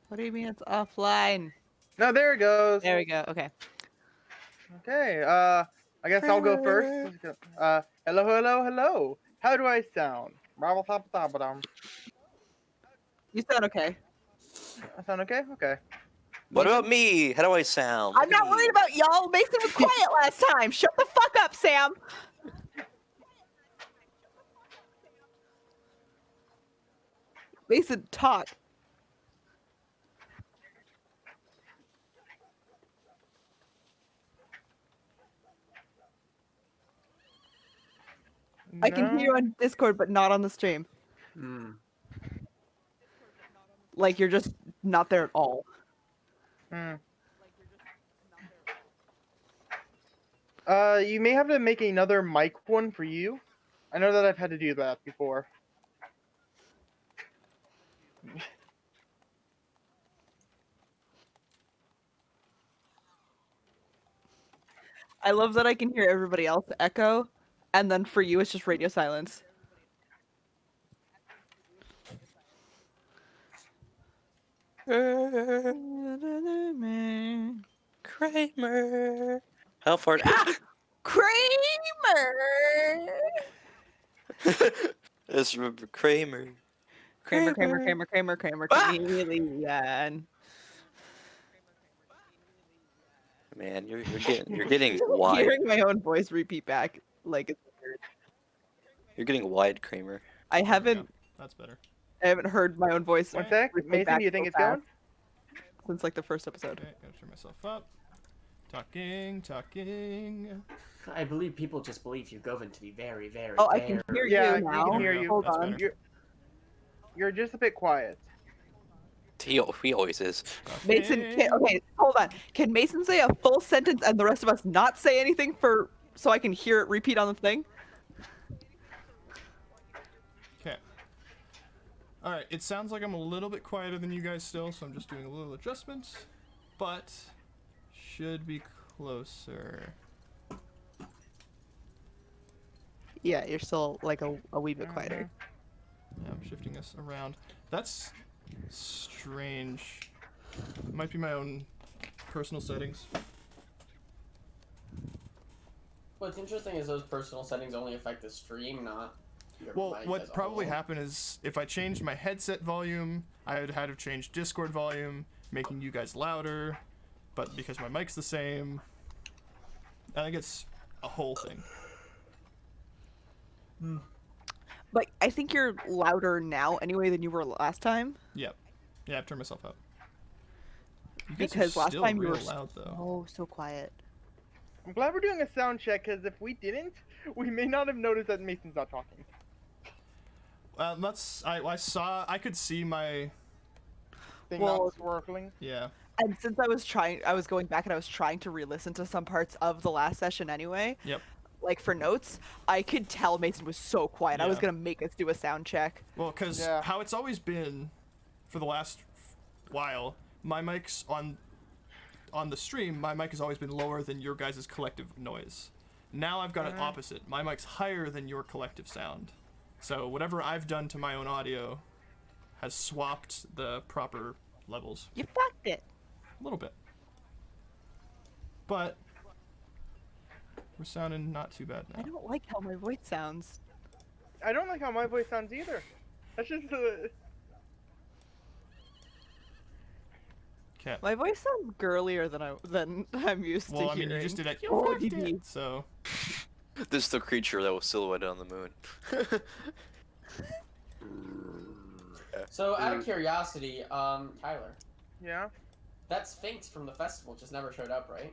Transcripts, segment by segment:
What do you mean it's offline? No, there it goes. There we go. Okay. Okay, I guess I'll go first. Let's go. Hello, hello, hello. How do I sound? Bravo, top, top, bottom. You sound okay. I sound okay? Okay. What Mason? about me? How do I sound? I'm Look at not worried me. about y'all. Mason was quiet last time. Shut the fuck up, Sam. Mason, talk. I can hear you No. on Discord, but not on the stream. Hmm. Like you're just not there at all. Hmm. You may have to make another mic one for you. I know that I've had to do that before. I love that I can hear everybody else echo, and then for you it's just radio silence. Kramer. How far? Ah! Kramer. Just remember Kramer. Kramer, Ah! chameleon. Man, you're getting wide. Hearing my own voice repeat back like it's weird. You're getting wide, Kramer. I There we go. haven't That's better. heard my own voice One sec. replay Mason, back you think so it's going? fast since like the first episode. Okay, gotta turn myself up. Talking. I believe people just believe you, Govan, to be very, very, Oh, I can hear Yeah, you you now. can hear There we you. go. Hold That's on. better. You're just a bit quiet. He always is. Mason, okay, hold on. Can Mason say a full sentence and the rest of us not say anything so I can hear it repeat on the thing? Okay. Alright, it sounds like I'm a little bit quieter than you guys still, so I'm just doing a little adjustment. But should be closer. Yeah, you're still like a wee bit quieter. Yeah, I'm shifting this around. That's strange. Might be my own personal settings. What's interesting is those personal settings only affect the stream, not your Well, mic what as a probably whole. happened is if I changed my headset volume, I would have to change Discord volume, making you guys louder. But because my mic's the same, I think it's a whole thing. But I think you're louder now anyway than you were last time. Yep. Yeah, I've turned myself up. You guys are Because last still time you real were loud though. so quiet. I'm glad we're doing a sound check, because if we didn't, we may not have noticed that Mason's not talking. That's I could see my Thing Well- not swirling. yeah. And since I was going back and I was trying to re-listen to some parts of the last session anyway, Yep. like for notes, I could tell Mason was so quiet. I was Yeah. gonna make us do a sound check. Well, because Yeah. how it's always been for the last while, my mic's on the stream, my mic has always been lower than your guys' collective noise. Now I've got it opposite. My mic's higher than your collective sound. So whatever I've done to my own audio has swapped the proper levels You fucked it. a little bit. But we're sounding not too bad I now. don't like how my voice sounds. I don't like how my voice sounds either. That's just Okay. My voice sounds girlier than I'm used to Well, I hearing. mean, you just did it. You Oh, fucked did it. you? So This is the creature that was silhouetted on the moon. So, out of curiosity, Tyler, yeah. that Sphinx from the festival just never showed up, right?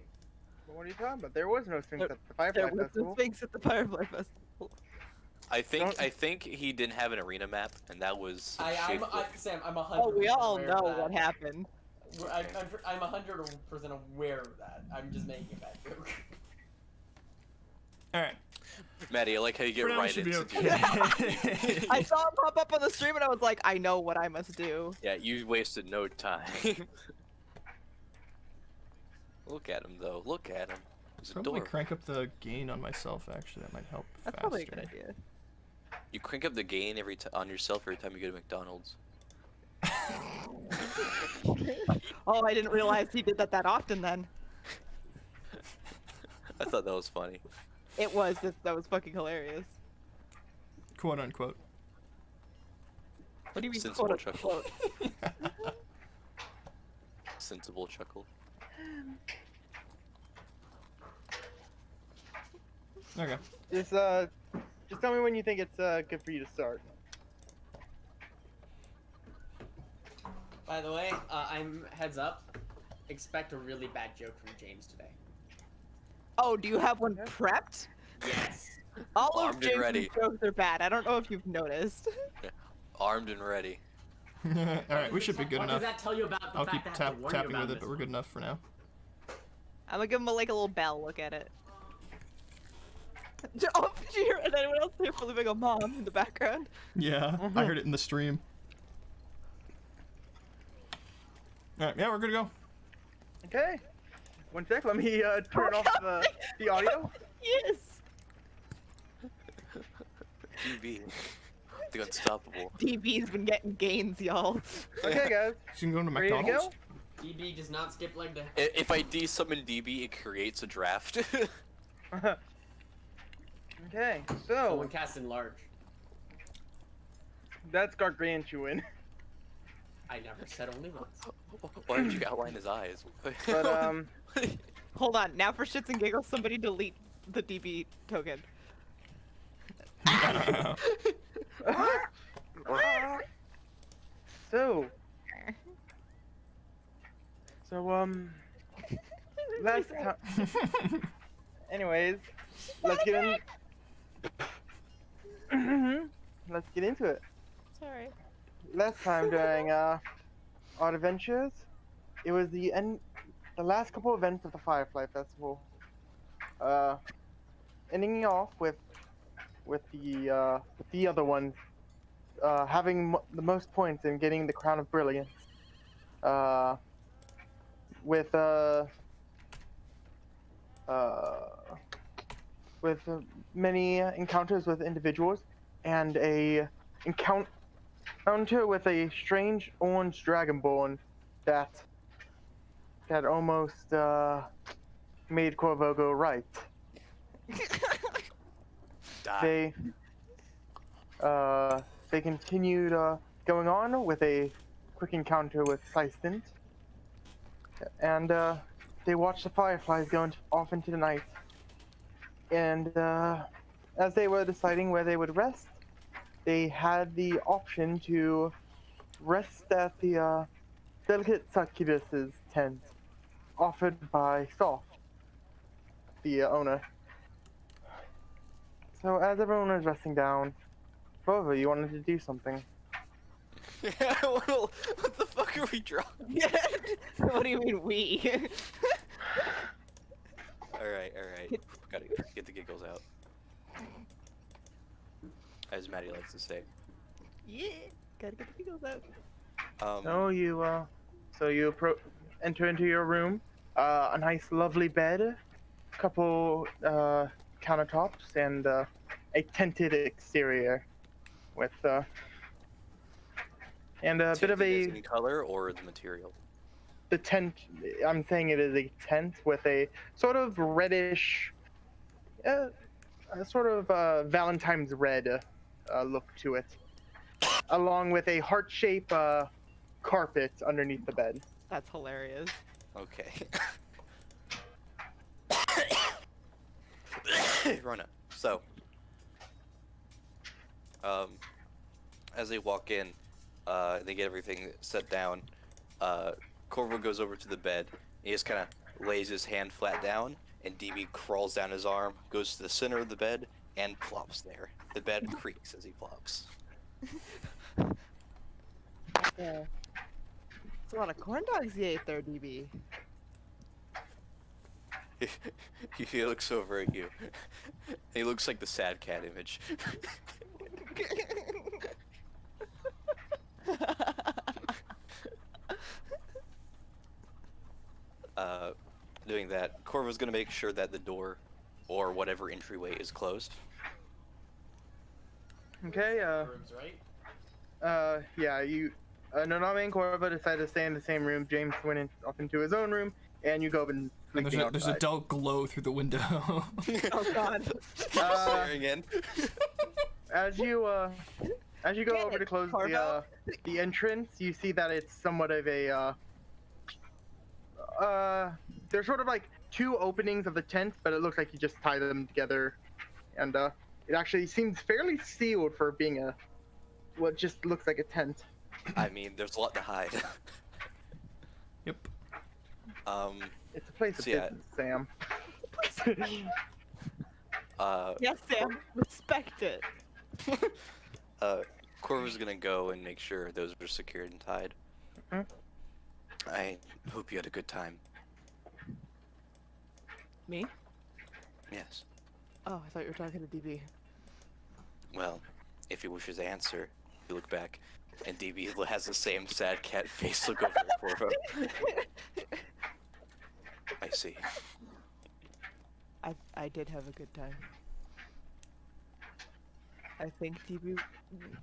But what are you talking about? There was no Sphinx There- at the Firefly There was the Festival. Sphinx at the Firefly Festival. I Don't- think he didn't have an arena map, and that was Sam, I'm 100%. Oh, we all aware know of that. what happened. I'm 100% aware of that. I'm just making that joke. all right. Maddie. I like how you get For now, we right should be into okay. I saw it pop up on the stream and I was like, I know what I must do. Yeah, you wasted no time. Look at him though. Look at him. He's Probably adorable. crank up the gain on myself. Actually, that might help. That's faster. probably a good idea. You crank up the gain on yourself every time you go to McDonald's. Oh, I didn't realize he did that often then. I thought that was funny. It was. That was fucking hilarious. Quote unquote. What do you mean? Sensible quote, chuckle. unquote? Sensible chuckle. Okay. Just tell me when you think it's good for you to start. By the way, I'm heads up. Expect a really bad joke from James today. Oh, do you have one prepped? Yes. All of Armed and James' ready. jokes are bad. I don't know if you've noticed. Armed and ready. Alright, we should be good What enough. does that tell you about the I'll keep fact that I have to warn you tapping about with it, this but we're one? good enough for now. I'm gonna give him a little bell. Look at it. Oh, did you hear? And anyone else hear Felipe go, "Mom" in the background? Yeah, I heard it in the stream. Alright, yeah, we're good to go. Okay. One sec. Let me turn off the audio. Yes. DB. The unstoppable. DB's been getting gains, y'all. Okay, guys. So you can go to Ready to McDonald's? go? DB does not skip leg day. If I de-summon DB, it creates a draft. Okay, Someone so cast in large. that's Gargantuan. I never said only once. Why did you outline his eyes? But Hold on. Now for shits and giggles, somebody delete the DB token. so last time. Anyways, let's get in. Let's get into it. Sorry. Last time during our adventures, it was the last couple events of the Firefly Festival. Ending off with the other ones having the most points and getting the Crown of Brilliance. With many encounters with individuals and a encounter with a strange orange dragonborn that almost made Corvo go right. Die. They continued going on with a quick encounter with Systant, and they watched the fireflies go off into the night. And as they were deciding where they would rest, they had the option to rest at the Delicate Succubus's tent, offered by Soft, the owner. So as everyone was resting down, Corvo, you wanted to do something. What the fuck are we drawing? What do you mean we? Alright. Gotta get the giggles out. As Maddie likes to say. Yeah. Gotta get the giggles out. So you enter into your room, a nice lovely bed, couple countertops, and a tinted exterior with and a bit of Tinted as a in color or the material? the tent. I'm saying it is a tent with a sort of reddish, sort of Valentine's red look to it, along with a heart-shaped carpet underneath the bed. That's hilarious. Okay. Rona. So, as they walk in, they get everything set down. Corvo goes over to the bed. He just kind of lays his hand flat down, and DB crawls down his arm, goes to the center of the bed, and plops there. The bed creaks as he plops. It's a lot of corn dogs you ate there, DB. He looks over at you. He looks like the sad cat image. Doing that, Corvo's gonna make sure that the door or whatever entryway is closed. Okay. Rooms, right? Yeah. You. Noname and Corva decided to stay in the same room. James off into his own room, and you go up and And sleeping there's a outside. dull glow through the window. Oh God. Staring in. As you go Get over it, to close Corvo. the entrance, you see that it's somewhat of a there's sort of like two openings of the tent, but it looks like you just tie them together, and it actually seems fairly sealed for being what just looks like a tent. I mean, there's a lot to hide. Yep. It's a place of So, yeah. business, Sam. Yes, Sam. Respect it. Corvo's gonna go and make sure those are secured and tied. Mhm. I hope you had a good time. Me? Yes. Oh, I thought you were talking to DB. Well, if he wishes to answer, you look back, and DB has the same sad cat face look over at Corvo. I see. I did have a good time. I think DB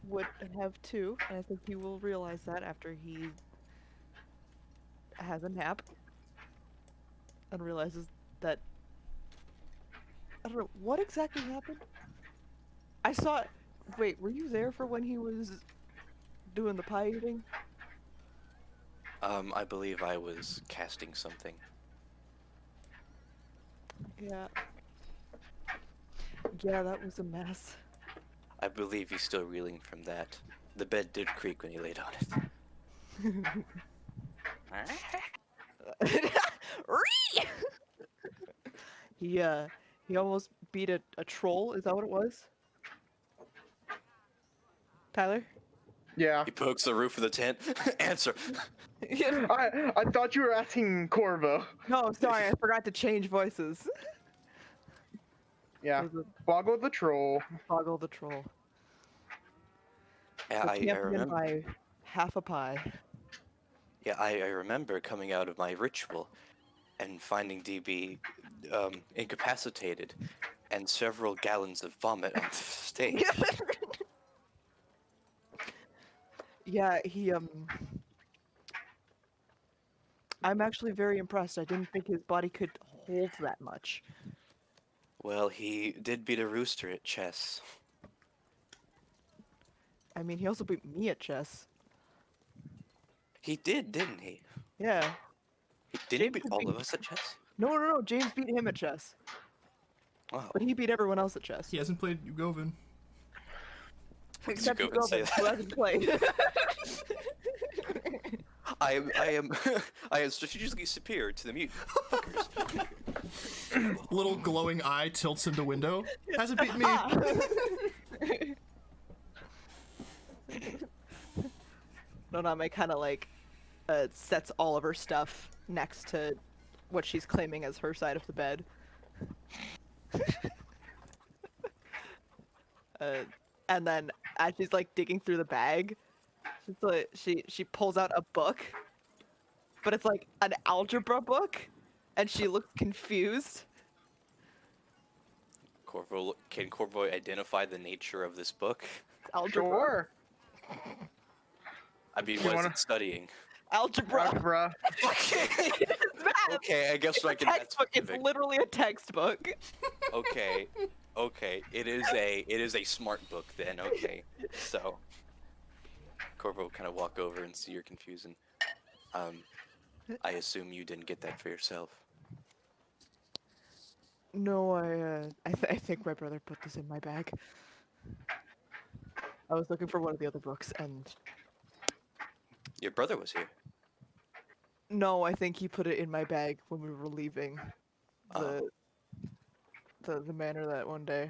would have too, and I think he will realize that after he has a nap and realizes that I don't know what exactly happened. I saw. Wait, were you there for when he was doing the pie eating? I believe I was casting something. Yeah. Yeah, that was a mess. I believe he's still reeling from that. The bed did creak when he laid on it. He almost beat a troll. Is that what it was? Tyler? Yeah. He pokes the roof of the tent. Answer. I thought you were asking Corvo. No, sorry, I forgot to change voices. Yeah. It was Boggle the troll. a Boggle the troll. Yeah, The I champion remember. by half a pie. Yeah, I remember coming out of my ritual and finding DB incapacitated and several gallons of vomit on the stage. Yeah, I'm actually very impressed. I didn't think his body could hold that much. Well, he did beat a rooster at chess. I mean, he also beat me at chess. He did, didn't he? Yeah. Didn't he James beat could all beat- of us at chess? No. James beat him at chess. Wow. But he beat everyone else at chess. He hasn't played Yugovin. Except go and say Yugovin, who hasn't played. I am I am strategically superior to the mutant fuckers. Little glowing eye tilts in the window. Hasn't beat me. Noname kind of like sets all of her stuff next to what she's claiming as her side of the bed. And then as she's like digging through the bag, she pulls out a book, but it's like an algebra book, and she looks confused. Can Corvo identify the nature of this book? Algebra. Sure. I mean, You what is wanna- it studying? Algebra. Algebra. It's math. Okay, I guess It's I a can. That's textbook. It's specific. literally a textbook. Okay, it is a smart book then. Okay, so Corvo will kind of walk over and see you're confused, and I assume you didn't get that for yourself. No, I think my brother put this in my bag. I was looking for one of the other books, and Your brother was here. no, I think he put it in my bag when we were leaving the the manor that one day.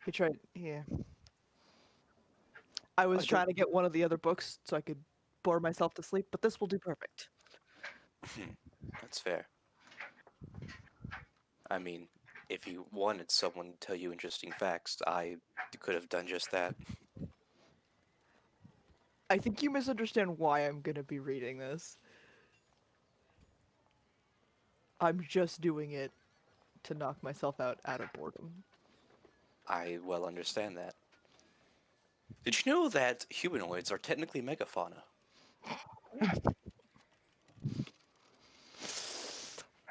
He tried, yeah. I was Okay. trying to get one of the other books so I could bore myself to sleep, but this will do perfect. That's fair. I mean, if you wanted someone to tell you interesting facts, I could have done just that. I think you misunderstand why I'm gonna be reading this. I'm just doing it to knock myself out of boredom. I well understand that. Did you know that humanoids are technically megafauna?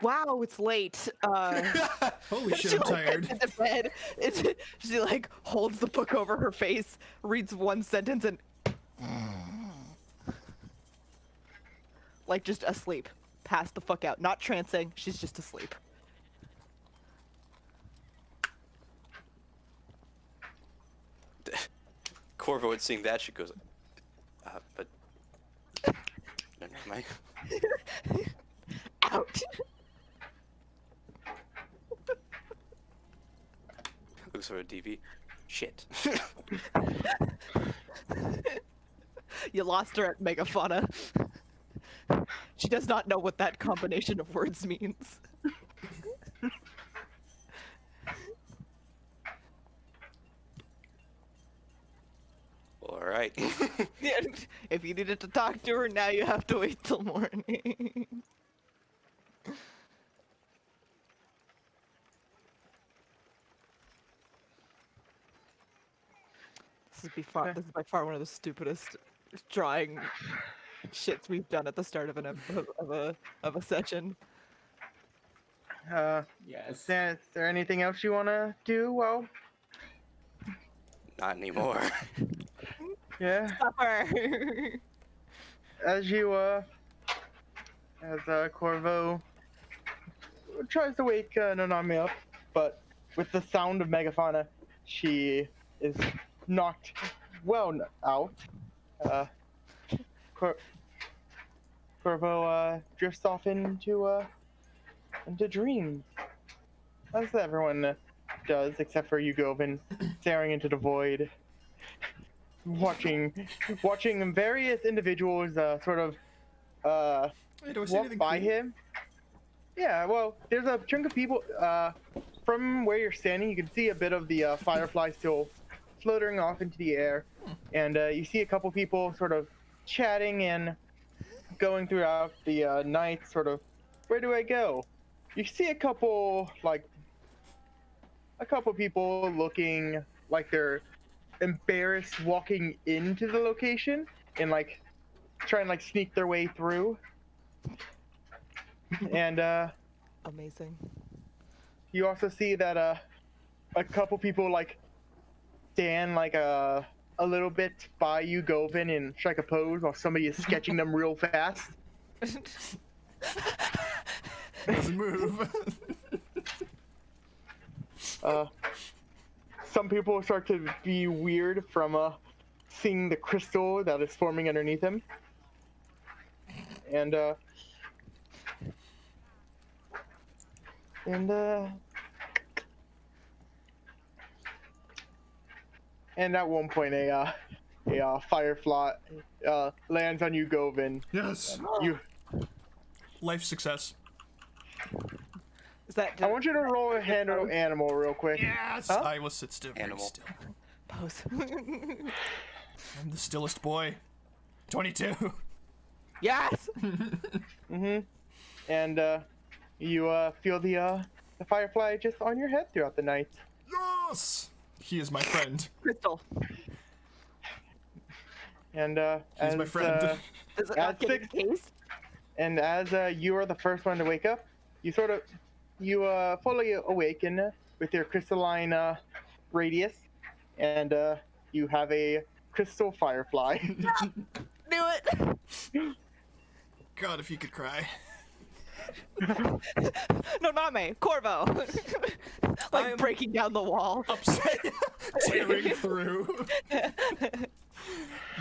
Wow, it's late. Holy shit, She I'm like tired. gets into bed. She like holds the book over her face, reads one sentence, and like just asleep. Passed the fuck out. Not trancing. She's just asleep. Corvo, and seeing that, she goes, but. Never mind. Out. Looks for a DV. Shit. You lost her at Megafauna. She does not know what that combination of words means. Alright. If you needed to talk to her, now you have to wait till morning. This is by far one of the stupidest drawing shits we've done at the start of a session. Yes. Is there anything else you want to do? Well, Not anymore. yeah. Supper. As Corvo tries to wake Nanami up, but with the sound of Megafauna, she is knocked out. Corvo drifts off into dreams, as everyone does, except for you, Govin, staring into the void, watching various individuals sort of Hey, do I see walk anything by cool? him. Yeah, well, there's a chunk of people from where you're standing. You can see a bit of the firefly still floating off into the air, and you see a couple people sort of chatting and going throughout the night. Sort of, where do I go? You see a couple people looking like they're embarrassed walking into the location and like trying to like sneak their way through. And Amazing. you also see that a couple people like stand like a little bit by you, Govin, and strike a pose while somebody is sketching them real fast. Doesn't move. Some people start to be weird from seeing the crystal that is forming underneath him. And at one point a firefly lands on you, Govin. Yes. You, Life success. Is that I want you to roll a handle animal real quick. Yes. Huh? I will sit still. Very Animal. still. pose? I'm the stillest boy. 22. Yes. And you feel the firefly just on your head throughout the night. Yes. He is my friend. Crystal. And He's as my friend. Does it Add not get 6. encased? And as you are the first one to wake up, you fully awaken with your crystalline radius, and you have a crystal firefly. Do it. God, if you could cry. No, not me. Corvo. Like I'm- breaking down the wall. Upset. Tearing through.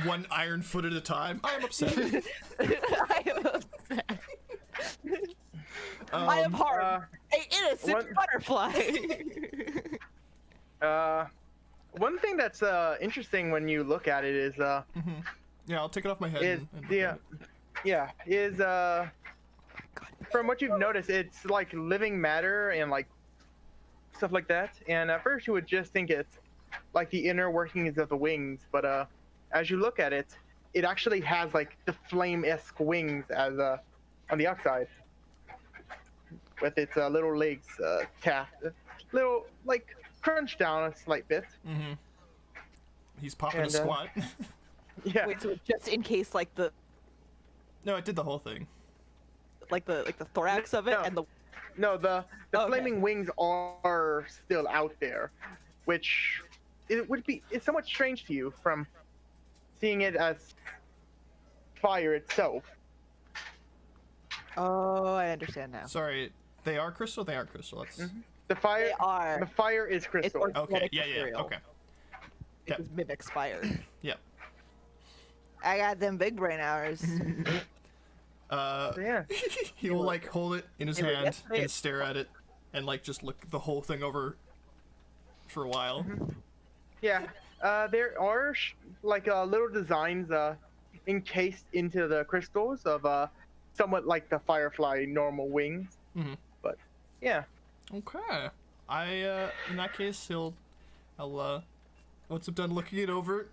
One iron foot at a time. I am upset. I am upset. I am harmed. An innocent what- butterfly. One thing that's interesting when you look at it is Yeah, I'll take it off my head. is and from what you've noticed, it's like living matter and like stuff like that. And at first you would just think it's like the inner workings of the wings, but as you look at it, it actually has like the flame-esque wings as on the outside, with its little legs little like crunched down a slight bit. He's popping And, a squat. Yeah. Wait, so just in case, like the No, it did the whole thing. Like the thorax of it No. and the. No, the Okay. flaming wings are still out there, which it's somewhat strange to you from seeing it as fire itself. Oh, I understand now. Sorry, they are crystal. They aren't crystal. That's The fire, They are. the fire is crystal. organic okay. Yeah, material. okay. It Yep. just mimics fire. Yep. I got them big brain hours. So yeah. He will like hold it in his They were hand yesterday and at- stare at it, and like just look the whole thing over for a while. Yeah, there are like little designs encased into the crystals of somewhat like the firefly normal wings. Mhm. But yeah, Okay. In that case, I'll once I'm done looking it over,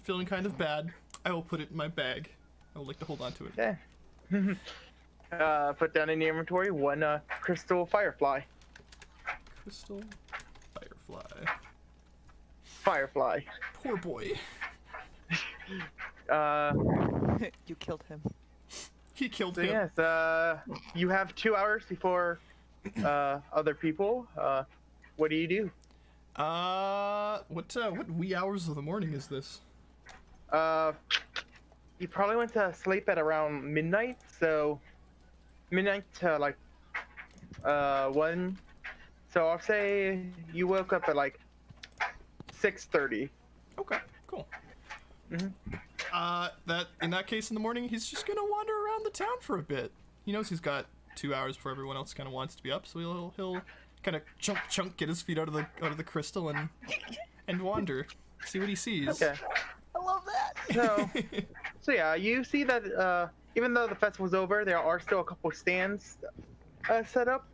feeling kind of bad, I will put it in my bag. I would like to hold on to it. yeah. Put down in the inventory one crystal firefly. Crystal firefly. Firefly. Poor boy. You killed him. He killed So him. yes, you have 2 hours before other people. What do you do? What wee hours of the morning is this? You probably went to sleep at around midnight, so midnight to like 1. So I'll say you woke up at like 6:30. Okay, cool. Mhm. In that case, in the morning, he's just gonna wander around the town for a bit. He knows he's got 2 hours before everyone else kind of wants to be up, so he'll kind of chunk, get his feet out of the crystal and wander, see what he sees. Okay. I love that. So yeah, you see that even though the festival's over, there are still a couple stands set up.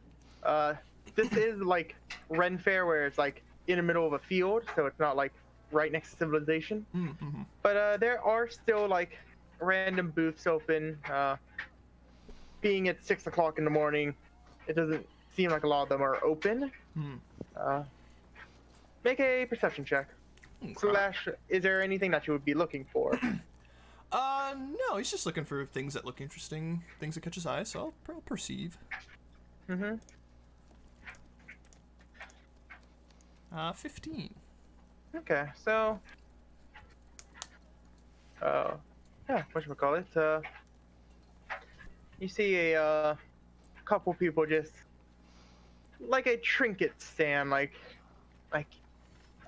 This is like Ren Fair, where it's like in the middle of a field, so it's not like right next to civilization. Mm-hmm. But there are still like random booths open. Being at 6 o'clock in the morning, it doesn't seem like a lot of them are open. Hmm. Make a perception check. Slash, is there anything that you would be looking for? No, he's just looking for things that look interesting, things that catch his eye, so I'll perceive. Mm-hmm. 15. Okay, so yeah, whatchamacallit, you see a couple people just like a trinket stand, like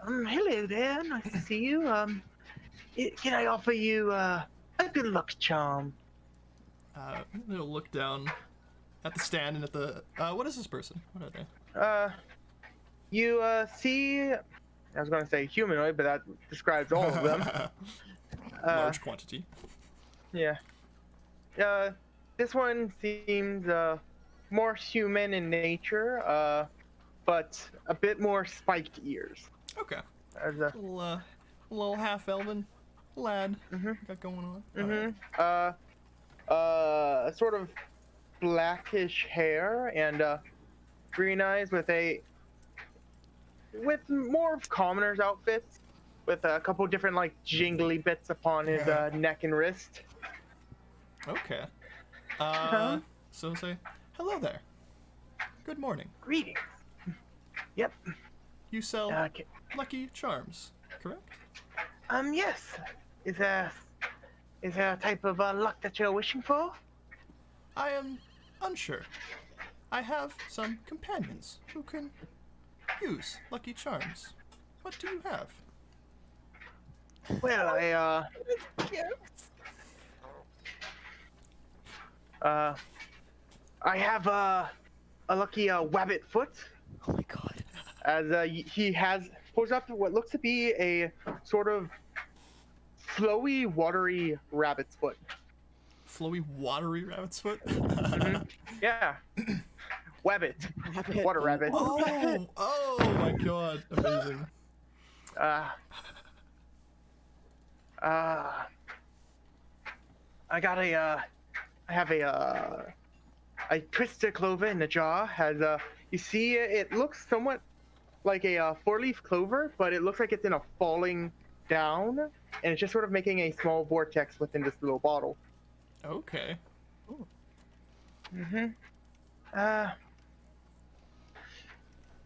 hello there, nice to see you. Can I offer you a good luck charm? He'll look down at the stand and at the what is this person? What are they? You see, I was gonna say humanoid, but that describes all of them. Large quantity. Yeah. This one seems more human in nature, but a bit more spiked ears. Okay. As a, Little half elven lad got going on. Alright. sort of blackish hair and green eyes with more of commoner's outfits, with a couple different like jingly bits upon his neck and wrist. Okay. So say, hello there. Good morning. Greetings. Yep. You sell Okay. lucky charms, correct? Yes. Is there a type of luck that you're wishing for? I am unsure. I have some companions who can use lucky charms. What do you have? Well, I have a lucky wabbit foot, Oh my god. as he pulls up what looks to be a sort of flowy, watery rabbit's foot. Flowy, watery rabbit's foot? Yeah. Wabbit. Rabbit. Water rabbit. Oh my god, amazing. I have a twisted clover in the jar. You see, it looks somewhat like a four-leaf clover, but it looks like it's in a falling down, and it's just sort of making a small vortex within this little bottle. Okay. Mm-hmm.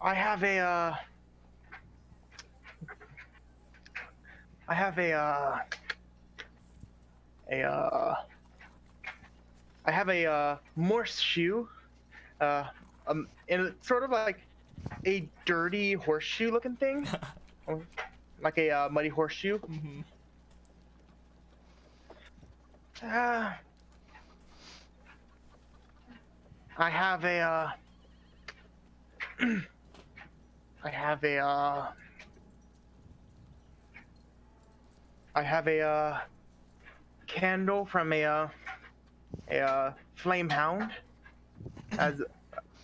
I have a, I have I have a Morse shoe, and it's sort of like a dirty horseshoe looking thing, like a muddy horseshoe. Mm-hmm. Uh, I have a, I have a, I have a candle from a flame hound, as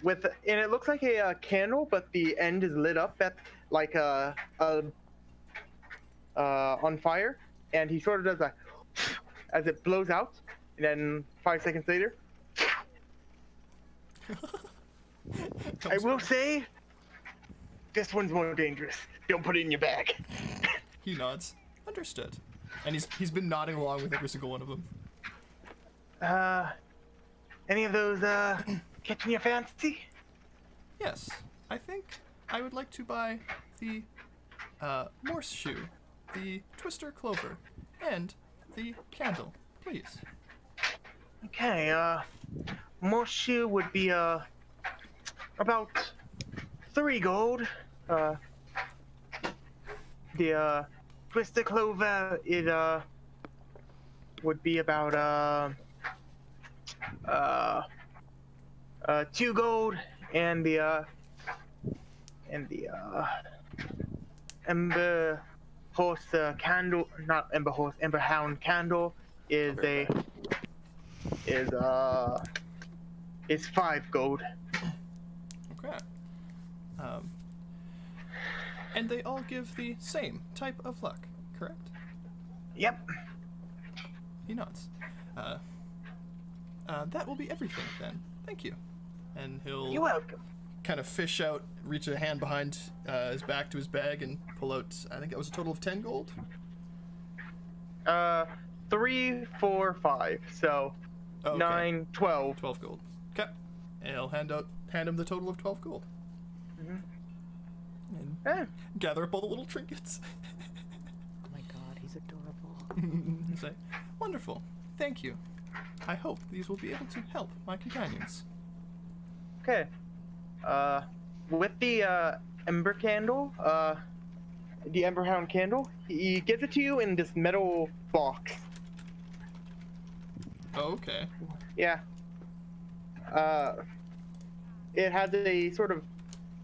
with, and it looks like a candle, but the end is lit up at like on fire, and he sort of does a as it blows out, and then 5 seconds later, I will say, this one's more dangerous. Don't put it in your bag. He nods. Understood. And he's been nodding along with every single one of them. Any of those catching your fancy? Yes, I think I would like to buy the Morse shoe, the Twister Clover, and the candle, please. Okay, Morse shoe would be about 3 gold. The Twister Clover, it would be about 2 gold, and the Ember Horse candle, not Ember Horse, Ember Hound candle is Okay. is 5 gold. Okay. And they all give the same type of luck, correct? Yep. He nods. That will be everything then. Thank you. And he'll You're welcome. kind of fish out, reach a hand behind his back to his bag and pull out, I think that was a total of 10 gold? 3, 4, 5. So Oh, okay. 9, 12. 12 gold. Okay. And he'll hand him the total of 12 gold. Mhm. And Eh, gather up all the little trinkets. Oh my god, he's adorable. And say, wonderful. Thank you. I hope these will be able to help my companions. okay. With the Ember candle, the Ember Hound candle, he gives it to you in this metal box. Oh, okay. Yeah. It has a sort of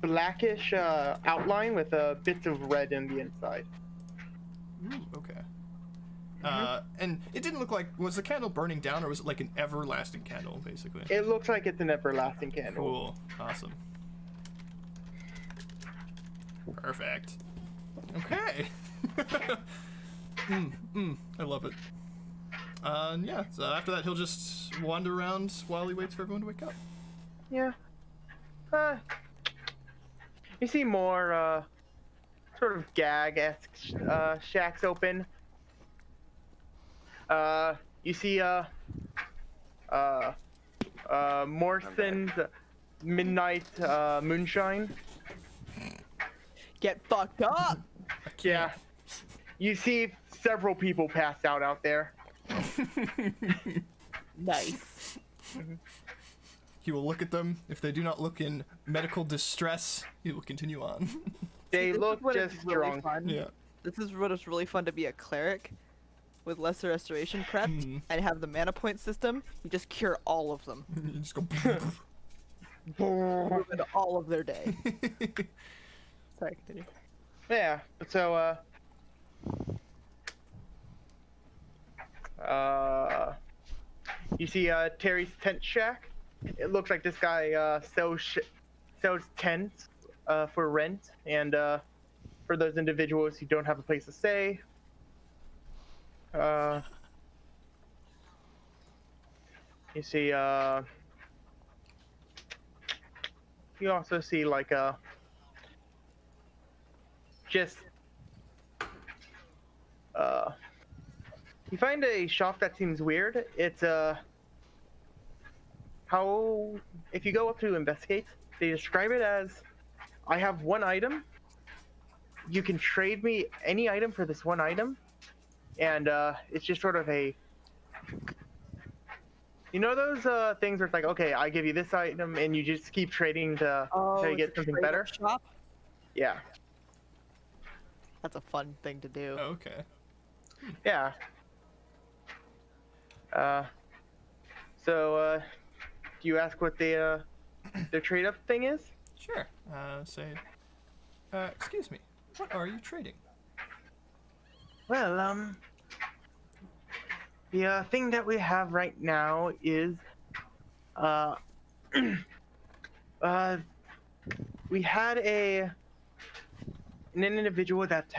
blackish outline with bits of red in the inside. Ooh, okay. And it didn't look like, was the candle burning down or was it like an everlasting candle, basically? It looks like it's an everlasting candle. Cool. Awesome. Perfect. Okay. I love it. And yeah, so after that he'll just wander around while he waits for everyone to wake up. Yeah. You see more sort of gag-esque shacks open. You see Morrison's Midnight Moonshine. Get fucked up! Yeah. You see several people passed out there. Nice. He will look at them. If they do not look in medical distress, he will continue on. They This is look when it's just really drunk. fun. Yeah. This is when it's really fun to be a cleric with lesser restoration prepped and have the mana point system. You just cure all of them. You just go. Ruin all of their day. Sorry, continue. Yeah, so you see Terry's tent shack. It looks like this guy sells tents for rent, and for those individuals who don't have a place to stay. You see you also see like just You find a shop that seems weird. It's how if you go up to investigate, they describe it as, I have one item. You can trade me any item for this one item, and it's just sort of a. You know those things where it's like, okay, I give you this item, and you just keep trading to Oh, you it's get a something trade-up better. shop? Yeah, That's a fun thing to do. Okay. yeah. So do you ask what the trade up thing is? Sure. Say, excuse me. What are you trading? Well, the thing that we have right now is, we had an individual that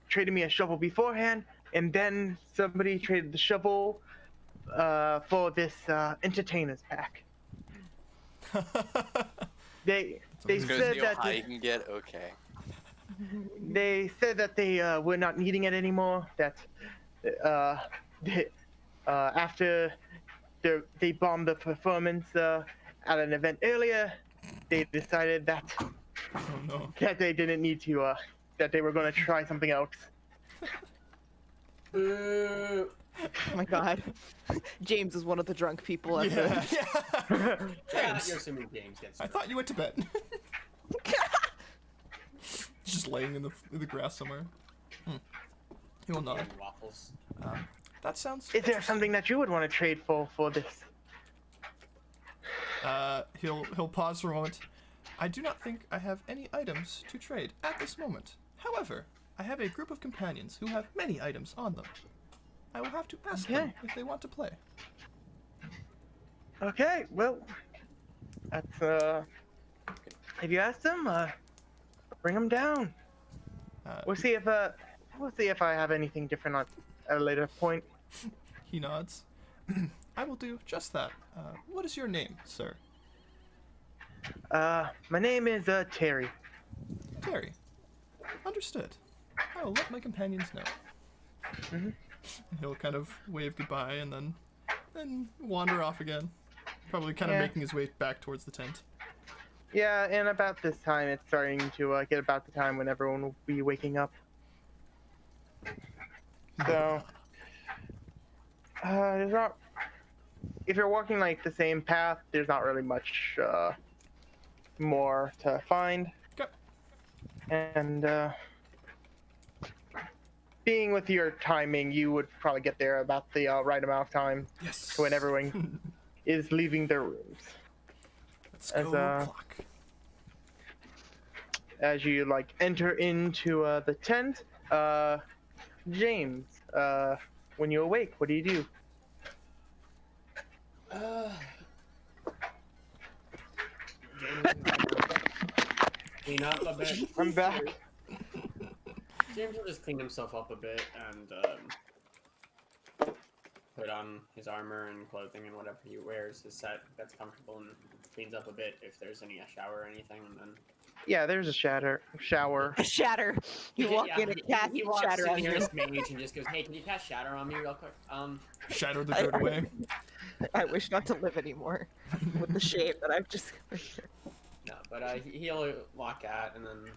traded me a shovel beforehand, and then somebody traded the shovel for this entertainers pack. They It's Gonna said see how that high you can get. Okay. they said that they were not needing it anymore. That after they bombed the performance at an event earlier, they decided that Oh no. they didn't need to. That they were going to try something else. Boo. Oh my god. James is one of the drunk people at Yeah. the. Yeah, James. you're assuming James gets. I thought you went to bed. Just laying in the grass somewhere. He will nod. Waffles. That sounds. Is there something that you would want to trade for this? He'll pause for a moment. I do not think I have any items to trade at this moment. However, I have a group of companions who have many items on them. I will have to ask them Okay. if they want to play. Okay, well, that's if you ask them, bring them down. We'll see if I have anything different at a later point. He nods. I will do just that. What is your name, sir? My name is Terry. Terry. Understood. I will let my companions know. Mhm. He'll kind of wave goodbye and then wander off again. Probably kind of Yeah. making his way back towards the tent. Yeah, and about this time, it's starting to get about the time when everyone will be waking up. So, there's not. If you're walking like the same path, there's not really much more to find. Okay. And being with your timing, you would probably get there about the right amount of time Yes. to when everyone is leaving their rooms. Let's as, go clock. As you like enter into the tent, James, when you awake, what do you do? James clean up a bit. I'm back. James will just clean himself up a bit and put on his armor and clothing and whatever he wears, his set that's comfortable, and cleans up a bit if there's any shower or anything, and then Yeah, there's a shower. A shatter. You walk Yeah, in and cast he walks shatter in on here you. as mage and just goes, "Hey, can you cast shatter on me real quick?" Shadow the dirt away. I wish not to live anymore with the shame that I've just. No, but he'll walk out and then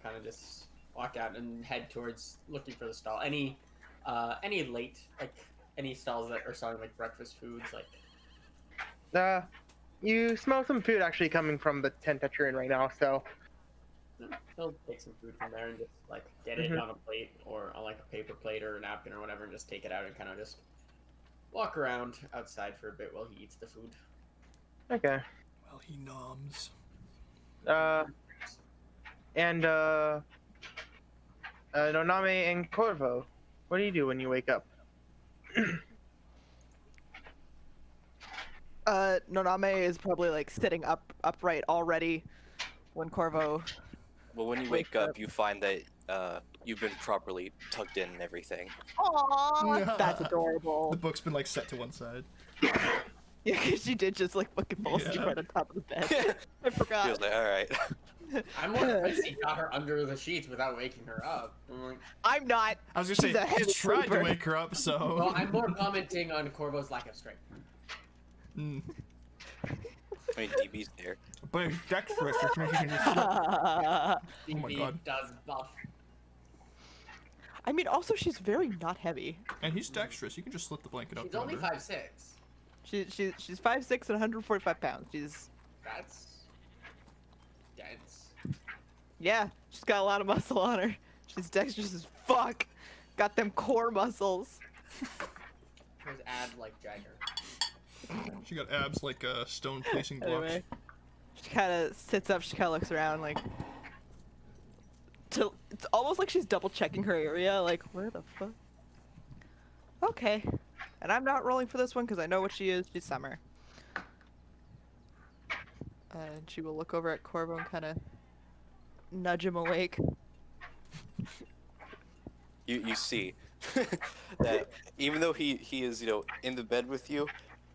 kind of just walk out and head towards looking for the stall. Any late, like any stalls that are selling like breakfast foods, like You smell some food actually coming from the tent that you're in right now, so he'll take some food from there and just like get it on a plate or on like a paper plate or a napkin or whatever, and just take it out and kind of just walk around outside for a bit while he eats the food. okay. Well, he noms. And Noname and Corvo, what do you do when you wake up? Noname is probably like sitting upright already when Corvo. Well, when you wake up, you find that you've been properly tucked in and everything. Aww, that's The adorable. book's been like set to one side. Yeah, 'cause she did just like fucking fall asleep Yeah. right on top of the bed. I He forgot. was like, all right. I'm more impressed he got her under the sheets without waking her up. I'm like, I'm not. I was gonna She's a say, he heavy tried to sleeper. wake her up, so. well, I'm more commenting on Corvo's lack of strength. Mm. I mean, DB's there. But he's dexterous, which means he can just. Oh my DB God. does buff. I mean, also she's very not heavy. And he's dexterous. You can just slip the blanket up. She's only around her. 5'6". She's 5'6" and 145 pounds. That's dense. Yeah, she's got a lot of muscle on her. She's dexterous as fuck. Got them core muscles. His ad like Jagger. She got abs like stone placing blocks. Anyway, she kind of sits up. She kind of looks around like. It's almost like she's double checking her area. Like, where the fuck? Okay, and I'm not rolling for this one because I know what she is. She's Summer. And she will look over at Corvo and kind of nudge him awake. You see that even though he is, you know, in the bed with you,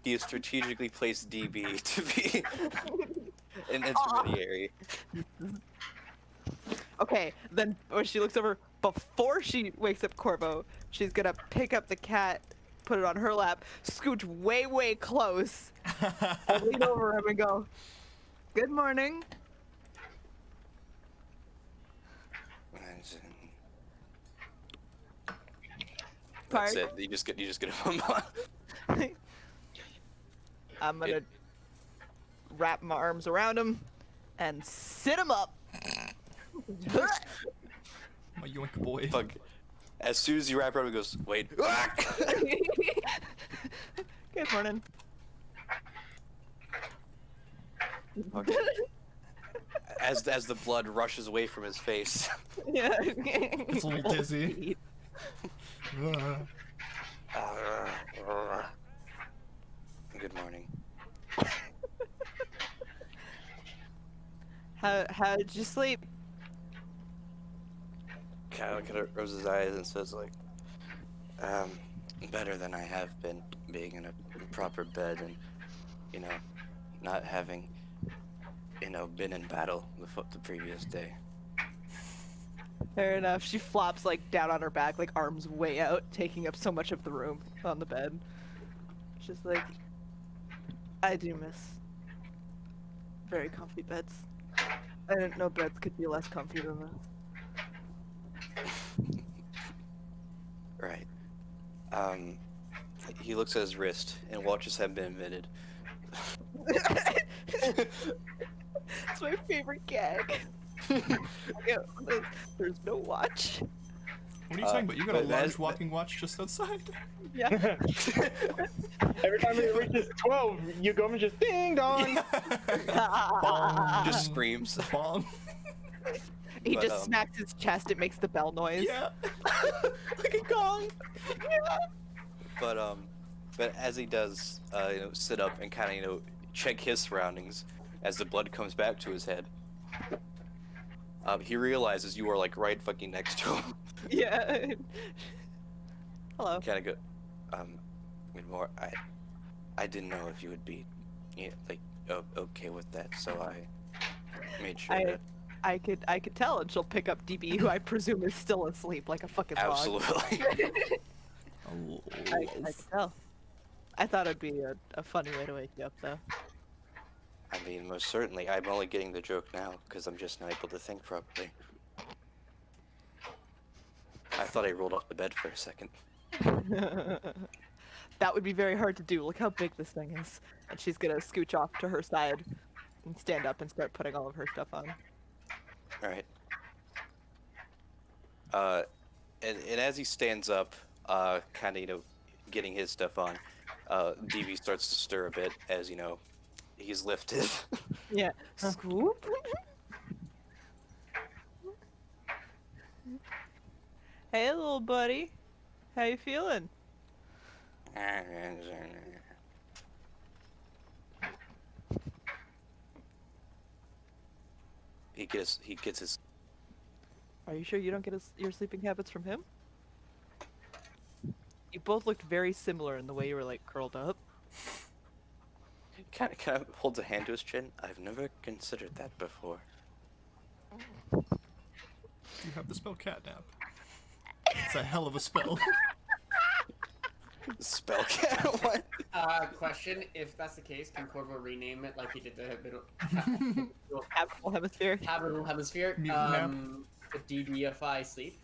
he has strategically placed DB to be an intermediary. Okay, then when she looks over, before she wakes up Corvo, she's gonna pick up the cat, put it on her lap, scooch way, way close, and lean over him and go, "Good morning." That's Pardon? it. You just get him on. I'm gonna wrap my arms around him and sit him up. My yoink boy. Fuck. As soon as you wrap around, he goes, wait. Good morning. Okay. As the blood rushes away from his face. Yeah. It's a little dizzy. Good morning. How did you sleep? Kind of look at Rose's eyes and says like, better than I have been, being in a proper bed and, you know, not having, you know, been in battle the previous day. Fair enough. She flops like down on her back, like arms way out, taking up so much of the room on the bed. She's like, I do miss very comfy beds. I didn't know beds could be less comfy than this. Right. He looks at his wrist and watches have been invented. It's my favorite gag. There's no watch. What are you talking about? You got a but that- large walking watch just outside? Yeah. Every time it reaches 12, you go and just ding dong. Just screams. Bong. He But, just smacks his chest. It makes the bell noise. Yeah. Like a gong. But as he does, you know, sit up and kind of, you know, check his surroundings as the blood comes back to his head. He realizes you are like right fucking next to him. Yeah. Hello. Kind of go, good morning. I didn't know if you would be, you know, like, okay with that, so I made sure to. I could tell, and she'll pick up DB, who I presume is still asleep like a fucking log. Absolutely. I could tell. I thought it'd be a funny way to wake you up, though. I mean, most certainly. I'm only getting the joke now because I'm just not able to think properly. I thought I rolled off the bed for a second. That would be very hard to do. Look how big this thing is. And she's gonna scooch off to her side and stand up and start putting all of her stuff on. All right. And as he stands up, kind of, you know, getting his stuff on, DB starts to stir a bit as, you know, he's lifted. Yeah. Scoop. Hey, little buddy. How you feeling? He gets his. Are you sure you don't get your sleeping habits from him? You both looked very similar in the way you were like curled up. Kind of holds a hand to his chin. I've never considered that before. You have the spell catnap. It's a hell of a spell. Spell cat. What? Question: if that's the case, can Corvo rename it like he did the Habitable hemisphere. habitable hemisphere? Mutant nap. DDFI sleep.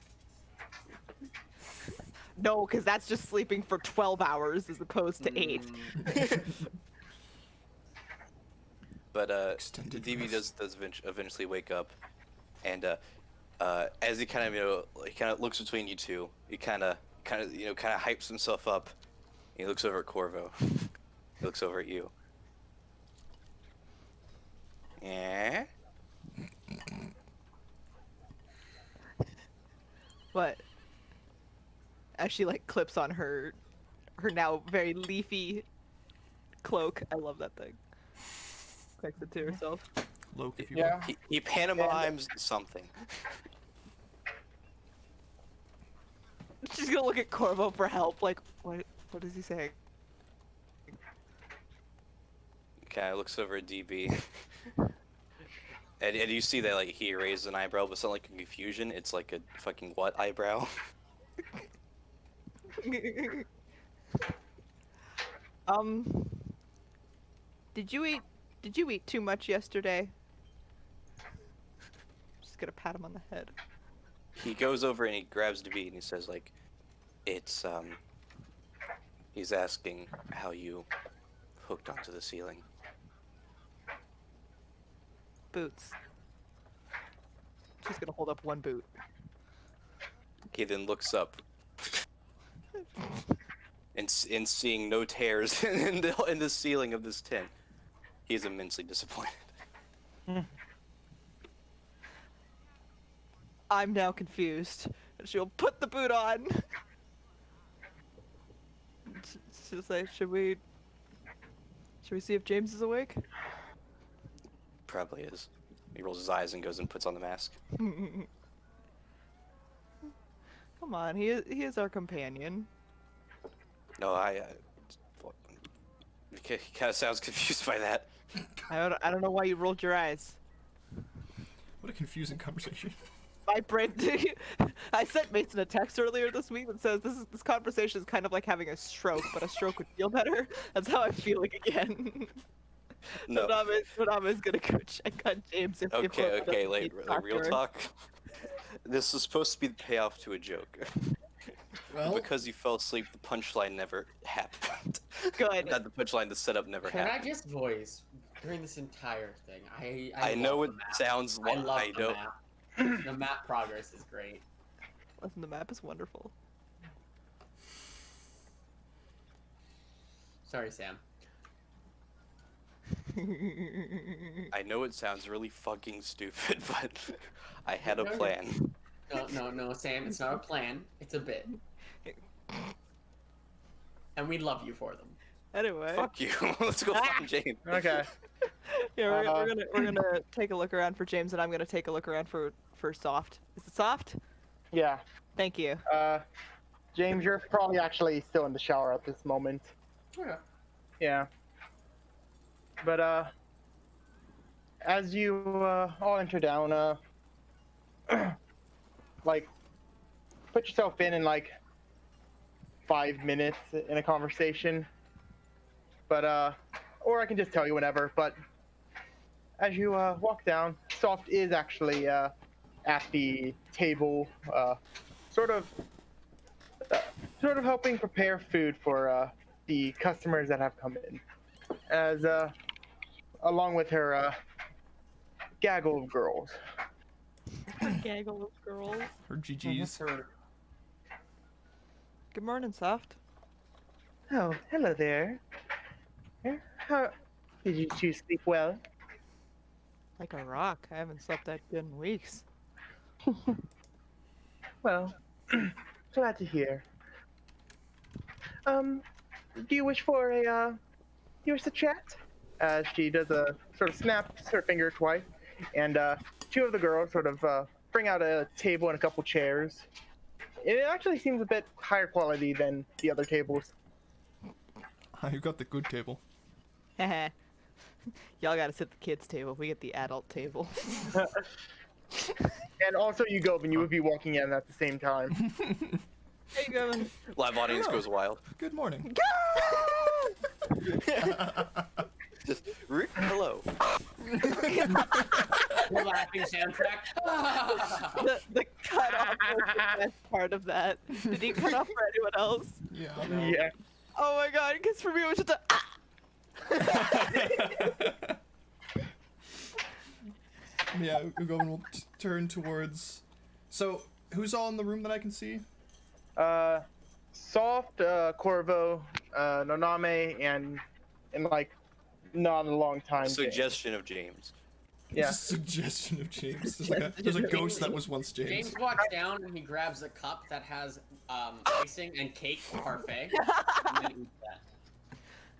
No, because that's just sleeping for 12 hours as opposed to 8. But Extended DB rest. does eventually wake up, and as he kind of he kind of looks between you two, he kind of hypes himself up. And he looks over at Corvo. He looks over at you. Yeah. But as she like clips on her now very leafy cloak, I love that thing. Connects it to herself. Loke, if you Yeah. He pantomimes something. She's gonna look at Corvo for help. Like, what is he saying? Kind of looks over at DB. And you see that like he raises an eyebrow, but it's not like a confusion. It's like a fucking what eyebrow? Did you eat too much yesterday? Just gonna pat him on the head. He goes over and he grabs DB and he says like, it's he's asking how you hooked onto the ceiling. Boots. She's gonna hold up one boot. He then looks up and seeing no tears in the ceiling of this tent, he is immensely disappointed. I'm now confused. She'll put the boot on. She'll say, should we see if James is awake? Probably is. He rolls his eyes and goes and puts on the mask. Come on, he is our companion. No, he kind of sounds confused by that. I don't know why you rolled your eyes. What a confusing conversation. My brain. I sent Mason a text earlier this week that says this conversation is kind of like having a stroke, but a stroke would feel better. That's how I'm feeling again. No. Nana's gonna go check on James. If Okay, like real doctor. talk. This was supposed to be the payoff to a joke. Well, Because you fell asleep, the punchline never happened. Good. Not the punchline, the setup never can I happened. just voice during this entire thing? I know love it the map. sounds I love I the know. map. The map progress is great. Listen, the map is wonderful. Sorry, Sam. I know it sounds really fucking stupid, but I had a No, no. plan. No, Sam. It's not a plan. It's a bit. And we love you for them. Anyway. Fuck you. Let's go find James. Okay. Yeah, we're gonna take a look around for James, and I'm gonna take a look around for Soft. Is it Soft? Yeah. Thank you. James, you're probably actually still in the shower at this moment. Okay. Yeah. But as you all enter down, like, put yourself in like 5 minutes in a conversation. But or I can just tell you whenever. But as you walk down, Soft is actually at the table, sort of helping prepare food for the customers that have come in, as along with her gaggle of girls. Gaggle of girls. Her GGs. Good morning, Soft. Oh, hello there. How did you two sleep well? Like a rock. I haven't slept that good in weeks. Well, glad to hear. Do you wish for to chat? She does a sort of snaps her finger twice, and two of the girls sort of bring out a table and a couple chairs. It actually seems a bit higher quality than the other tables. You got the good table. Y'all gotta sit at the kids' table. We get the adult table. And also you, Govin, you would be walking in at the same time. Hey, Gavin. Live audience Hello. goes wild. Good morning. Just Rick, hello. Laughing soundtrack. The cut off was the best part of that. Did he cut off for anyone else? Yeah. Yeah. Oh my god, because for me it was just a Yeah, Ugovin will turn towards. So, who's all in the room that I can see? Soft, Corvo, Noname, and like not a long time. Suggestion of James. Yeah. Suggestion of James. There's a ghost that was once James. James walks down and he grabs a cup that has icing and cake parfait. I'm gonna eat that.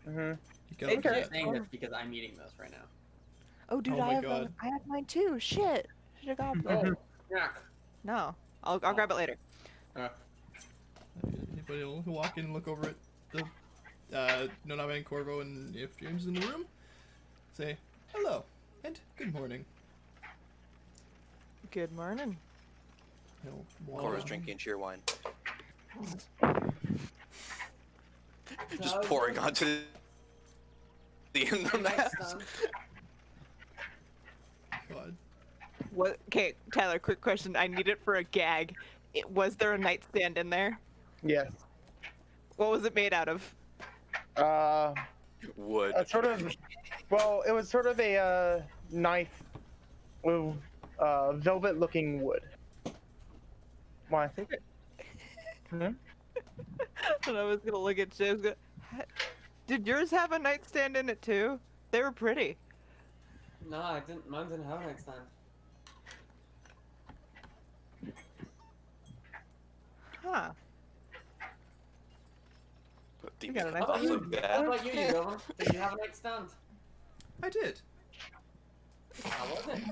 Mm-hmm. You got I'm Okay. just saying this because I'm eating those right now. Oh dude, Oh my I have God. I have mine too. Shit. Should have got Oh, them. yeah. No. I'll grab it later. Anybody will walk in and look over at the Noname and Corvo, and if James is in the room, say hello and good morning. Good morning. He'll walk Cora's around. drinking cheer wine. Just pouring onto the end of the mask. God. What? Okay, Tyler. Quick question. I need it for a gag. Was there a nightstand in there? Yes. What was it made out of? Wood. Sort of. Well, it was sort of a nice, velvet-looking wood. Why? Hmm? And I was gonna look at James. Did yours have a nightstand in it too? They were pretty. No, I didn't. Mine didn't have a nightstand. Huh. The You got a nice cup one. look What bad. about you, Yovan? Did you have a nightstand? I did. How was it?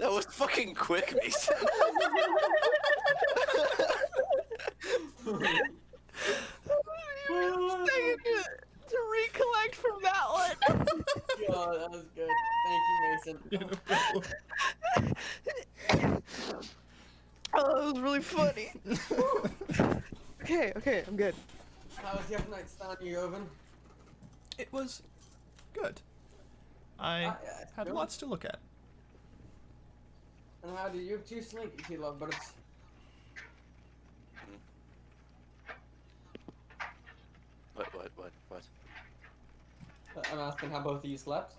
That was fucking quick, Mason. Second to recollect from that one. Yo, that was good. Thank you, Mason. Oh, that was really funny. Okay, I'm good. How was your nightstand, Yovan? It was good. I had good. lots to look at. And how do you two sleep, you two lovebirds? What? I'm asking how both of you slept.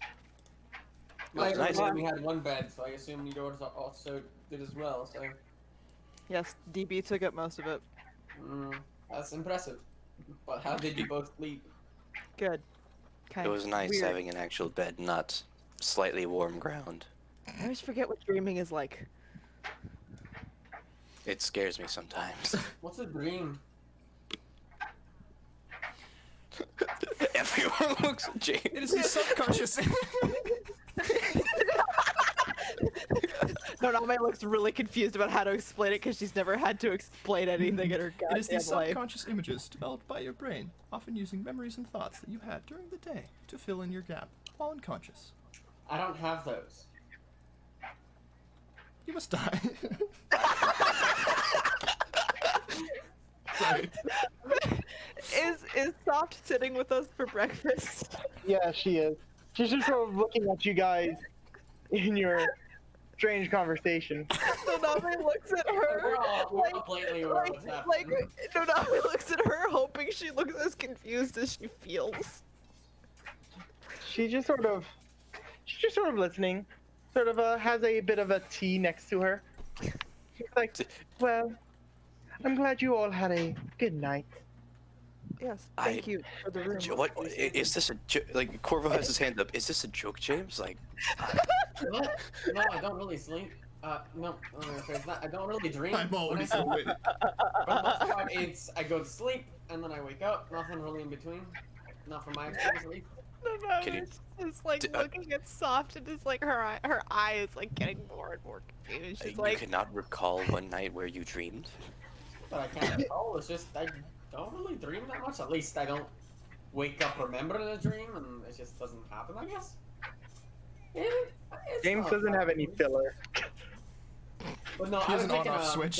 It was nice. We had one bed, so I assume you also did as well. So Yes, DB took up most of it. that's impressive. But how did you both sleep? Good. Okay. It was nice weird. having an actual bed, not slightly warm ground. I always forget what dreaming is like. It scares me sometimes. What's a dream? Everyone looks at James. It is the subconscious. No, Name looks really confused about how to explain it because she's never had to explain anything in her It is the goddamn life. subconscious images developed by your brain, often using memories and thoughts that you had during the day to fill in your gap while unconscious. I don't have those. You must die. Sorry. Is Soft sitting with us for breakfast? Yeah, she is. She's just sort of looking at you guys in your strange conversation. So Name looks at her. We're all blatantly aware of what's happening. Name looks at her, hoping she looks as confused as she feels. She's just sort of listening. Sort of has a bit of a tea next to her. She's like, well, I'm glad you all had a good night. Yes, thank you for the room. What is this a like? Corvo has his hand up. Is this a joke, James? Like, No, I don't really sleep. No, it's not. I don't really dream. I'm When I always sleep. awake. For the most part, it's I go to sleep and then I wake up. Nothing really in between. Not from my experience, at least. No, Can you- it's just like d- looking at Soft and just like her eye is like getting more and more confused. She's You like, cannot recall one night where you dreamed? But I can't recall. It's just I don't really dream that much. At least I don't wake up remembering a dream, and it just doesn't happen. I guess. It's James not doesn't have bad. any filler. But no, He I has was an thinking, on-off switch.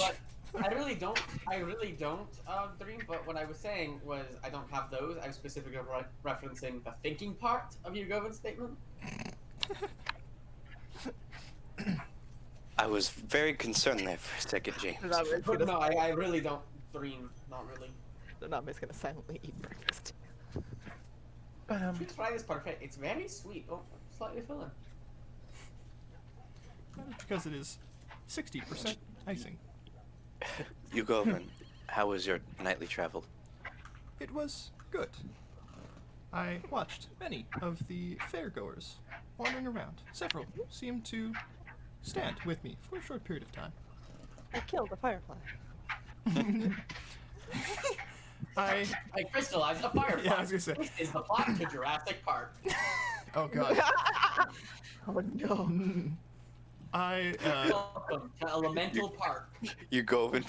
But I really don't dream. But what I was saying was I don't have those. I was specifically referencing the thinking part of your Govern's statement. I was very concerned there for a second, James. But no, I really don't dream. Not really. Nami's gonna silently eat breakfast. But You should try this parfait. It's very sweet. Oh, slightly filling. Because it is 60% icing. Yugovan, how was your nightly travel? It was good. I watched many of the fairgoers wandering around. Several seemed to stand with me for a short period of time. I killed a firefly. I crystallized a firefly. Yeah, I was gonna say. This is the plot to Jurassic Park. oh god. Oh no. I Welcome to Elemental Park. Yugovan.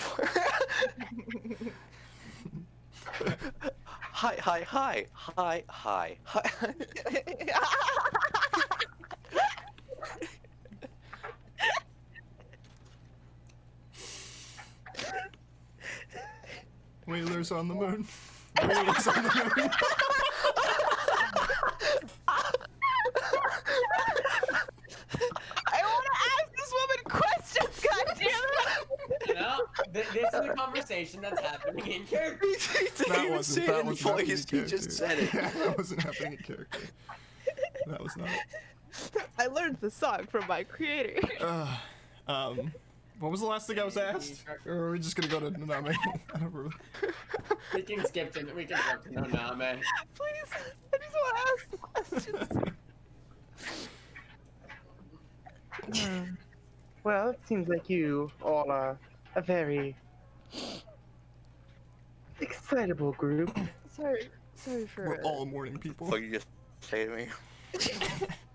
Hi. Whalers on the moon. Whalers on the moon. I want to ask this woman questions, goddammit! You know, this is a conversation that's happening in character. That wasn't happening in He character. just said it. That wasn't happening in character. That was not. I learned the song from my creator. What was the last thing I was asked? Or are we just gonna go to Naname? I don't remember. We can skip to no, man. Please, I just want to ask the questions. Well, it seems like you all are a very excitable group. Sorry We're for all morning people. What you just say to me?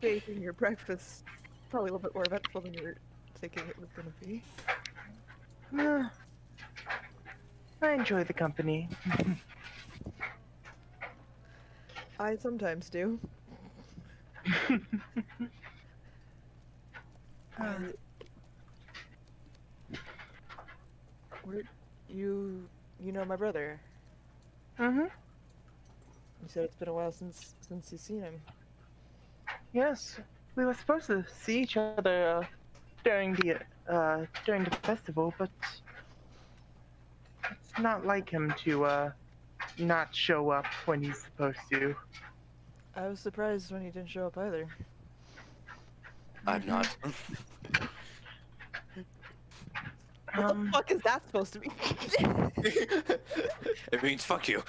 baking your breakfast. Probably a little bit more eventful than you were thinking it was gonna be. I enjoy the company. I sometimes do. Where you know my brother? Mm-hmm. You said it's been a while since you've seen him. Yes, we were supposed to see each other during the festival, but it's not like him to not show up when he's supposed to. I was surprised when he didn't show up either. I'm not. What the fuck is that supposed to mean? It means fuck you.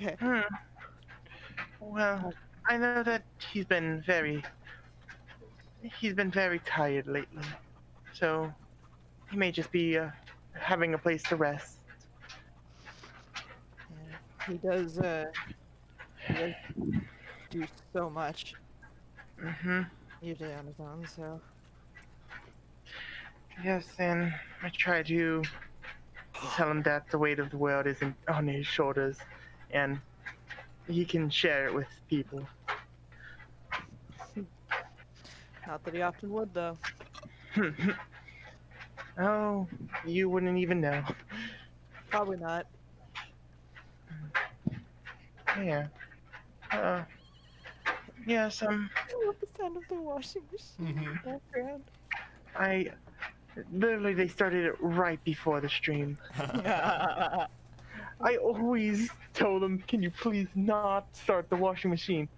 Okay. Well, I know that he's been very tired lately, so he may just be having a place to rest. Yeah. He does do so much, Mm-hmm. usually on his own, so. Yes, and I try to tell him that the weight of the world isn't on his shoulders, and he can share it with people. Not that he often would, though. Oh, you wouldn't even know. Probably not. Yeah. Yes, I love the sound of the washing machine in the background. literally they started it right before the stream. I always tell them, can you please not start the washing machine?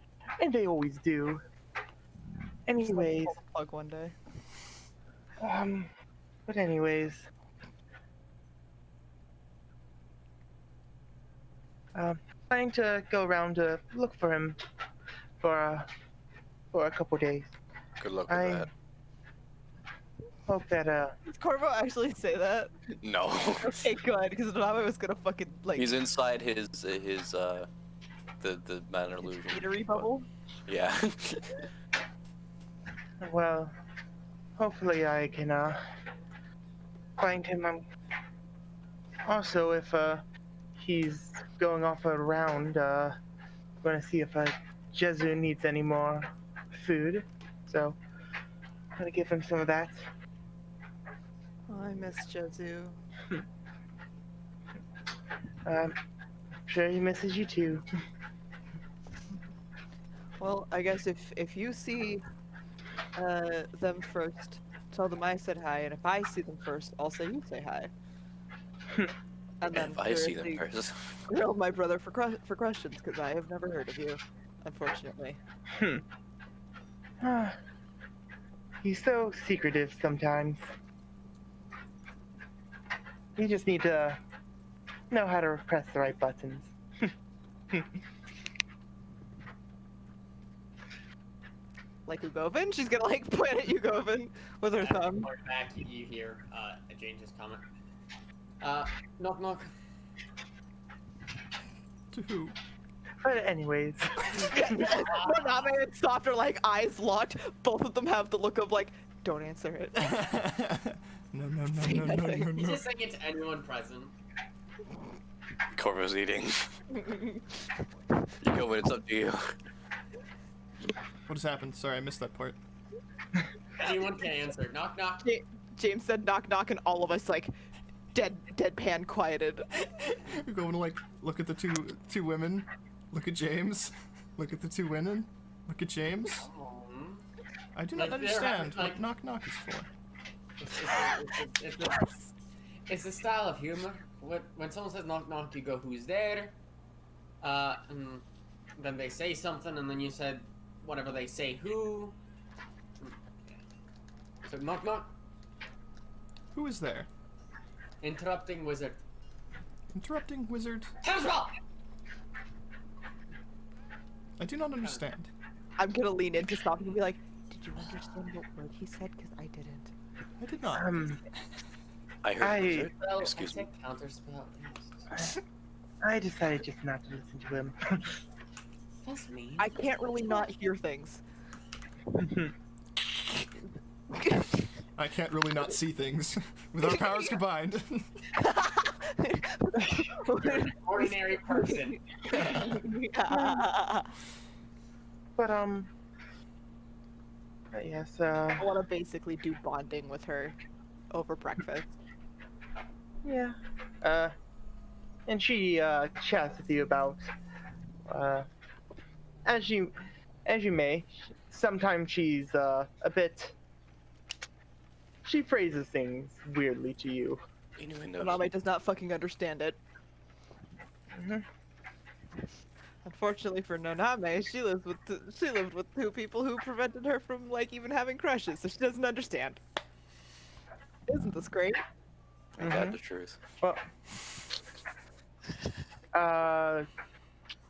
And they always do. Anyways, Pull the plug one day. but anyways. Planning to go around to look for him for a couple days. Good luck with I that. hope that Did Corvo actually say that? No. Okay, good, because Nami was gonna fucking, like... He's inside his the minor illusion. Eatery bubble. Yeah. Well, hopefully I can find him. Also, if he's going off around, going to see if Jezu needs any more food. So I'm gonna give him some of that. Oh, I miss Jezu. I'm sure he misses you too. Well, I guess if you see them first, tell them I said hi, and if I see them first, I'll say you say hi. And then If I see them curiously first. grill my brother for questions, because I have never heard of you, unfortunately. He's so secretive sometimes. You just need to know how to press the right buttons. Like Ugovin? She's gonna like point at Ugovin with her thumb. Or back, you hear James's comment. Knock knock. To who? But anyways, Name and Soft are like eyes locked. Both of them have the look of like, don't answer it. No, no, Say no, no, no, nothing. no, He's no. just saying it to anyone present. Corvo's eating. You go when it's up to you. What has happened? Sorry, I missed that part. Anyone can answer. Knock knock. James said knock knock, and all of us like deadpan quieted. We're going to like look at the two women, look at James, look at the two women, look at James. I do not Like, they're understand having, what like- knock knock is for. It's the style of humor. When someone says knock knock, you go, who's there? And then they say something, and then you said whatever they say, who? So knock knock. Who is there? Interrupting wizard. Interrupting wizard. Townsville! I do not understand. I'm gonna lean into Soft and be like, did you understand what word he said? Because I didn't. I did not. I heard I- wizard. Well, Excuse I me. said counterspell. Yes. I decided just not to listen to him. That's mean. I can't really not hear things. I can't really not see things with our powers combined. Ordinary person. I But yes, want to basically do bonding with her over breakfast. yeah. And she chats with you about as you may. Sometimes she's a bit. She phrases things weirdly to you. You knew I But noticed. Mama does not fucking understand it. Mhm. Unfortunately for Noname, she lived with two people who prevented her from like even having crushes, so she doesn't understand. Isn't this great? Ain't that the truth? Well,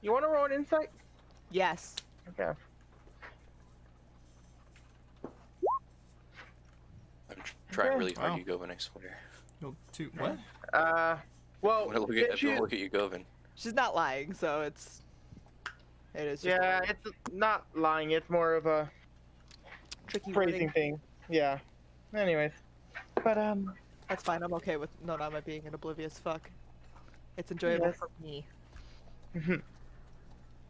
you want to roll an insight? Yes. Okay. I'm trying really hard, Wow. you Govin, I swear. No, two. What? Well, When I look did at, you- look at you Govin. She's not lying, so it is just yeah, it's not lying. It's more of a tricky phrasing wording. thing. Yeah. Anyways, but That's fine. I'm okay with Noname being an oblivious fuck. It's enjoyable Yes. for me.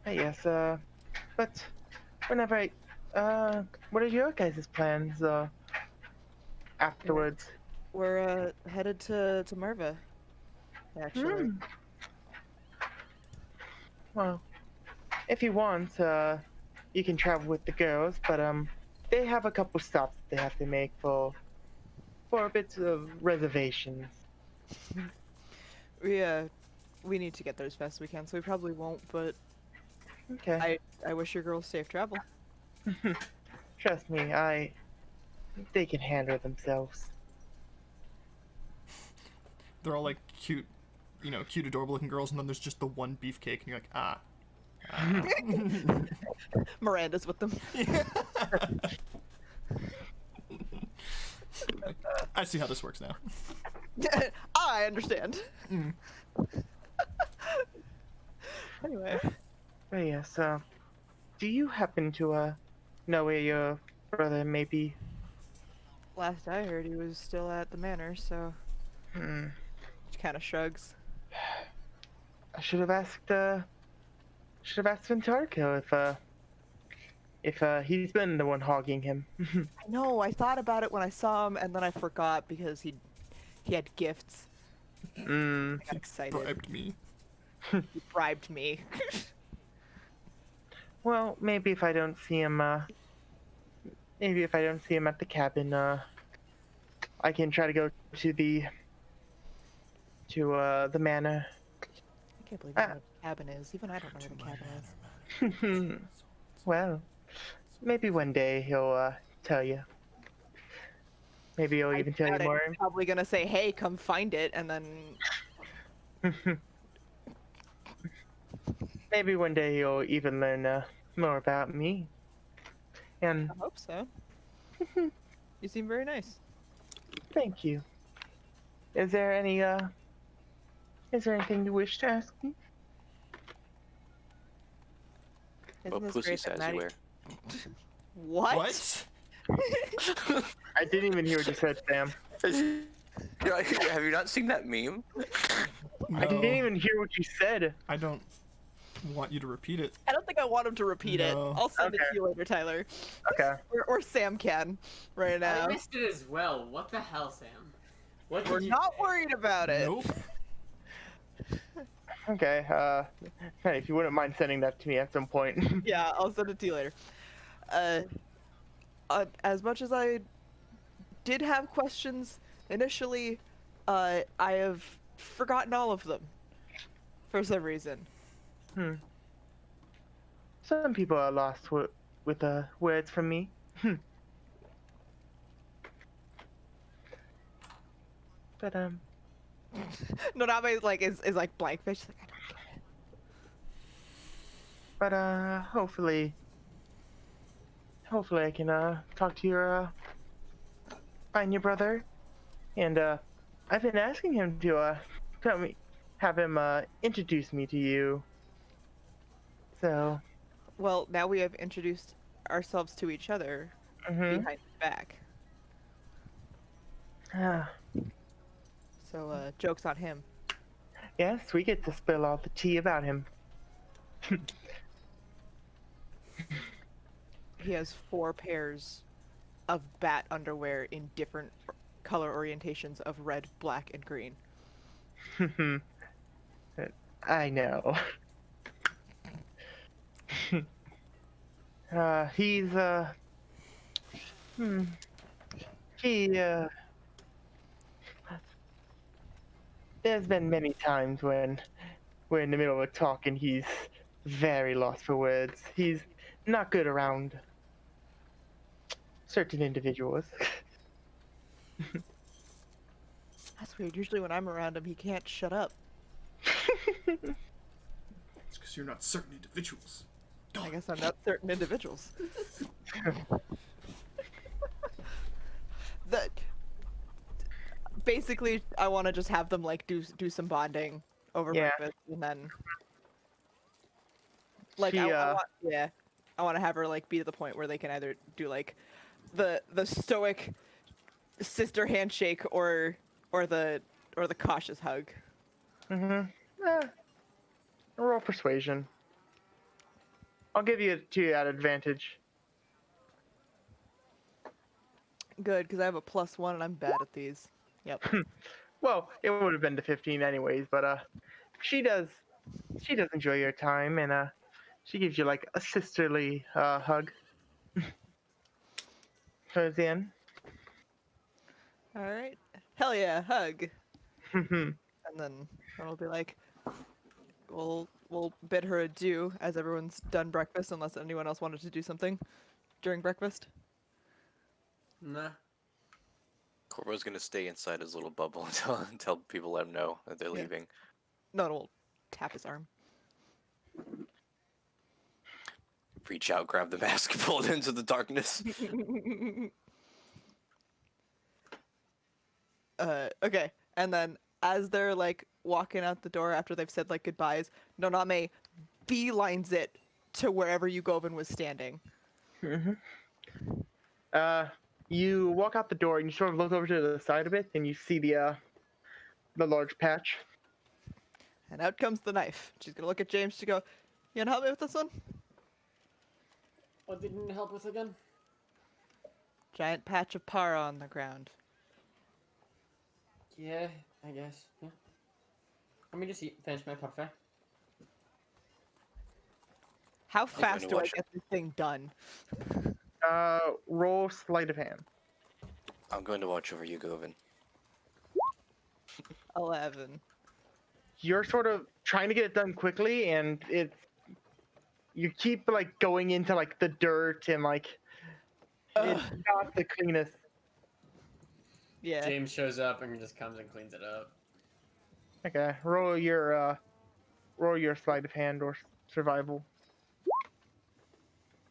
yes. But whenever what are your guys' plans afterwards? We're headed to Merva. Actually. Hmm. Well, if you want, you can travel with the girls, but they have a couple stops that they have to make for a bit of reservations. We need to get there as fast as we can, so we probably won't, but Okay. I wish your girls safe travel. Trust me, they can handle themselves. They're all like cute, cute, adorable looking girls, and then there's just the one beefcake, and you're like, ah. Miranda's with them. I see how this works now. I understand. Mm. Anyway, But yes, do you happen to know where your brother may be? Last I heard, he was still at the manor, so Hmm. she kind of shrugs. I should have asked Ventarco if he's been the one hogging him. I know. I thought about it when I saw him, and then I forgot because he had gifts. Hmm. I got excited. Bribed me. He bribed me. Well, maybe if I don't see him, maybe if I don't see him at the cabin, I can try to go to the manor. I can't believe you know what a cabin is. Even I don't know what a cabin is. Well, maybe one day he'll tell you. Maybe he'll even tell you doubt it. more. He's probably gonna say, "Hey, come find it," and then Maybe one day he'll even learn more about me. And I hope so. You seem very nice. thank you. Is there anything you wish to ask me? Isn't What this pussy great size that you Maddie- wear? What? What? I didn't even hear what you said, Sam. Have you not seen that meme? I didn't No, even hear what you said. I don't want you to repeat it. I don't think I want him to repeat it. No. I'll send it Okay. to you later, Tyler. Okay. Or Sam can right now. I missed it as well. What the hell, Sam? What did We're you not say? worried about it. Nope. Okay. Hey, if you wouldn't mind sending that to me at some point. Yeah, I'll send it to you later. As much as I did have questions initially, I have forgotten all of them for some reason. Some people are lost with words from me. But Nonabe is like blank fish. She's like, I don't get it. but hopefully I can talk to your find your brother, and I've been asking him to have him introduce me to you. So, Well, now we have introduced ourselves to each other mhm. behind his back. Ah, So, joke's on him. yes, we get to spill all the tea about him. He has 4 pairs of bat underwear in different color orientations of red, black, and green. I know. He's he there's been many times when we're in the middle of a talk and he's very lost for words. He's not good around certain individuals. That's weird. Usually when I'm around him, he can't shut up. It's because you're not certain individuals. I guess I'm not certain individuals. That basically, I want to just have them like do some bonding over Yeah. breakfast, and then like She, I want to have her like be to the point where they can either do like the stoic sister handshake or the cautious hug. Roll persuasion. I'll give you a 2 at advantage. Good, because I have a +1 and I'm bad at these. Yep. Well, it would have been to 15 anyways, but she does enjoy your time, and she gives you like a sisterly hug towards the end. All right. Hell yeah, hug. And then we'll be like, we'll bid her adieu as everyone's done breakfast, unless anyone else wanted to do something during breakfast. Nah. Corvo's gonna stay inside his little bubble until people let him know that they're Yeah. leaving. No, we'll tap his arm. Reach out, grab the mask, pull it into the darkness. Okay, and then as they're like walking out the door after they've said like goodbyes, Noname beelines it to wherever Yugovin was standing. You walk out the door and you sort of look over to the side of it, and you see the large patch. And out comes the knife. She's gonna look at James to go, "You gonna help me with this one?" What didn't help with again? Giant patch of para on the ground. Yeah, I guess. Yeah. Let me just finish my parfait. How gonna fast do I watch get this thing done? Roll sleight of hand. I'm going to watch over you, Govin. 11. You're sort of trying to get it done quickly, and you keep like going into like the dirt and like it's not the cleanest. Yeah. James shows up and just comes and cleans it up. Okay, roll your sleight of hand or survival.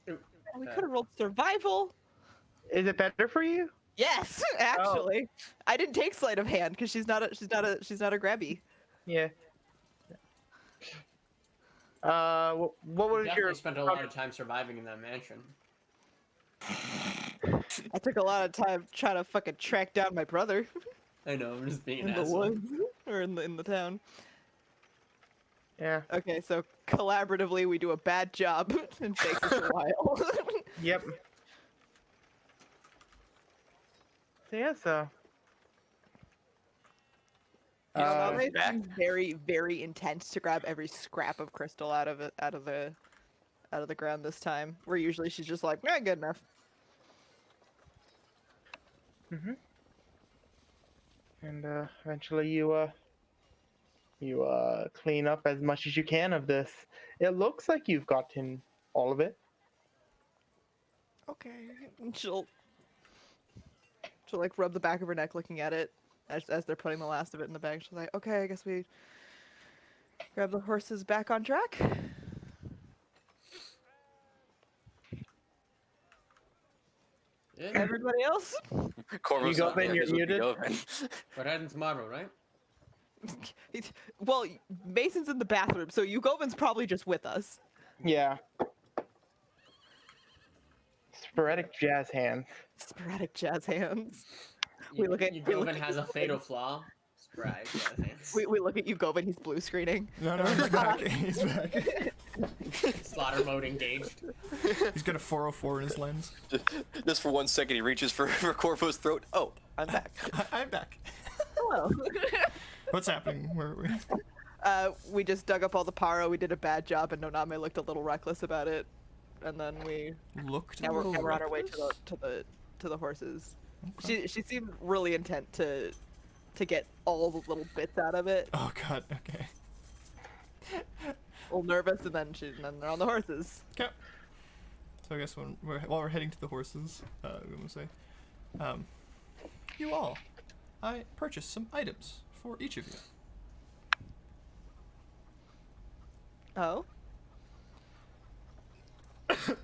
Ooh, We could have rolled survival. Is it better for you? Yes, actually. I didn't take sleight of hand because she's not a grabby. Yeah. What was Definitely your? spent a lot of time surviving in that mansion. I took a lot of time trying to fucking track down my brother I know, I'm just being in an the asshole. woods or in the town. Yeah. Okay, so collaboratively we do a bad job and takes us a while. Yep. So yeah, so. It seems very, very intense to grab every scrap of crystal out of the ground this time. Where usually she's just like, "Yeah, good enough." And eventually you clean up as much as you can of this. It looks like you've gotten all of it. Okay. And she'll like rub the back of her neck looking at it as they're putting the last of it in the bag. She's like, "Okay, I guess we grab the horses back on track." Yeah, Everybody else? Corvo's You not Govin, there, you're he's with muted. Govin. we're heading tomorrow, right? Well, Mason's in the bathroom, so Yugovin's probably just with us. Yeah. Sporadic jazz hands. Sporadic jazz hands. We look at- we look Govin at has a Yugovin. fatal flaw. Sprite, yeah, thanks. We look at Yugovin, he's blue screening. No, he's back. He's back. Slaughter mode engaged. He's got a 404 in his lens. Just for 1 second, he reaches for Corvo's throat. Oh, I'm back. I'm back. Hello. What's happening? Where are we? We just dug up all the para. We did a bad job, and Noname looked a little reckless about it. And then we Looked. now we're on our way reckless? to the horses. She seemed really intent to get all the little bits out of it. Oh god. Okay. A little nervous, and then they're on the horses. Okay. So I guess while we're we're heading to the horses, we want to say, you all, I purchased some items for each of you. Oh.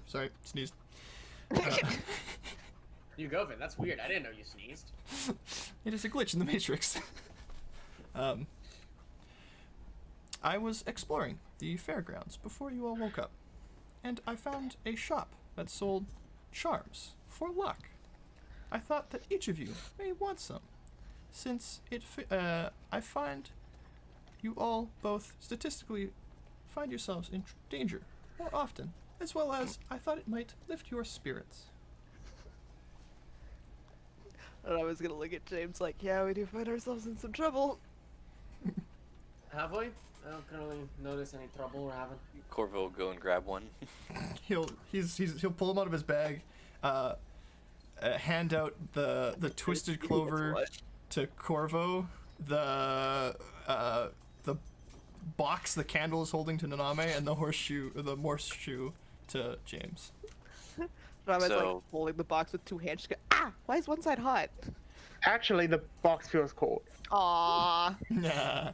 Sorry, sneezed. Govin, that's weird. I didn't know you sneezed. It is a glitch in the Matrix. I was exploring the fairgrounds before you all woke up, and I found a shop that sold charms for luck. I thought that each of you may want some, since I find you all both statistically find yourselves in danger more often, as well as I thought it might lift your spirits. And I was gonna look at James like, yeah, we do find ourselves in some trouble. Have we? I don't currently notice any trouble we're having. Corvo will go and grab one. He'll pull them out of his bag, hand out the twisted clover What? to Corvo, the box the candle is holding to Naname, and the morse shoe to James. Naname's So- like holding the box with two hands. She's go, ah, why is one side hot? Actually, the box feels cold. Aww. Nah.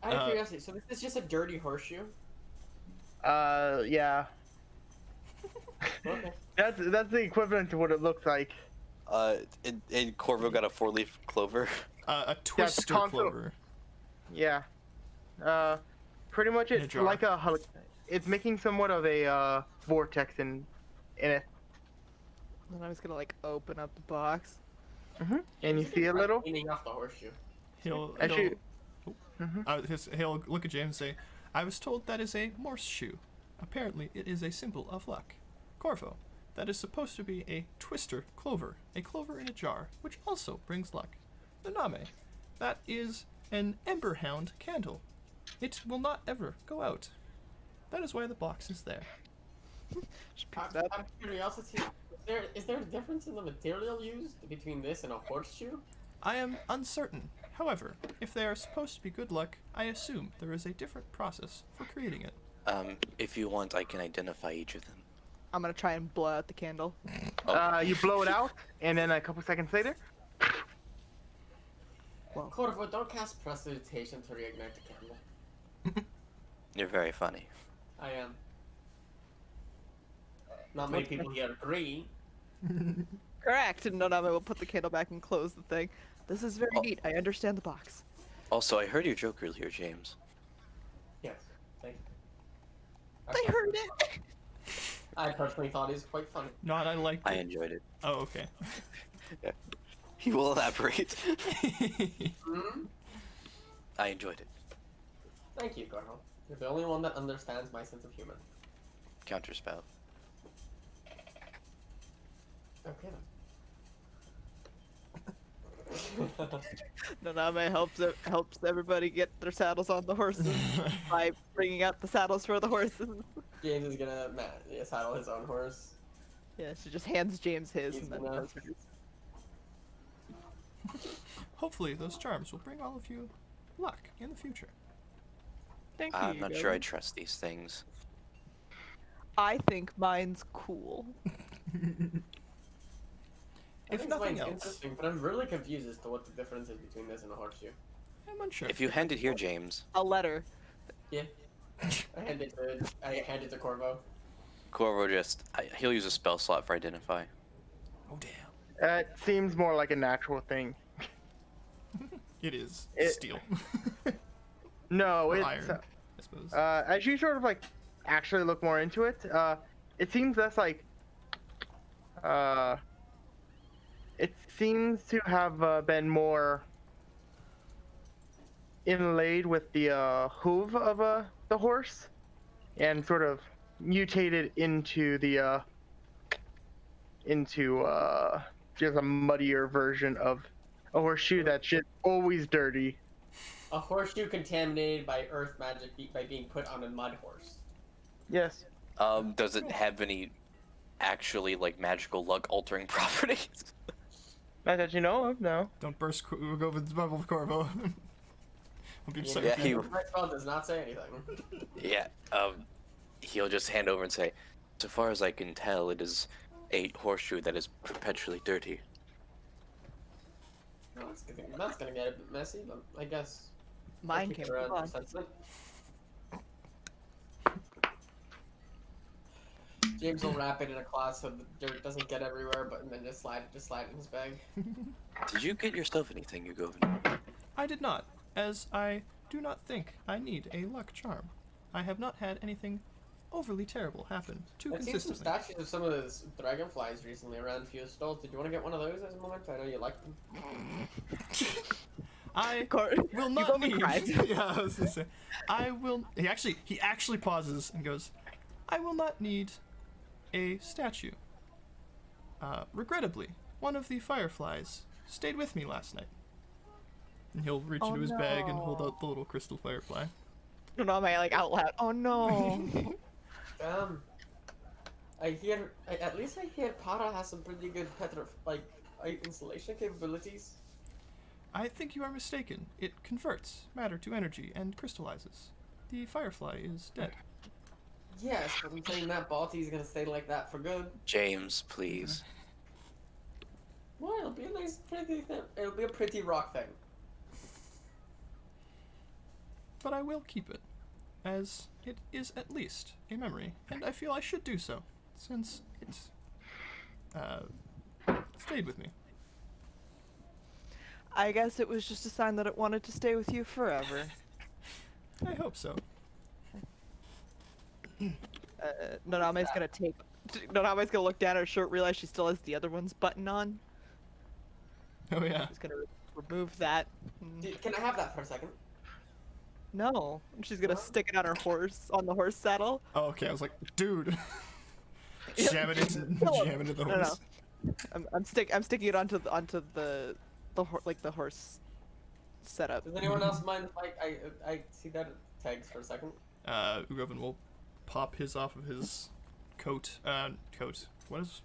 Out of curiosity, so this is just a dirty horseshoe? Yeah. Okay. That's the equivalent to what it looks like. And Corvo got a 4-leaf clover. A twister console- clover. Yeah. Pretty much In a it's jar. like it's making somewhat of a vortex in it. And I was gonna like open up the box. And you see a little. Cleaning off the horseshoe. He'll Actually, he'll look at James and say, "I was told that is a Morse shoe. Apparently, it is a symbol of luck. Corvo, that is supposed to be a twister clover, a clover in a jar, which also brings luck. Naname, that is an ember hound candle. It will not ever go out. That is why the box is there." Just pick it up. Out of curiosity, is there a difference in the material used between this and a horseshoe? I am uncertain. However, if they are supposed to be good luck, I assume there is a different process for creating it. If you want, I can identify each of them. I'm gonna try and blow out the candle. you blow it out, and then a couple seconds later, Corvo, don't cast prestidigitation to reignite the candle. You're very funny. I am. Not many people here agree. Correct. And Naname will put the candle back and close the thing. This is very neat. I understand the box. Also, I heard your joke earlier, James. Yes, thank you. I heard it. I personally thought it was quite funny. Not I like I it. enjoyed it. Oh, okay. He will elaborate. Hmm? I enjoyed it. Thank you, Corvo. You're the only one that understands my sense of humor. Counterspout. Okay then. Naname helps everybody get their saddles on the horses by bringing out the saddles for the horses. James is gonna saddle his own horse. Yeah, she just hands James his He's and then gonna- does hers. Hopefully, those charms will bring all of you luck in the future. Thank you. I'm not sure I Yugo. trust these things. I think mine's cool. I If think nothing mine's else, interesting, but I'm really confused as to what the difference is between this and a horseshoe. I'm unsure. If you hand it here, James, A letter. Yeah. I hand it to Corvo. Corvo he'll use a spell slot for identify. Oh damn, it seems more like a natural thing. it is It- steel. No, Or it's iron, I suppose. as you sort of like actually look more into it, it seems that's like it seems to have been more inlaid with the hoof of the horse, and sort of mutated into the just a muddier version of a horseshoe that's just always dirty. A horseshoe contaminated by earth magic by being put on a mud horse. Yes. Does it have any actually like magical luck altering properties? Not that you know of, no. Don't burst go over the bubble of Corvo. I'll be upset Yeah, with he- you. My spell does not say anything. Yeah. He'll just hand over and say, "So far as I can tell, it is a horseshoe that is perpetually dirty." Well, that's gonna get a bit messy, but I guess. Mine keep came it from around mine. sentiment. James will wrap it in a cloth so the dirt doesn't get everywhere, but then just slide it in his bag. Did you get yourself anything, Yugo? I did not, as I do not think I need a luck charm. I have not had anything overly terrible happen too I've seen some consistently. statues of some of those dragonflies recently around Fuse Stalls. Did you want to get one of those as a moment? I know you like them. I Cor- will you not got me need. cried. Yeah, I was gonna say. I will. He actually pauses and goes, "I will not need a statue. Regrettably, one of the fireflies stayed with me last night." And he'll reach Oh, into his bag and hold no. out the little crystal firefly. Naname like out loud. Oh no. At least I hear Para has some pretty good installation capabilities. I think you are mistaken. It converts matter to energy and crystallizes. The firefly is dead. Yes, but I'm saying that Balti's gonna stay like that for good. James, please. Well, it'll be a nice, pretty thing. It'll be a pretty rock thing. But I will keep it, as it is at least a memory, and I feel I should do so, since it stayed with me. I guess it was just a sign that it wanted to stay with you forever. I hope so. Naname's gonna take. Naname's gonna look down at her shirt, realize she still has the other one's button on. Oh yeah. She's gonna remove that. Dude, can I have that for a second? No, she's gonna stick it on her horse, on the horse saddle. Oh, okay. I was like, dude. Yep. Jam it into the No, horse. no. I'm sticking it onto the like the horse setup. Does anyone else mind if I see that it tags for a second? Ugovan will pop his off of his coat. Coat. What is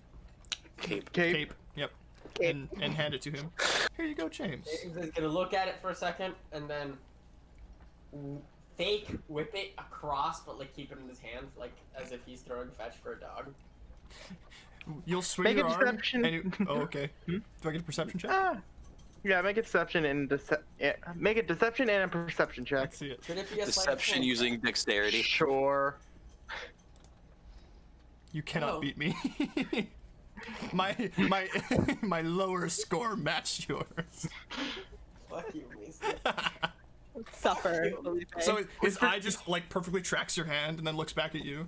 Cape. cape? Yep. Cape. And hand it to him. Here you go, James. He's gonna look at it for a second and then fake whip it across, but like keep it in his hand, like as if he's throwing fetch for a dog. You'll swing Make a your arm. deception. And you, oh, okay. Do I get a perception check? Yeah, make a deception and make a deception and a perception check. Let's see it. Could it be a sleight of Deception hand? using dexterity. Sure. You cannot Oh. beat me. my lower score matched yours. Fuck you, Mason. Suffer, Felipe. So his eye just like perfectly tracks your hand and then looks back at you.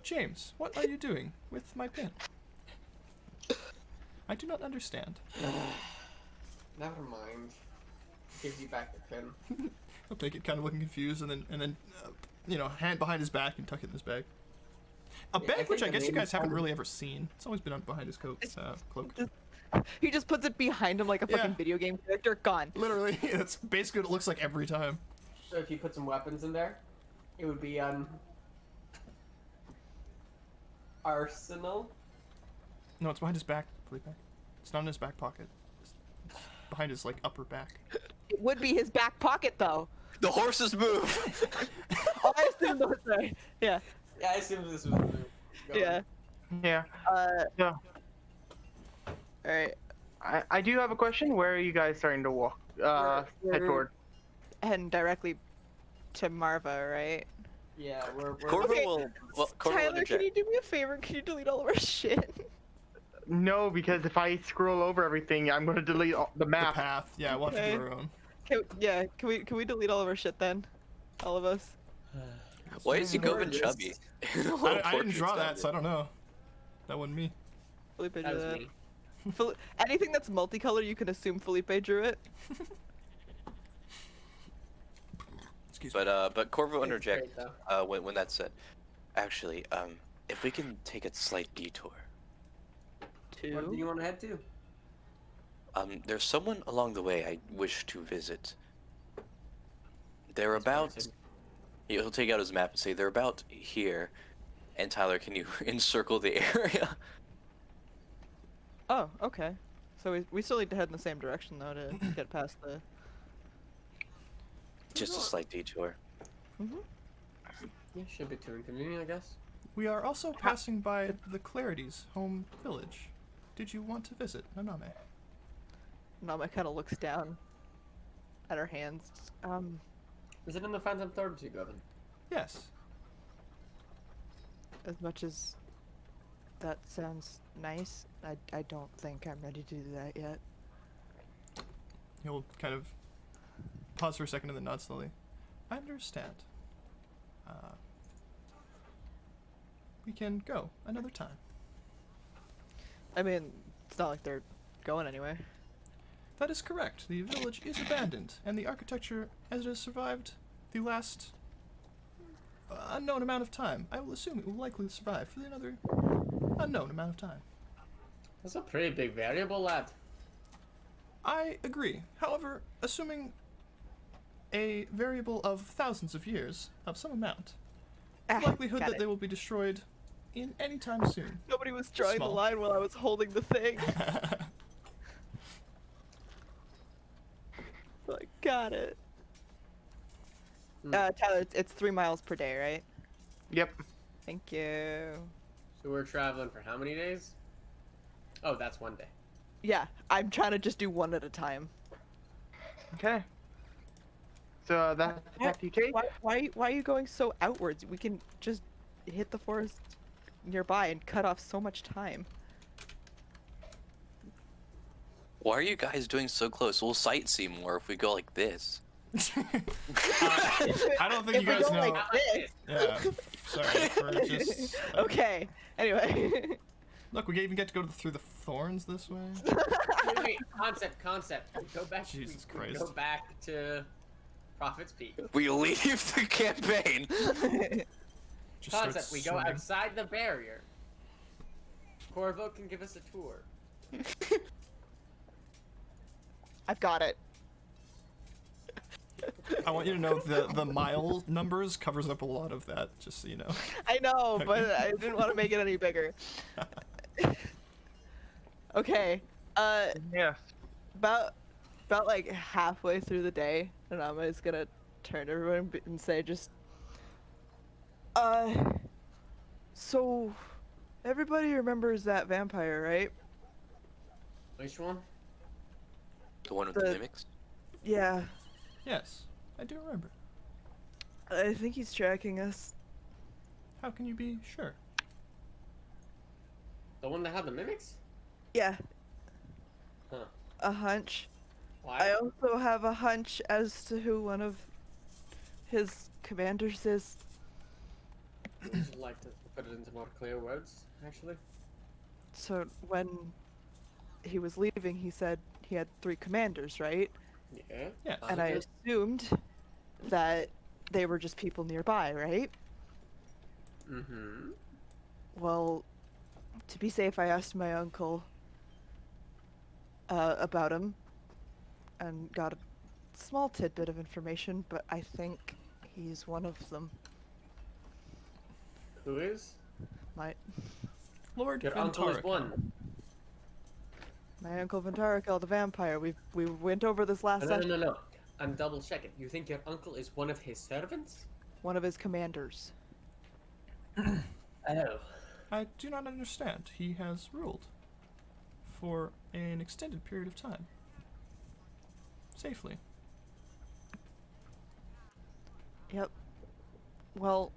James, what are you doing with my pin? I do not understand. Never mind. Gives you back the pin. He'll take it, kind of looking confused, and then you know, hand behind his back and tuck it in his bag. A Yeah, I bag think which I the guess you name guys is haven't on- really ever seen. It's always been on behind his coat, cloak. He just puts it behind him like a fucking Yeah. video game character. Gone. Literally, that's basically what it looks like every time. So if you put some weapons in there, it would be arsenal. No, it's behind his back, Felipe. It's not in his back pocket. It's behind his like upper back. It would be his back pocket though. The horses move. Oh, I assumed that was right. Yeah. Yeah, I assume this was. Yeah. Yeah. All right. I do have a question. Where are you guys starting to walk? Head We're- toward. Heading directly to Marva, right? Yeah, we're Corvo Okay, will. Well, Corvo will Tyler, can interject. you do me a favor? Can you delete all of our shit? No, because if I scroll over everything, I'm gonna delete all the The map. path. Yeah, we'll have to Okay. do our own. Can we delete all of our shit then? All of us. Why is he Where going it is. chubby? I didn't draw that, so I don't know. That wasn't me. Felipe drew that was that. me. Anything that's multicolor, you can assume Felipe drew it. Excuse me. But Corvo will It's interject great, though. when that's said. Actually, if we can take a slight detour. Where do you want to head to? There's someone along the way I wish to visit. They're about. He'll take out his map and say they're about here. And Tyler, can you encircle the area? Oh, okay. So we still need to head in the same direction though to get past the. Just a slight detour. Yeah, should be too inconvenient, I guess. We are also passing by the Clarity's home village. Did you want to visit Naname? Nama kind of looks down at her hands. Is it in the Phantom Third too, Gavin? Yes. As much as that sounds nice, I don't think I'm ready to do that yet. He'll kind of pause for a second and then nod slowly. I understand. We can go another time. I mean, it's not like they're going anywhere. That is correct. The village is abandoned, and the architecture, as it has survived the last unknown amount of time, I will assume it will likely survive for another unknown amount of time. That's a pretty big variable, lad. I agree. However, assuming a variable of thousands of years of some amount, the likelihood Got that it. they will be destroyed in any time soon. Nobody was drawing Small. the line while I was holding the thing. So I got it. Mm. Tyler, it's 3 miles per day, right? Yep. Thank you. So we're traveling for how many days? Oh, that's 1 day. Yeah, I'm trying to just do one at a time. Okay. So that's the path you take. Why are you going so outwards? We can just hit the forest nearby and cut off so much time. Why are you guys doing so close? We'll sightsee more if we go like this. I don't think If you we guys go know. like this. Yeah, sorry. We're just like- Okay. Anyway. Look, we even get to go through the thorns this way. Wait, concept. We go back. Jesus we Christ. go back to Prophet's Peak. We leave the campaign. Just start Concept. We go swimming. outside the barrier. Corvo can give us a tour. I've got it. I want you to know the mile numbers covers up a lot of that, just so you know. I know, but I didn't want to make it any bigger. Okay. Yes. About like halfway through the day, Nanama is gonna turn to everyone and say just, so everybody remembers that vampire, right? Which one? The one with the The- mimics? Yeah. Yes, I do remember. I think he's tracking us. How can you be sure? The one that had the mimics? Yeah. Huh. A hunch. Why? I also have a hunch as to who one of his commanders is. Would you like to put it into more clear words, actually? So when he was leaving, he said he had 3 commanders, right? Yeah. Yes. And I Good. assumed that they were just people nearby, right? Mm-hmm. Well, to be safe, I asked my uncle about him and got a small tidbit of information, but I think he's one of them. Who is? My Lord Your uncle is Ventarica. one. uncle Ventarikel, the vampire. We went over this last No. session. I'm double checking. You think your uncle is one of his servants? One of his commanders. Oh. I do not understand. He has ruled for an extended period of time. Safely. Yep. Well,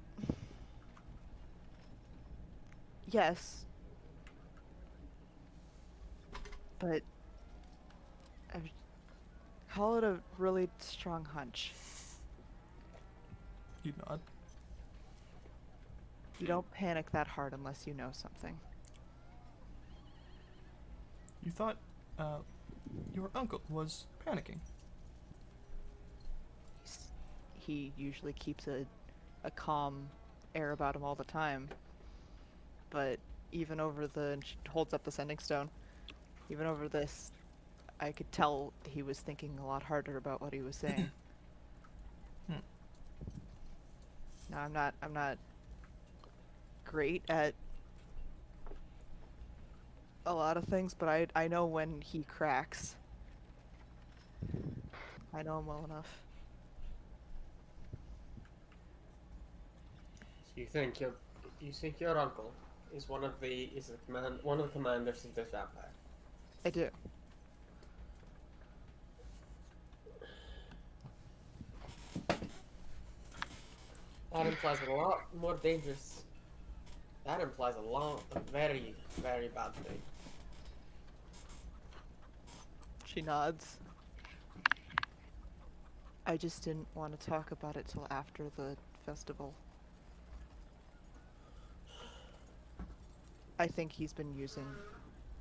yes. But I would call it a really strong hunch. You nod. You don't panic that hard unless you know something. You thought your uncle was panicking. He usually keeps a calm air about him all the time. But even over and she holds up the sending stone. Even over this, I could tell he was thinking a lot harder about what he was saying. No, I'm not great at a lot of things, but I know when he cracks. I know him well enough. So you think your uncle is one of the commanders of this vampire? I do. That implies a lot more dangerous. That implies a very, very bad thing. She nods. I just didn't want to talk about it till after the festival. I think he's been using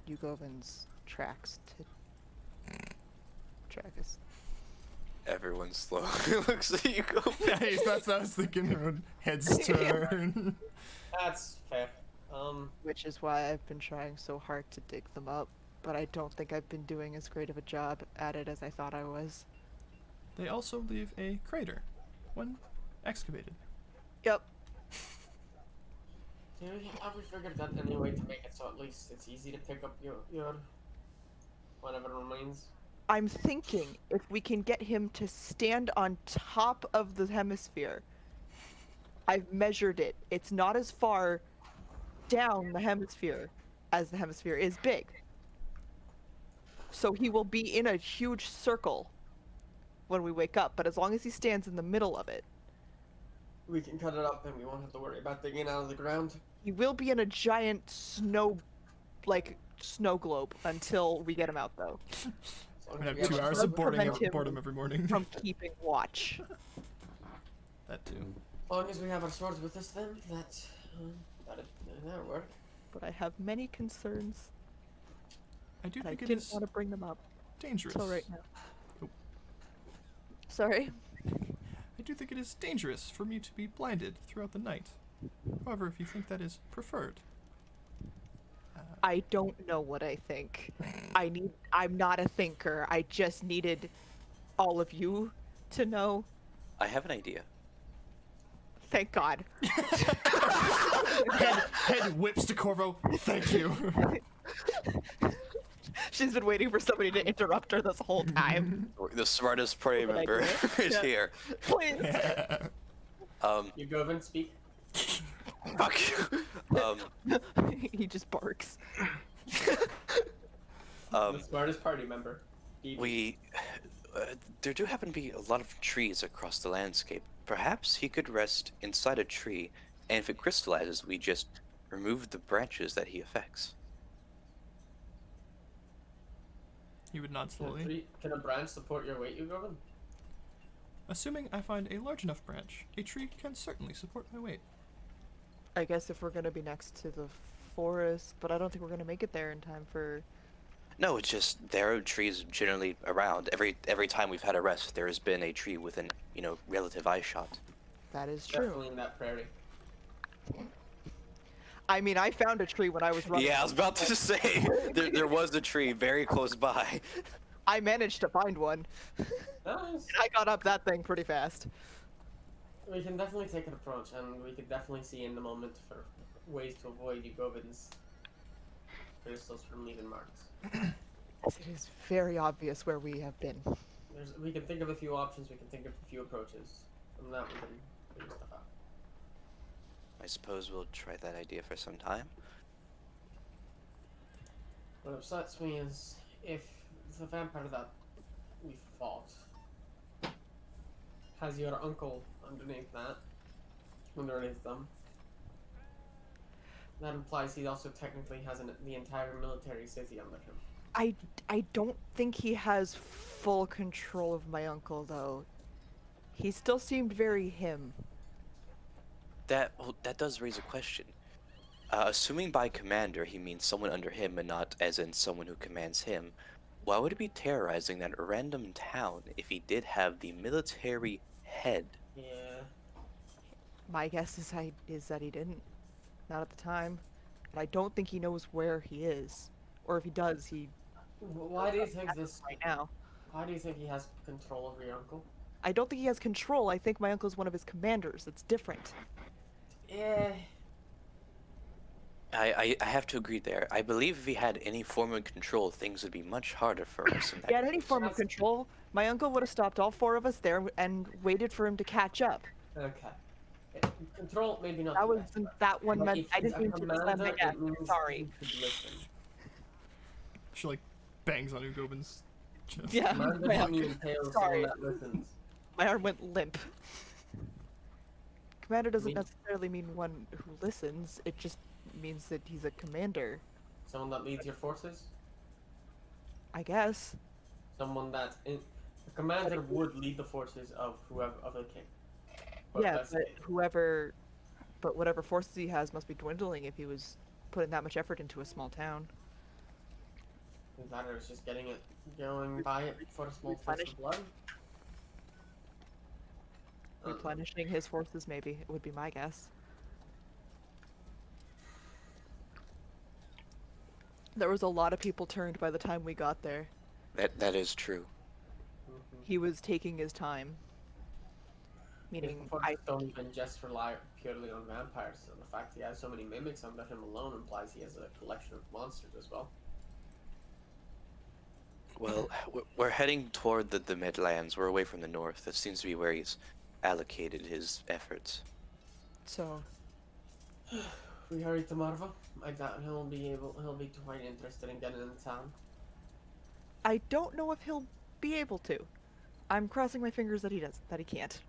Yugovin's tracks to track us. Everyone's slow. Looks at you go. Yeah, that's what I was thinking. Her head's turn. That's fair. Which is why I've been trying so hard to dig them up, but I don't think I've been doing as great of a job at it as I thought I was. They also leave a crater when excavated. Yep. Have we figured out any way to make it so at least it's easy to pick up your whatever remains? I'm thinking if we can get him to stand on top of the hemisphere. I've measured it. It's not as far down the hemisphere as the hemisphere is big. So he will be in a huge circle when we wake up, but as long as he stands in the middle of it, We can cut it up and we won't have to worry about digging out of the ground. he will be in a giant snow globe until we get him out, though. So long I'm as gonna we have 2 have hours our of sword- prevent him boredom every morning. from keeping watch. That too. As long as we have our swords with us, then that'll work. But I have many concerns, I do and I think it didn't is want to bring them up dangerous. till right now. Oh. Sorry. I do think it is dangerous for me to be blinded throughout the night. However, if you think that is preferred, I don't know what I think. I'm not a thinker. I just needed all of you to know. I have an idea. Thank God. head whips to Corvo. Thank you. She's been waiting for somebody to interrupt her this whole time. The smartest party Good member idea. is Yeah. here. Please. You go and speak. Fuck you. He just barks. The smartest party member. We. There do happen to be a lot of trees across the landscape. Perhaps he could rest inside a tree, and if it crystallizes, we just remove the branches that he affects. He would nod slowly. Can a branch support your weight, you Govin? Assuming I find a large enough branch, a tree can certainly support my weight. I guess if we're gonna be next to the forest, but I don't think we're gonna make it there in time for. No, it's just there are trees generally around. Every time we've had a rest, there has been a tree within, relative eye shot. That is true. Definitely in that prairie. I mean, I found a tree when I was running. Yeah, I was about to say there was a tree very close by. I managed to find one. Nice. I got up that thing pretty fast. We can definitely take an approach, and we could definitely see in the moment for ways to avoid Yugovin's crystals from leaving marks. It is very obvious where we have been. We can think of a few options, we can think of a few approaches. From that, we can figure stuff out. I suppose we'll try that idea for some time. What upsets me is if the vampire that we fought has your uncle underneath them, that implies he also technically has the entire military city under him. I don't think he has full control of my uncle, though. He still seemed very him. That does raise a question. Assuming by commander he means someone under him and not as in someone who commands him, why would he be terrorizing that random town if he did have the military head? Yeah. My guess is that he didn't. Not at the time. And I don't think he knows where he is. Or if he does, he Why do you think this? right now. Why do you think he has control over your uncle? I don't think he has control. I think my uncle's one of his commanders. It's different. Yeah. I have to agree there. I believe if he had any form of control, things would be much harder for us. In If that he had any case. form of control, my uncle would have stopped all four of us there and waited for him to catch up. Okay. Control, maybe not. That the was best word. that one But meant if I he's didn't a mean to extend my commander, guess. it means Sorry. he could listen. She bangs on Ugobin's chest. Yeah, Commander my doesn't arm, even tail Sorry. someone that listens. my arm went limp. Commander doesn't mean- necessarily mean one who listens. It just means that he's a commander, Someone that leads your forces. I guess. Someone that a commander would lead the forces of whoever of the king. But Yeah, that's but whatever forces he has must be dwindling if he was putting that much effort into a small town. that is just getting it going by it for a small fist Replenish- of blood. Replenishing his forces, maybe, it would be my guess. There was a lot of people turned by the time we got there. That is true. He was taking his time. Meaning, I don't even just rely purely on vampires. So the fact he has so many mimics under him alone implies he has a collection of monsters as well. Well, we're heading toward the Midlands. We're away from the north. That seems to be where he's allocated his efforts. So, we hurry to Marva. I doubt he'll be quite interested in getting into town. I don't know if he'll be able to. I'm crossing my fingers that he can't.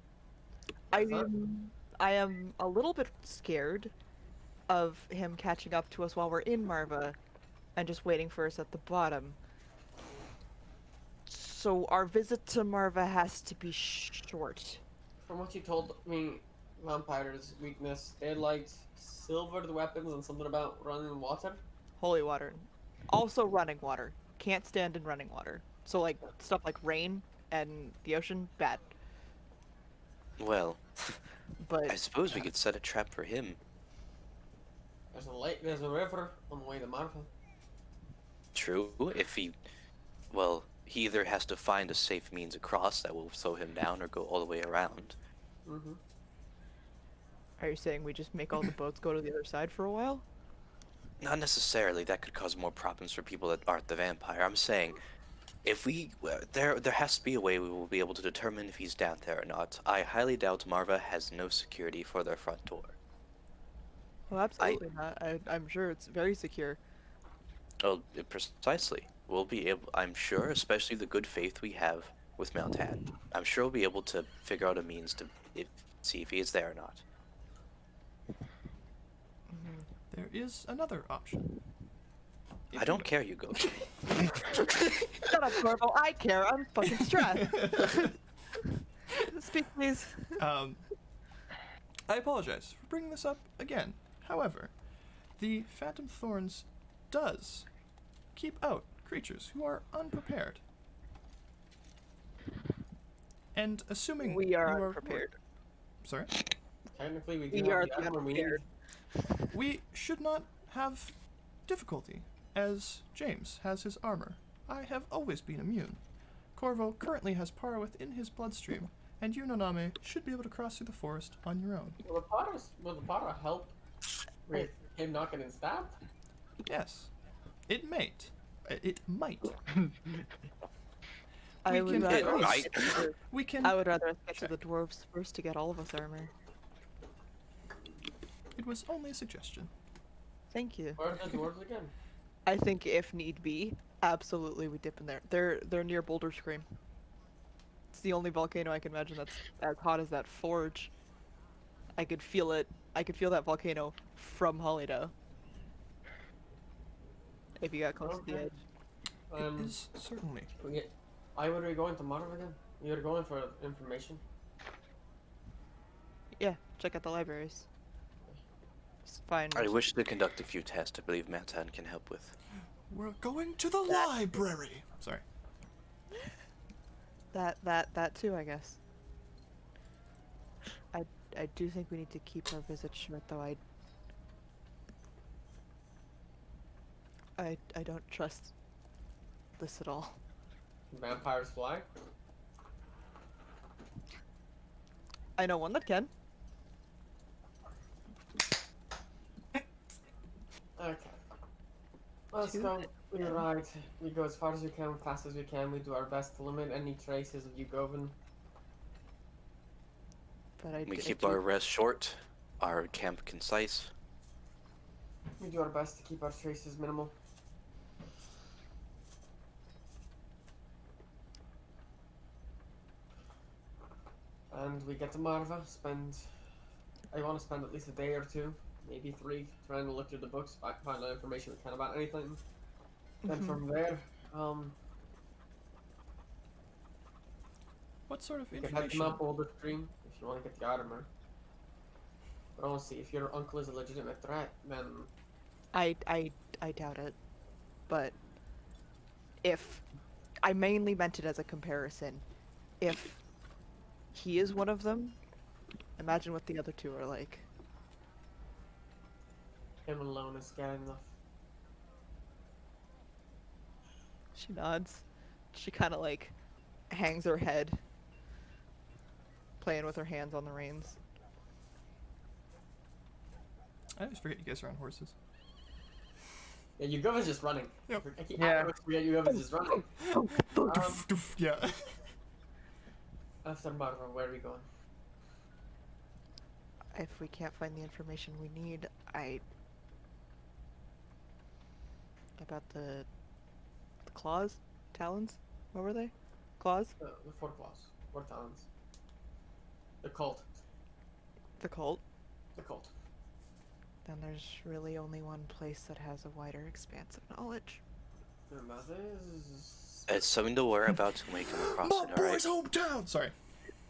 What's that? I am a little bit scared of him catching up to us while we're in Marva and just waiting for us at the bottom. So our visit to Marva has to be short. From what you told me, vampires' weakness, they liked silvered weapons and something about running water. Holy water. Also running water. Can't stand in running water. So like stuff like rain and the ocean, bad. Well, But I suppose we could set a trap for him. There's a lake, there's a river on the way to Marfa. True, if he... Well, he either has to find a safe means across that will slow him down or go all the way around. Mm-hmm. are you saying we just make all the boats go to the other side for a while? Not necessarily, that could cause more problems for people that aren't the vampire. I'm saying, if we... there has to be a way we will be able to determine if he's down there or not. I highly doubt Marva has no security for their front door. Well, absolutely not. I'm sure it's very secure. Well, precisely. We'll be able, I'm sure, especially the good faith we have with Mount Hand, I'm sure we'll be able to figure out a means to see if he is there or not. There is another option. If I you don't care, you go. Shut up, Corvo. I care. I'm fucking stressed. Speak, please. I apologize for bringing this up again. However, the Phantom Thorns does keep out creatures who are unprepared. And assuming We you are unprepared. Sorry? Technically, we We do are have the the armor we need. unprepared. We should not have difficulty, as James has his armor. I have always been immune. Corvo currently has Para within his bloodstream, and you, Noname, should be able to cross through the forest on your own. Will the Para help with him not getting stabbed? Yes. It might. It might. I We would can rather It might. get to- We can... I would rather us get to the dwarves first to get all of us armor. It was only a suggestion. Thank you. Or the dwarves again? I think if need be, absolutely we dip in there. They're near Boulder Scream. It's the only volcano I can imagine that's as hot as that forge. I could feel it. I could feel that volcano from Hollydale. If you got close to the Okay. edge. It is certainly. Why would we go into Marva again? You were going for information. Yeah, check out the libraries. Just find I wish to conduct a few tests I believe Matan can help with. We're going to the library. Sorry. that too, I guess. I do think we need to keep our visit short, though. I don't trust this at all. Vampires fly? I know one that can. Okay. Let's Two go. that We can. ride. We go as far as we can, fast as we can. We do our best to limit any traces of you Govan. But I We I keep do- our rest short, our camp concise. We do our best to keep our traces minimal. And we get to Marva, I want to spend at least a day or two, maybe 3, trying to look through the books, find out information we can about anything. Then Mhm. from there, What sort of you can head to information? Mount Boulder Stream if you want to get the armor. But honestly, if your uncle is a legitimate threat, then I doubt it. But if I mainly meant it as a comparison, if he is one of them, imagine what the other two are like. him alone is scary enough. She nods. She kind of like hangs her head, playing with her hands on the reins. I always forget you guys are on horses. Yeah, Yugova's just running. Yep. I keep Yeah. I always forget Yugova's just running. Doof, doof, yeah. After Marva, where are we going? If we can't find the information we need, about the claws, talons, what were they? Claws, The Four Claws. Four Talons. The cult. the cult. The cult. Then there's really only one place that has a wider expanse of knowledge. Remember this? It's something to worry about when we come across My it, alright? boy's hometown. Sorry.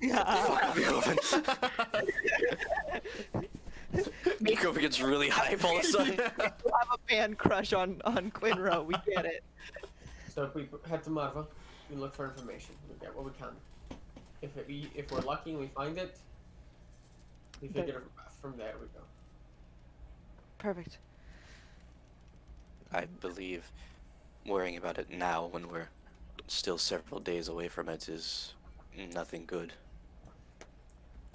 Yeah. Beethoven gets really hype all of a sudden. You have a fan crush on Quinro. We get it. So if we head to Marva, we look for information. We get what we can. If we're lucky and we find it, we figure from there we go. Perfect. I believe worrying about it now when we're still several days away from it is nothing good.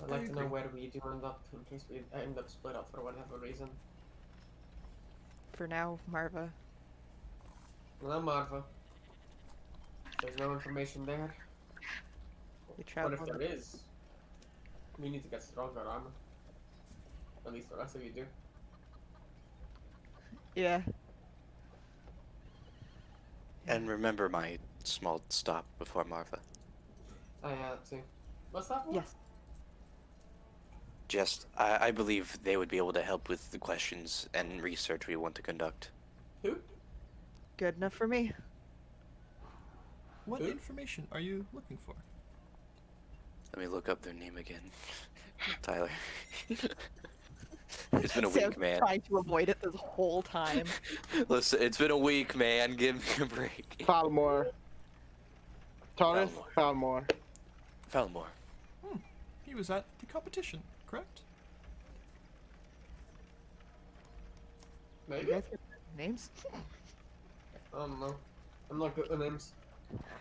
I'd like to know where we do end up in case we end up split up for whatever reason. For now, Marva. Well, Marva. There's no information there. We What travel. if there is? We need to get stronger armor. At least the rest of you do. Yeah. And remember my small stop before Martha. I had to. What's that for? Yes. Just, I believe they would be able to help with the questions and research we want to conduct. Who? Good enough for me. What Who? information are you looking for? Let me look up their name again. Tyler. It's been a Sam's week, man. trying to avoid it this whole time. Listen, it's been a week, man. Give me a break. Falmore. Taurus Falmore. Falmore. Falmore. He was at the competition, correct? You Maybe? guys get names? I don't know. I'm not good with names.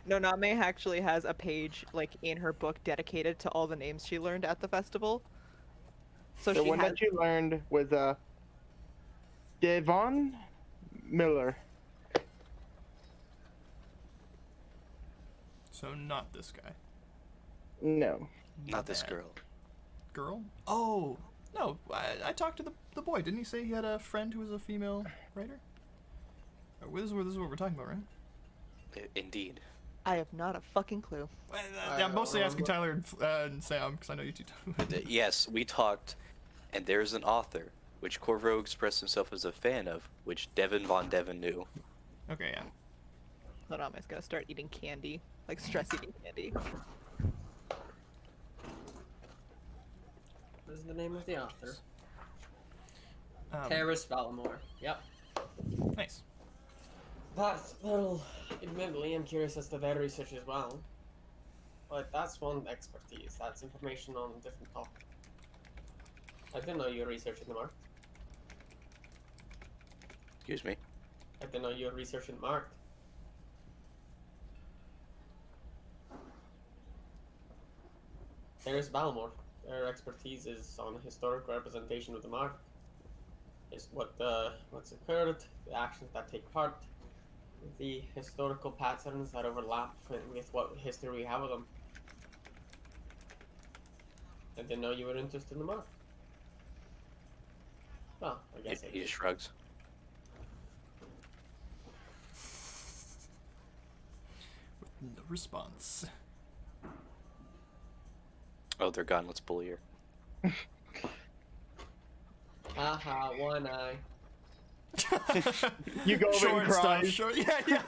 No, Name actually has a page like in her book dedicated to all the names she learned at the festival. So The she one has. that you learned was Devon Miller. So not this guy. No. Not this that girl. Girl? Oh, no. I talked to the boy. Didn't he say he had a friend who was a female writer? This is what we're talking about, right? Indeed. I have not a fucking clue. I I'm mostly don't asking Tyler and Sam because I know you two. Yes, we talked, and there's an author, which Corvo expressed himself as a fan of, which Devin Von Devin knew. Okay, yeah. Naname's gonna start eating candy, like stress eating candy. What is the name of the author? Um, Terrace Valamore. Yep. nice. That'll. Admittedly, I'm curious as to their research as well. But that's one expertise. That's information on a different topic. I didn't know you were researching the mark. Excuse me. I didn't know you were researching the mark. There's Balmore. Their expertise is on historic representation of the mark. Is what's occurred, the actions that take part, the historical patterns that overlap with what history we have of them. I didn't know you were interested in the mark. Well, I guess I He did. just shrugs. With no response. Oh, they're gone. Let's bully her. Aha, one eye. You go over Short and stuff. cries. Short, yeah.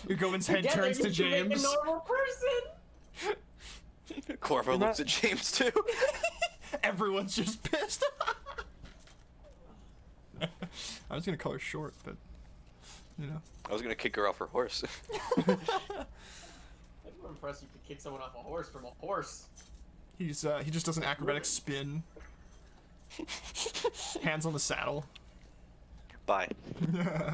Ugoven's head Together turns to you can make James. a normal person. Corvo You're looks not- at James too. Everyone's just pissed. I was gonna call her short, but you know. I was gonna kick her off her horse. I'm impressed you could kick someone off a horse from a horse. He just does an acrobatic spin. Hands on the saddle. Bye. You know.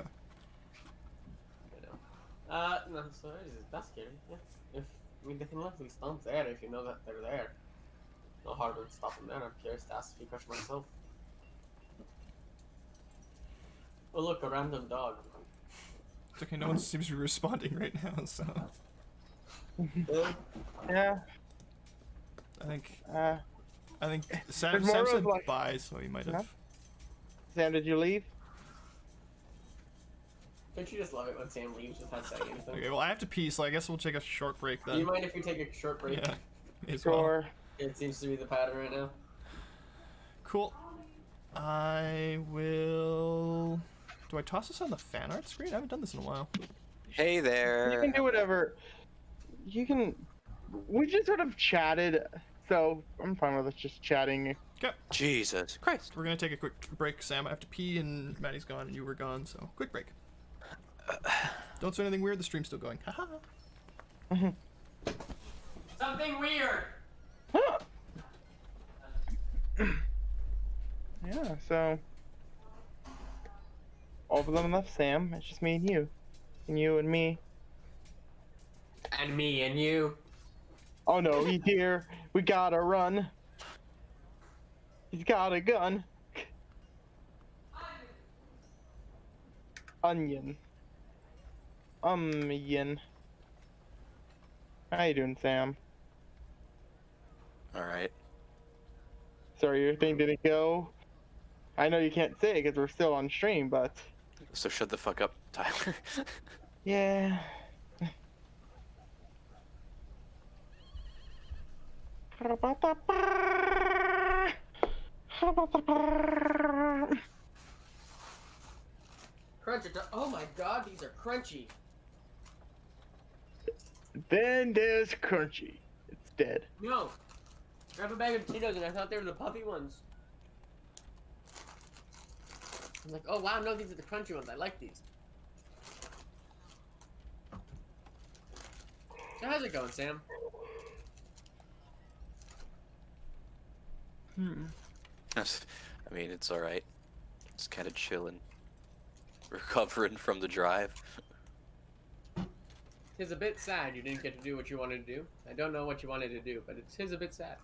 No, so that's scary. Yeah. They can likely stomp there if you know that they're there. No harm in stopping there. I'm curious to ask a few questions myself. Oh look, a random dog. It's okay, no one seems to be responding right now, so Yeah. I think Sam There's more said of, like- bye, so he might have. Yeah. Sam, did you leave? Don't you just love it when Sam leaves without saying anything? Okay, well I have to pee, so I guess we'll take a short break Do then. you mind if we take a short break? Yeah. may as well. Sure. It seems to be the pattern right now. Cool. I will. Do I toss this on the fan art screen? I haven't done this in a while. Hey You there. can do whatever. You can. We just sort of chatted, so I'm fine with us just chatting. Okay. Jesus Christ. We're gonna take a quick break, Sam. I have to pee, and Maddie's gone, and you were gone, so quick break. Don't say anything weird. The stream's still going. Haha. Something weird. Yeah, so all of them left Sam. It's just me and you. And you and me. And me and you. Oh no, he's here. We gotta run. He's got a gun. Onion. Onion. How you doing, Sam? Alright. Sorry, your thing didn't go. I know you can't say it because we're still on stream, but So shut the fuck up, Tyler. yeah. Crunch it. Oh my god, these are crunchy. Then there's Crunchy. It's dead. No. Grab a bag of Cheetos and I thought they were the puffy ones. I'm like, oh wow, no, these are the crunchy ones. I like these. So how's it going, Sam? I mean, it's alright. Just kind of chilling. Recovering from the drive. It's a bit sad you didn't get to do what you wanted to do. I don't know what you wanted to do, but it's a bit sad.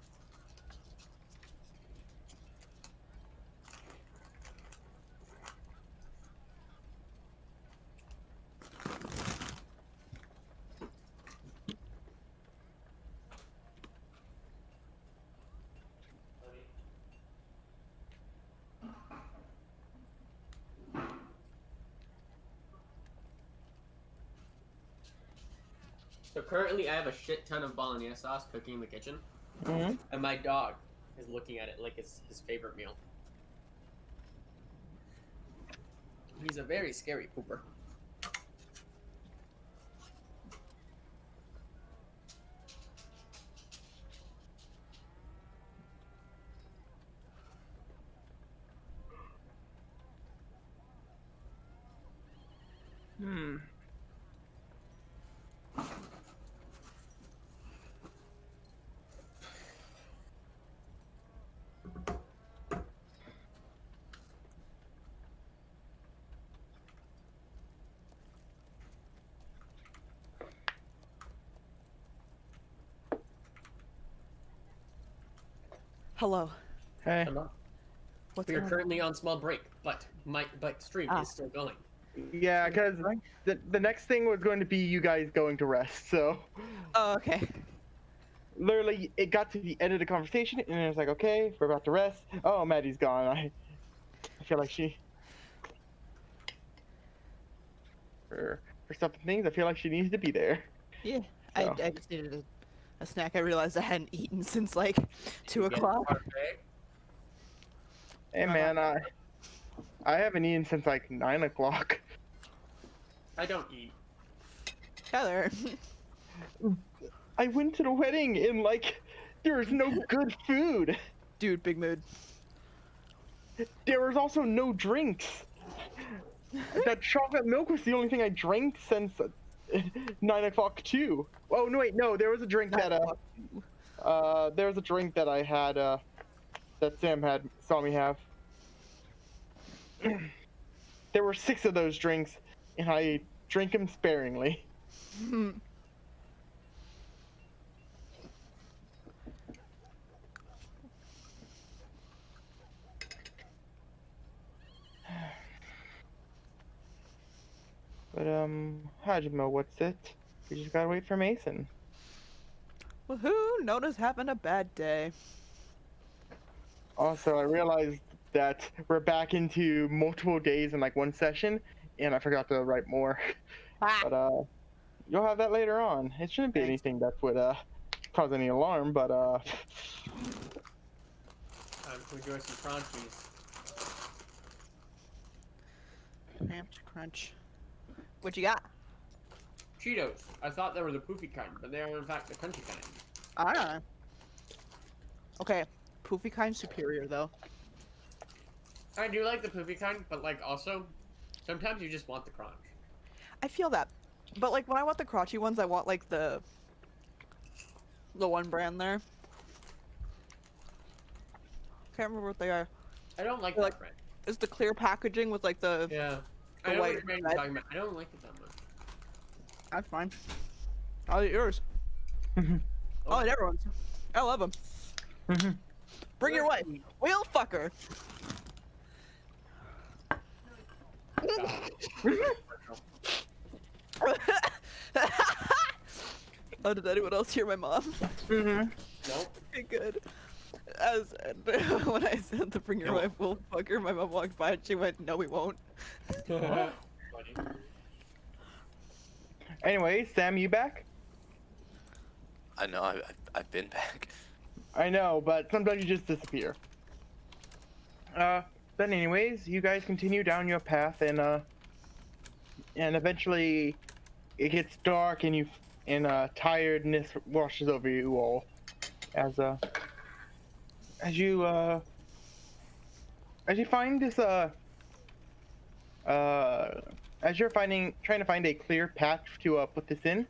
So currently I have a shit ton of bolognese sauce cooking in the kitchen, Mm-hmm. and my dog is looking at it like it's his favorite meal. He's a very scary pooper. Hmm. Hello. Hey. Hello. What's We are going on? currently on small break, but stream Ah. is still going. Yeah, because the next thing was going to be you guys going to rest, so Oh, okay. literally it got to the end of the conversation and it was like, okay, we're about to rest. Oh, Maddie's gone. I feel like she for stuff and things, I feel like she needs to be there. Yeah. So. I just needed a snack. I realized I hadn't eaten since like 2 Get o'clock. parfait. Hey man, I haven't eaten since like 9 o'clock. I don't eat. Tyler. I went to the wedding and like there was no good food. Dude, big mood. There was also no drinks. That chocolate milk was the only thing I drank since 9 o'clock too. Oh no, wait, no, there was a drink that there was a drink that I had that Sam had saw me have. There were 6 of those drinks, and I drank them sparingly. But Hajime, what's it? We just gotta wait for Mason. Woohoo! Nona's having a bad day. Also, I realized that we're back into multiple days in like one session, and I forgot to write more. Ah. But you'll have that later on. It shouldn't be Thanks. anything that would cause any alarm, but Time to enjoy some crunchies. Cramped crunch. What you got? Cheetos. I thought they were the poofy kind, but they are in fact the crunchy kind. I don't know. Okay, poofy kind superior though. I do like the poofy kind, but like also, sometimes you just want the crunch. I feel that, but like when I want the crotchy ones, I want like the one brand there. Can't remember what they are. I don't like Like- that brand. It's the clear packaging with like the. Yeah. The I know white what brand bread. you're talking about. I don't like it that much. That's fine. I'll eat yours. I'll eat everyone's. I love them. Mhm. Bring your wife. We'll fuck her. Oh, did anyone else hear my mom? Mhm. Nope. Okay, good. As when I said to bring your wife, we'll fuck her, my mom walked by and she went, "No, we won't." Funny. Anyway, Sam, you back? I know. I've been back. I know, but sometimes you just disappear. But anyways, you guys continue down your path, and eventually it gets dark, and tiredness washes over you all, as you find this as you're trying to find a clear patch to put this in,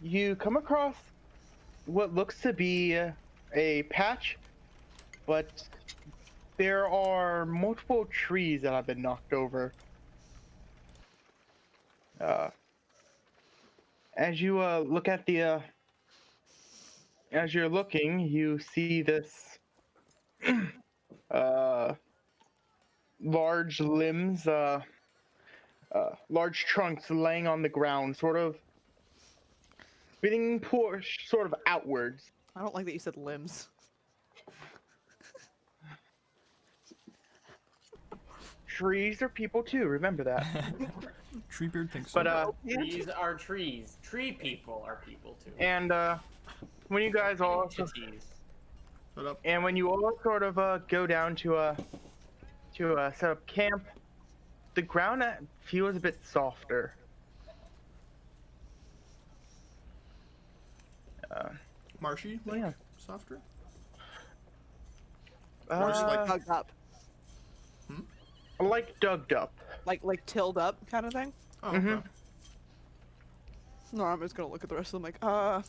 you come across what looks to be a patch, but there are multiple trees that have been knocked over. As you look at the as you're looking, you see this large limbs, large trunks laying on the ground, sort of being pushed sort of outwards. I don't like that you said limbs. Trees are people too, remember that. Treebeard thinks so. But Trees are trees. Tree people are people too. and when you guys all Entities. Shut up. and when you all sort of go down to set up camp, the ground feels a bit softer. Marshy, like, Yeah. softer? Uh, like- Dug up, like dug up. like tilled up kind of thing. Oh, Mhm. okay. No, I'm just gonna look at the rest of them like, I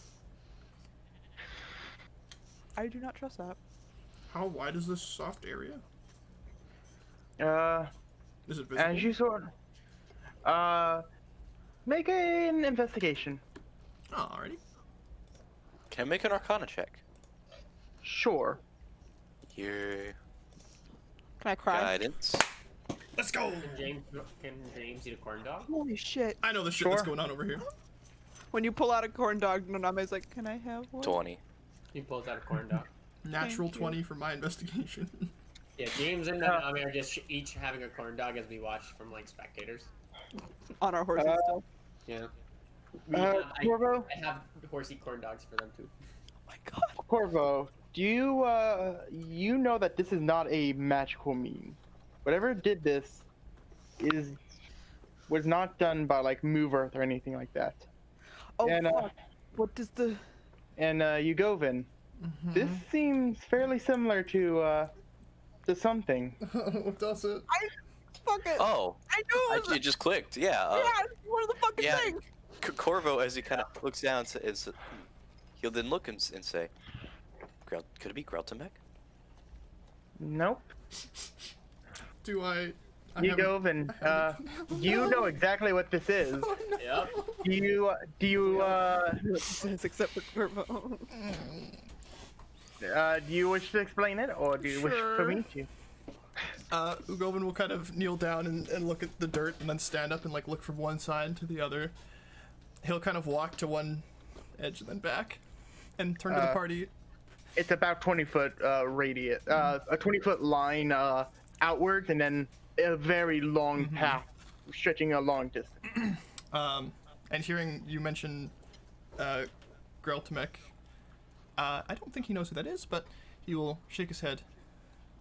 do not trust that. How wide is this soft area? Is it visible? As you sort make an investigation. Oh, alrighty. Can I make an Arcana check? Sure. Your Can I cry? guidance. Let's go! Can James eat a corn dog? Holy shit! I know the shit that's Sure. going on over here. When you pull out a corn dog, Naname's like, "Can I have one?" 20. He pulls out a corn dog. Natural Thank you. 20 for my investigation. Yeah, James and Nanami are just each having a corn dog as we watch from like spectators. On our horses still. Yeah. Corvo, I have horsey corn dogs for them too. Oh my god. Corvo, do you know that this is not a magical meme? Whatever did this was not done by like Move Earth or anything like that. Oh And, fuck. What does the? And Yugovin, this seems fairly similar to something. What does it? Fuck it. Oh, I knew it was. it just clicked. Yeah. Yeah, what are the fucking yeah. thing? Corvo, as he kind of looks down, he'll then look and say, "Could it be Greltamek?" Nope. Do I haven't- Yugovin, you know exactly what this is. Yep. Do you Except for Corvo. do you wish to explain it, or do you wish for me to? Ugovin will kind of kneel down and look at the dirt and then stand up and like look from one side to the other. He'll kind of walk to one edge and then back and turn to the party. It's about 20-foot radius, a 20-foot line outwards, and then a very long path stretching a long distance. And hearing you mention Greltamek, I don't think he knows who that is, but he will shake his head.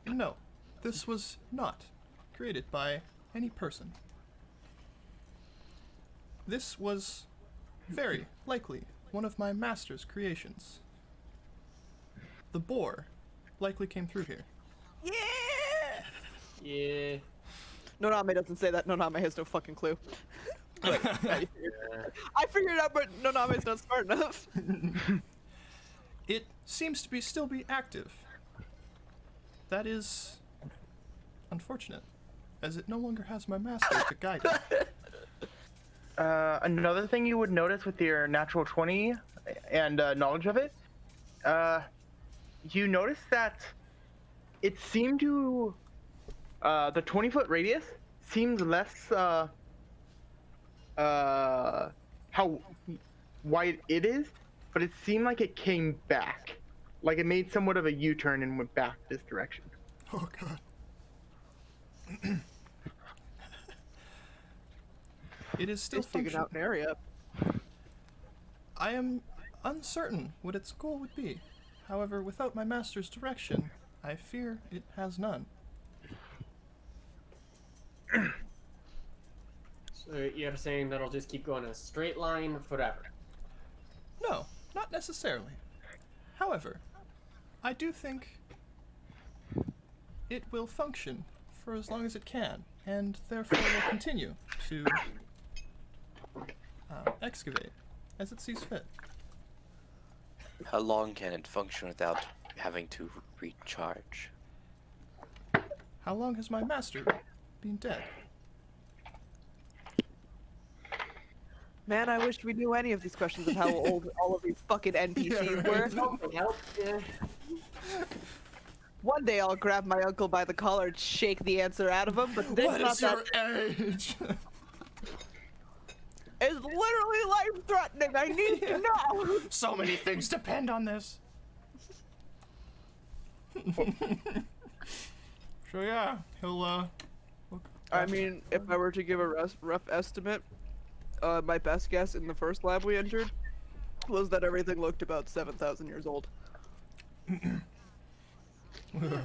No, this was not created by any person. this was very likely one of my master's creations. The boar likely came through here. Yeah. Yeah. Noname doesn't say that. Noname has no fucking clue. But, I figured out, but Noname's not smart enough. It seems to still be active. That is unfortunate, as it no longer has my master to guide it. Another thing you would notice with your natural 20 and knowledge of it, you notice that it seemed to, the 20-foot radius seems less, how wide it is, but it seemed like it came back. Like it made somewhat of a U-turn and went back this direction. Oh god. It is still Just digging functioning. out an area. I am uncertain what its goal would be. However, without my master's direction, I fear it has none. So you're saying that it'll just keep going a straight line forever? No, not necessarily. However, I do think it will function for as long as it can, and therefore will continue to excavate as it sees fit. How long can it function without having to recharge? How long has my master been dead? Man, I wish we knew any of these questions of how old all of these fucking NPCs were. Yeah. One day I'll grab my uncle by the collar and shake the answer out of him, but today's What not is your that. age? It's literally life-threatening. I need to know. So many things depend on this. So yeah, he'll look I mean, if I were to give a rough estimate, my best guess in the first lab we entered was that everything looked about 7,000 years old. The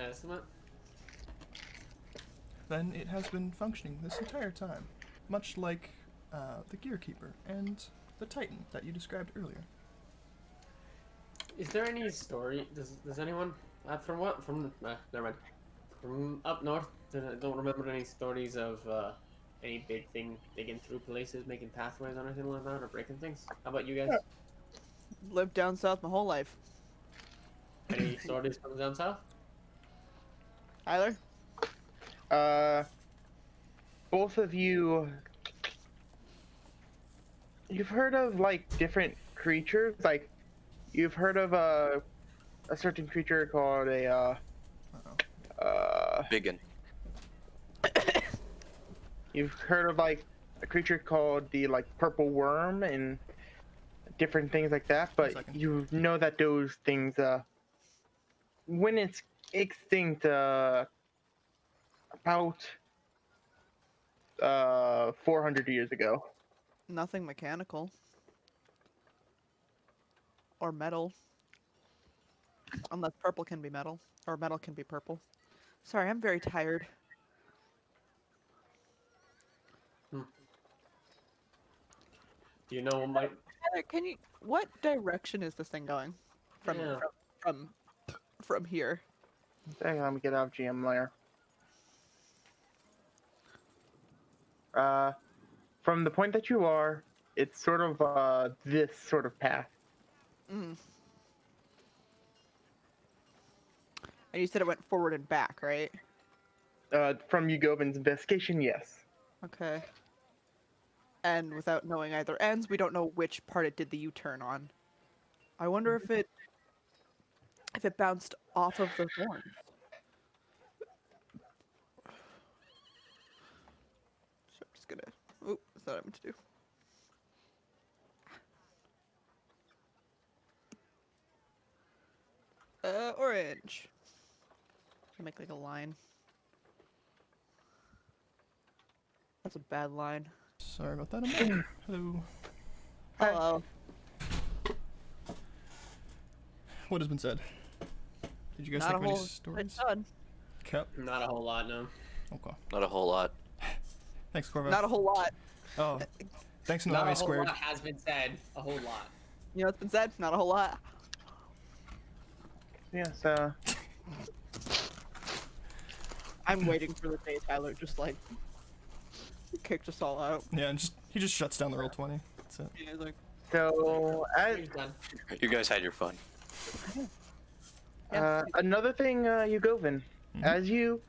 estimate? Then it has been functioning this entire time, much like the Gearkeeper and the Titan that you described earlier. Is there any story? Does anyone from what from never mind, from up north? I don't remember any stories of any big thing digging through places, making pathways or anything like that, or breaking things. How about you guys? Lived down south my whole life. Any stories from down south? Tyler? Both of you, you've heard of like different creatures, like you've heard of a certain creature called a Biggin. you've heard of like a creature called the like purple worm and different things like that, but second. you know that those things when it's extinct about 400 years ago. Nothing mechanical. Or metal. Unless purple can be metal. Or metal can be purple. Sorry, I'm very tired. Do you know what might? Tyler, can you... What direction is this thing going? From Yeah. from here. Hang on, let me get out of GM layer. From the point that you are, it's sort of this sort of path. Mm. And you said it went forward and back, right? From Yugovin's investigation, yes. Okay. And without knowing either ends, we don't know which part it did the U-turn on. I wonder if it bounced off of the thorns. So I'm just gonna. Oh, that's not what I meant to do. Orange. I'll make like a line. That's a bad line. Sorry about that. I'm back. Hello. Hello. What has been said? Did you guys Not a think of any whole stories? ton. Cap. Not a whole lot, no. Okay. Not a whole lot. Thanks, Corvo. Not a whole lot. Oh, thanks, Not Nanami a whole squared. lot has been said. A whole lot. You know what's been said? Not a whole lot. Yes, I'm waiting for the day Tyler just like kicked us all out. Yeah, and he just shuts down the roll 20. That's it. Yeah, he's like, so He's done. You guys had your fun. another thing, Yugovin, Mhm. as you're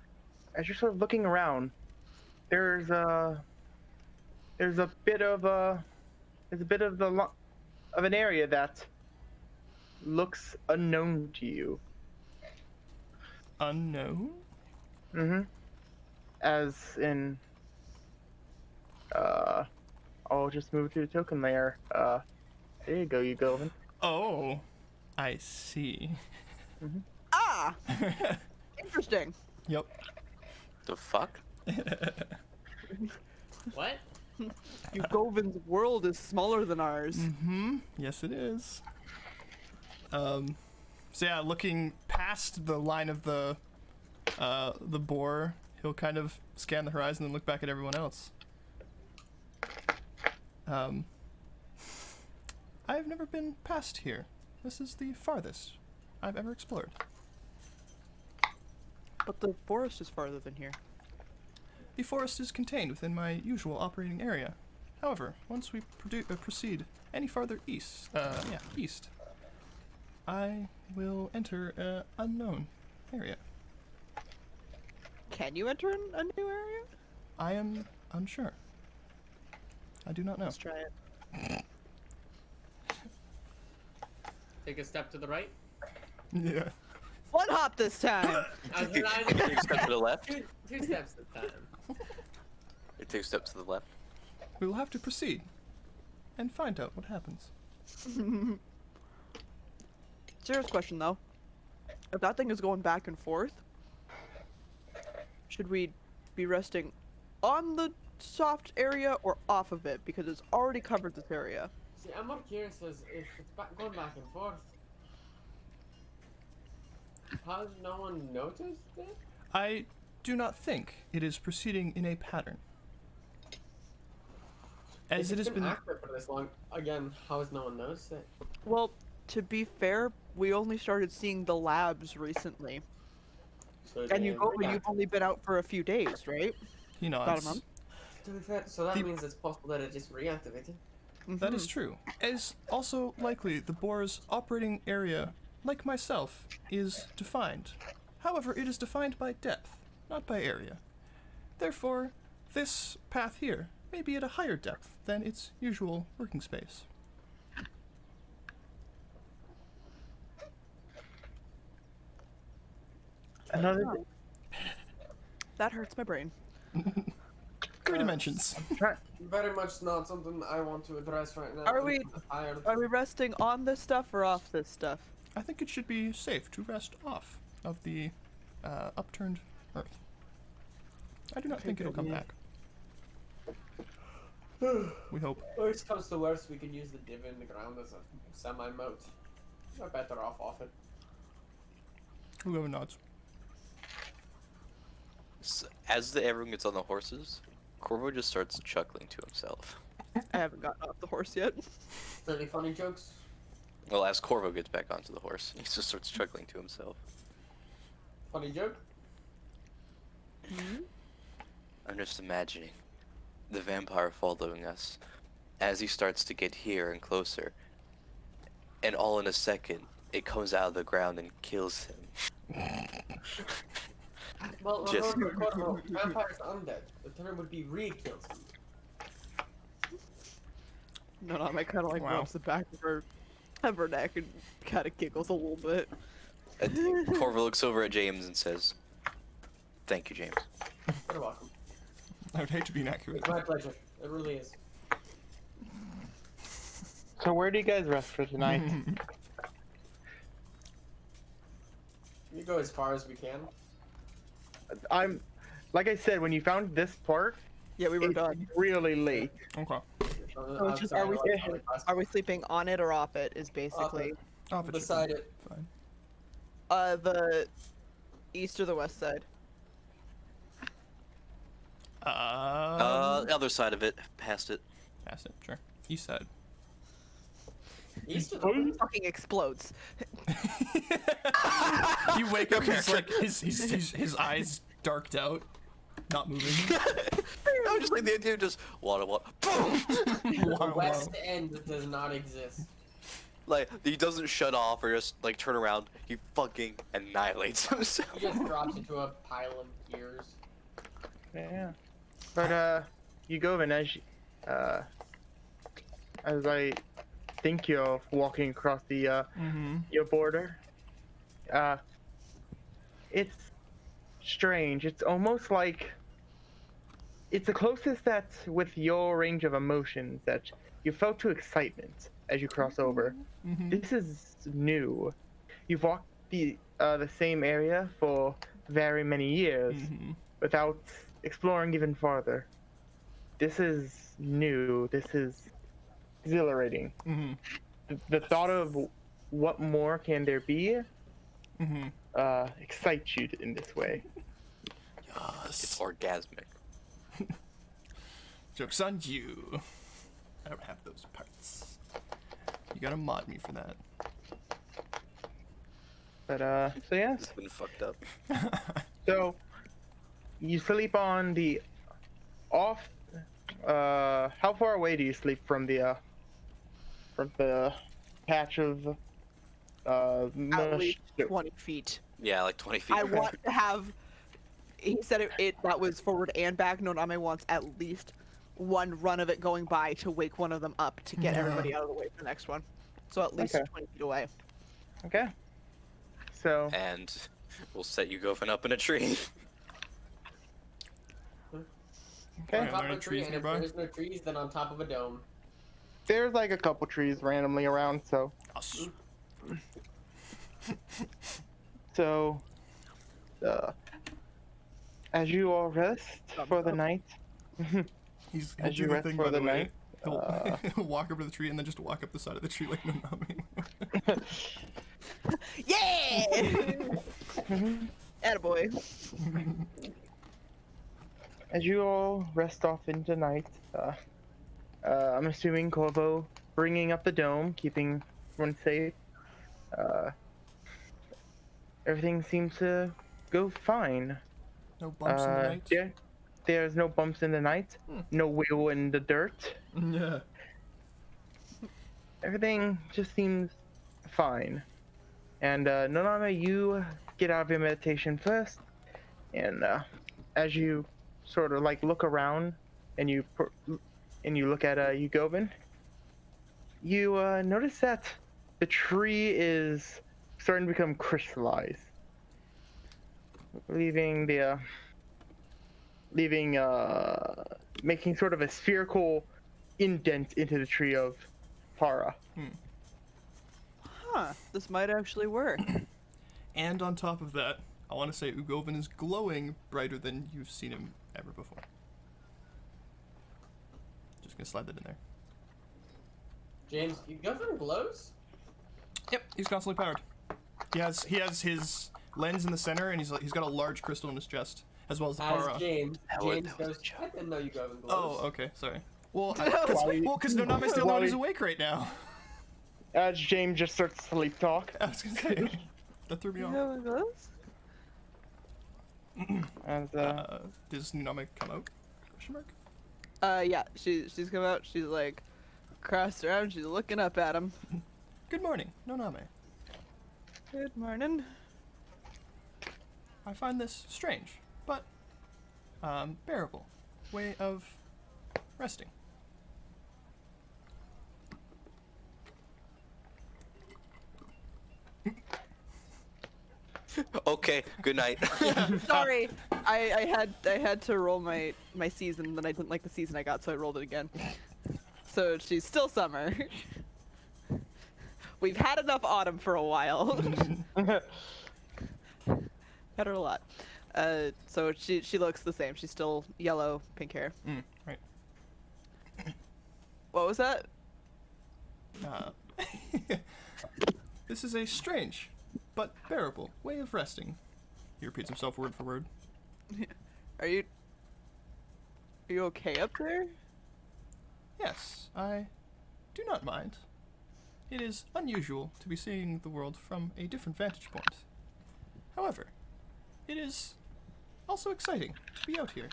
sort of looking around, there's a bit of of an area that looks unknown to you. Unknown? Mm-hmm. As in, I'll just move to the token layer. There you go, Yugovin. Oh, I see. ah, interesting. Yep. The fuck? What? Yugovin's world is smaller than ours. Mm-hmm. Yes, it is. So yeah, looking past the line of the boar, he'll kind of scan the horizon and look back at everyone else. I've never been past here. This is the farthest I've ever explored. But the forest is farther than here. The forest is contained within my usual operating area. However, once we proceed any farther east, I will enter an unknown area. Can you enter a new area? I am unsure. I do not know. Let's try it. Take a step to the right. Yeah. One hop this time. I was Take a step to the left. two steps this time. Take a step to the left. We will have to proceed and find out what happens. Serious question though. If that thing is going back and forth, should we be resting on the soft area or off of it? Because it's already covered this area. See, I'm more curious as if it's going back and forth. Has no one noticed it? I do not think it is proceeding in a pattern. As it has been active for this long, again, how has no one noticed it? Well, to be fair, we only started seeing the labs recently. So And they you've only been out for a few days, right? he About nods. a month. To be fair, so that The- means it's possible that it just reactivated. That is true. As also likely the boar's operating area, like myself, is defined. However, it is defined by depth, not by area. Therefore, this path here may be at a higher depth than its usual working space. Another. That hurts my brain. 3 dimensions. Very much not something I want to address right now. Are we- I'm tired. Are we resting on this stuff or off this stuff? I think it should be safe to rest off of the upturned earth. I do not think it'll come back. We hope. Worst comes to worst, we can use the div in the ground as a semi-moat. We're better off it. Whoever nods. As everyone gets on the horses, Corvo just starts chuckling to himself. I haven't gotten off the horse yet. Any funny jokes? Well, as Corvo gets back onto the horse, he just starts chuckling to himself. Funny joke? I'm just imagining the vampire following us as he starts to get here and closer, and all in a second, it comes out of the ground and kills him. Well, Just- remember, Corvo, vampires are undead. The term would be re-kills. No, I kind of like Wow. rubs the back of her neck and kind of giggles a little bit. And Corvo looks over at James and says, "Thank you, James." You're welcome. I would hate to be inaccurate. It's my pleasure. It really is. So where do you guys rest for tonight? We go as far as we can. I'm, like I said, when you found this part, Yeah, we were it's done. really late. Okay. So it's just, are we sleeping on it or off it? Is basically Off it should be beside it? fine. the east or the west side. Other other side of it, past it. Past it, sure. East side. East of the Fucking explodes. You wake up, he's like his eyes darked out, not moving. I was just like the idea of just water, boom. The Wow, west wow. end does not exist. Like he doesn't shut off or just like turn around. He fucking annihilates himself. He just drops into a pile of gears. Yeah. But you go in as I think you're walking across the Mm-hmm. your border. It's strange. It's almost like it's the closest that with your range of emotions that you felt to excitement as you cross over. Mm-hmm. This is new. You've walked the same area for very many years Mm-hmm. without exploring even farther. This is new. This is exhilarating. Mm-hmm. The thought of what more can there be Mm-hmm. excites you in this way. It's orgasmic. Joke's on you. I don't have those parts. You gotta mod me for that. But so yes. It's been fucked up. So you sleep on the off. How far away do you sleep from the patch of At mush? least 20 feet. Yeah, like 20 feet. I want to have. He said that was forward and back. Noname wants at least one run of it going by to wake one of them up to get everybody out of the way for the next one. So at least Okay. 20 feet away. Okay. So And we'll set you Gofen up in a tree. okay. Are On top there any of a tree, trees and if nearby? there's no trees, then on top of a dome. There's like a couple trees randomly around. Us. So as you all rest for the night. He'll As do you the rest thing, for by the the way. night, He'll walk over to the tree and then just walk up the side of the tree like Nanami. Yeah! Attaboy. As you all rest off into night, I'm assuming Corvo bringing up the dome, keeping everyone safe. Everything seems to go fine. No bumps in the night. There's no bumps in the night, no wheel in the dirt. Yeah. Everything just seems fine. And Noname, you get out of your meditation first, and as you sort of like look around, and you look at Yugovin, you notice that the tree is starting to become crystallized, making sort of a spherical indent into the tree of Para. Huh. This might actually work. And on top of that, I want to say Ugovin is glowing brighter than you've seen him ever before. Just gonna slide that in there. James, you Govern glows? Yep, he's constantly powered. He has his lens in the center, and he's got a large crystal in his chest, as well as the As para. James. That was James a goes, joke. I didn't know you Govern glows. Oh, okay, sorry. Well, Wally- because Noname's the only one who's Wally- awake right now. As James just starts to sleep talk. I was gonna say that threw me You off. know what it is? As Does Noname come out? Question mark. Yeah, she's come out, she's like crossed around, she's looking up at him. Good morning, Noname. Good morning. I find this strange, but bearable way of resting. Okay, good night. Sorry, I had to roll my season, then I didn't like the season I got, so I rolled it again. So she's still summer. We've had enough autumn for a while. Had her a lot. So she looks the same. She's still yellow, pink hair. Right. What was that? This is a strange, but bearable way of resting. He repeats himself word for word. Are you Are you okay up there? Yes, I do not mind. It is unusual to be seeing the world from a different vantage point. However, it is also exciting to be out here.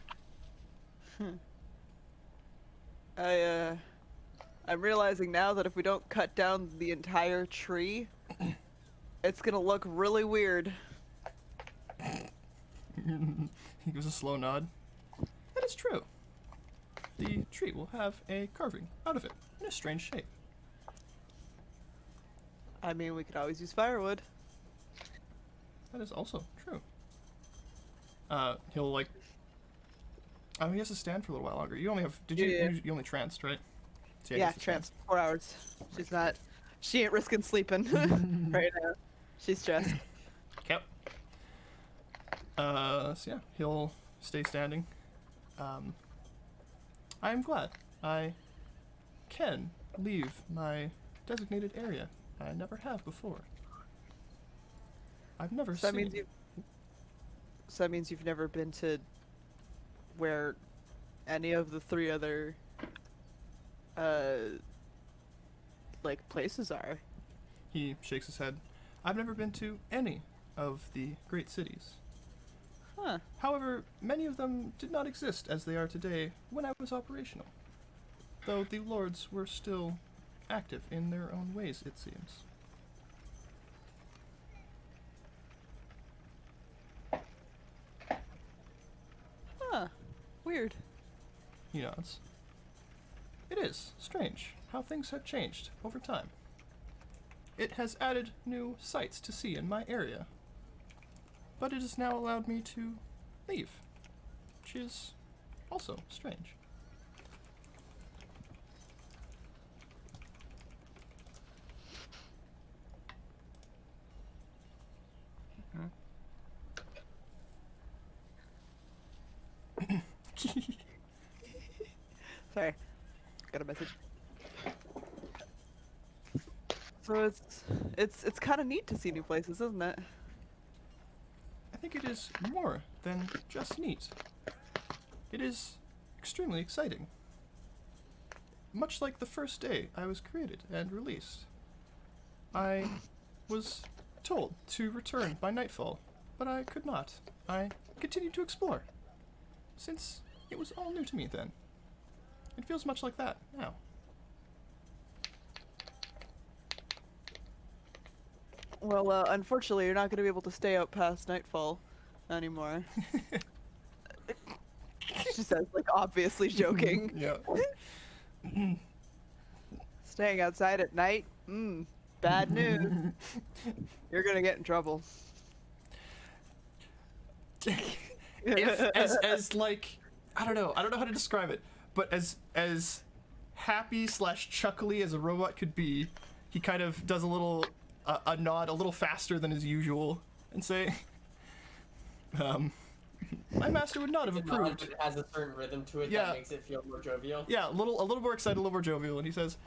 I'm realizing now that if we don't cut down the entire tree, it's gonna look really weird. He gives a slow nod. That is true. The tree will have a carving out of it in a strange shape. I mean, we could always use firewood. That is also true. He'll like. Oh, he has to stand for a little while longer. You only have. Did you? Yeah. You only tranced, right? So Yeah, he has to stand. trans 4 hours. She's not. She ain't risking sleeping right now. She's stressed. Yep. So yeah, he'll stay standing. I am glad I can leave my designated area. I never have before. I've never So that seen. means you. So that means you've never been to where any of the 3 other like places are. He shakes his head. I've never been to any of the great cities. Huh. However, many of them did not exist as they are today when I was operational. Though the lords were still active in their own ways, it seems. Huh. Weird. He nods. It is strange how things have changed over time. It has added new sights to see in my area, but it has now allowed me to leave, which is also strange. Sorry. Got a message. So it's kind of neat to see new places, isn't it? I think it is more than just neat. It is extremely exciting. Much like the first day I was created and released. I was told to return by nightfall, but I could not. I continued to explore, since it was all new to me then. It feels much like that now. Well, unfortunately, you're not going to be able to stay out past nightfall anymore. She says, like, obviously joking. Yeah. Staying outside at night? Bad news. You're going to get in trouble. as like I don't know how to describe it, but as happy / chuckly as a robot could be, he kind of does a little a nod a little faster than his usual and say, my master would not have It's a nod, approved. but it has a certain rhythm to it Yeah. that makes it feel more jovial. Yeah, a little more excited, a little more jovial, and he says,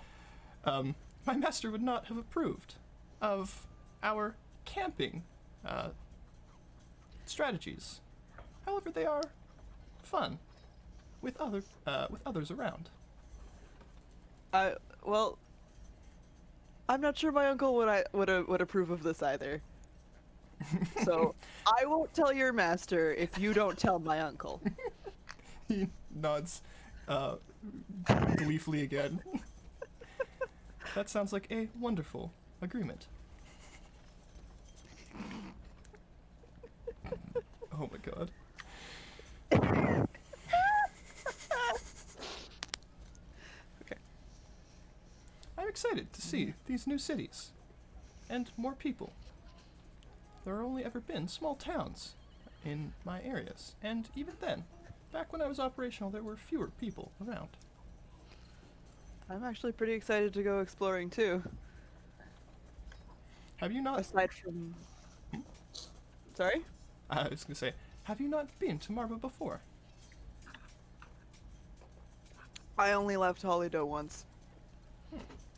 my master would not have approved of our camping strategies. However, they are fun with others around. Well, I'm not sure my uncle would approve of this either. So I won't tell your master if you don't tell my uncle. He nods gleefully again. That sounds like a wonderful agreement. Oh my god. Okay. I'm excited to see these new cities and more people. There have only ever been small towns in my areas, and even then, back when I was operational, there were fewer people around. I'm actually pretty excited to go exploring too. Have you not? Aside from... Sorry? I was gonna say, have you not been to Marva before? I only left Hollowdoe once.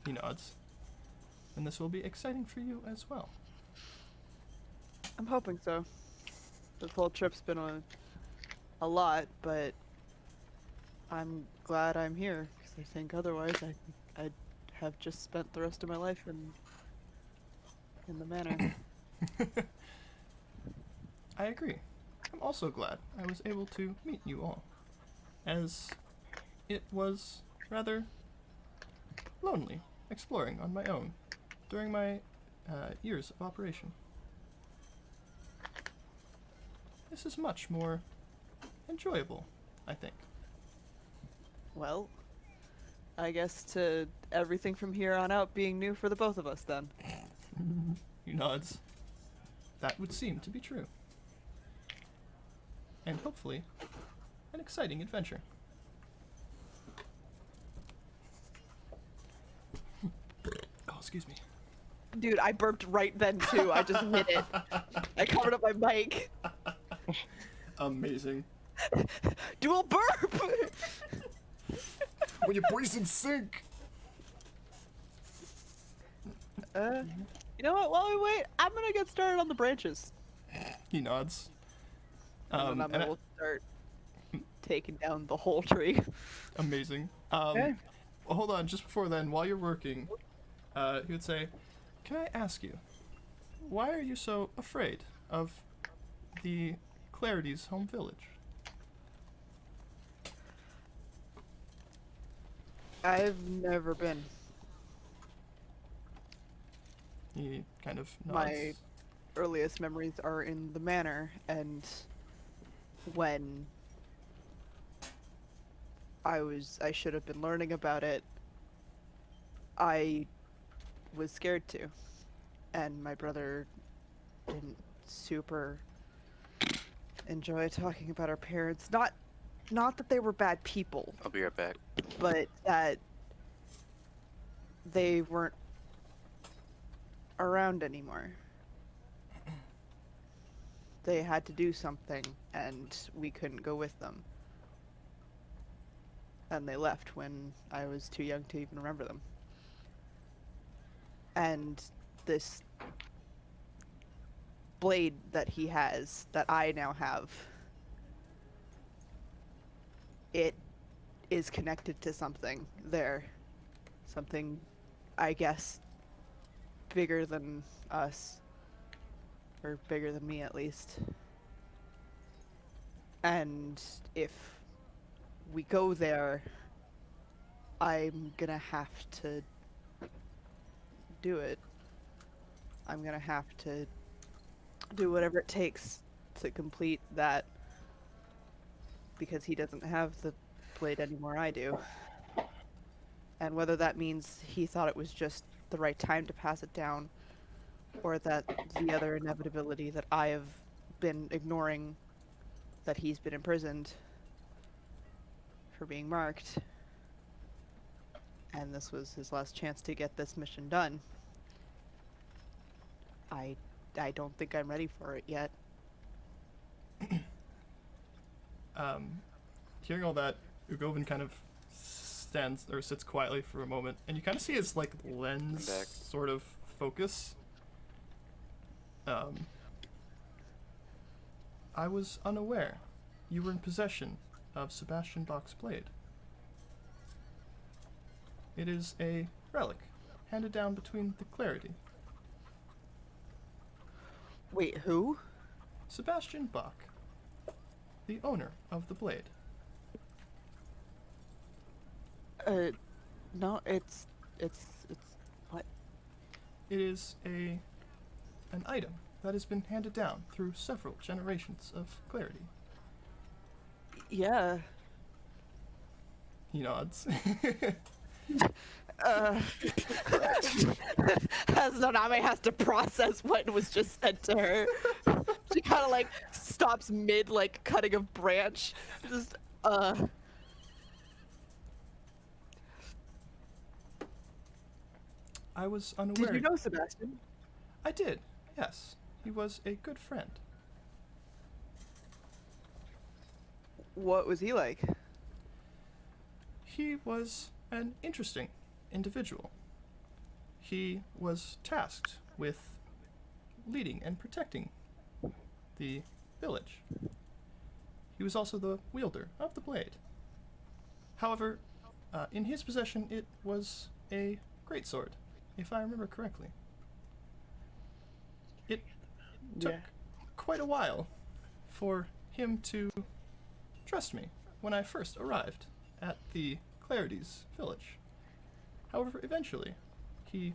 He nods. And this will be exciting for you as well. I'm hoping so. This whole trip's been a lot, but I'm glad I'm here, because I think otherwise I'd have just spent the rest of my life in the manor. I agree. I'm also glad I was able to meet you all, as it was rather lonely exploring on my own during my years of operation. This is much more enjoyable, I think. Well, I guess to everything from here on out being new for the both of us then. He nods. That would seem to be true. And hopefully, an exciting adventure. Oh, excuse me. Dude, I burped right then too. I just hit it. I covered up my mic. Amazing. Dual burp! When your poison sink. You know what? While we wait, I'm gonna get started on the branches. He nods. And then I'm and gonna start taking down the whole tree. amazing. Okay. Well, hold on, just before then, while you're working, he would say, "Can I ask you, why are you so afraid of the Clarity's home village?" I've never been. He kind of nods. My earliest memories are in the manor, and when I should have been learning about it, I was scared to, and my brother didn't super enjoy talking about our parents. Not that they were bad people, I'll be right back. but that they weren't around anymore. They had to do something, and we couldn't go with them. And they left when I was too young to even remember them. And this blade that he has, that I now have, it is connected to something there. Something, I guess, bigger than us. Or bigger than me, at least. And if we go there, I'm gonna have to do it. I'm gonna have to do whatever it takes to complete that, because he doesn't have the blade anymore, I do. And whether that means he thought it was just the right time to pass it down, or that the other inevitability that I have been ignoring, that he's been imprisoned for being marked, and this was his last chance to get this mission done. I don't think I'm ready for it yet. Hearing all that, Ugovin kind of stands or sits quietly for a moment, and you kind of see his like lens I'm back. sort of focus. I was unaware you were in possession of Sebastian Bach's blade. It is a relic handed down between the Clarity. Wait, who? Sebastian Bach, the owner of the blade. No, it's what? It is an item that has been handed down through several generations of Clarity. Yeah. He nods. As Naname has to process what was just said to her. She kind of like stops mid like cutting a branch. Just I was unaware. Did you know Sebastian? I did, yes. He was a good friend. What was he like? He was an interesting individual. He was tasked with leading and protecting the village. He was also the wielder of the blade. However, in his possession, it was a greatsword, if I remember correctly. It took Yeah. quite a while for him to trust me when I first arrived at the Clarity's village. However, eventually, he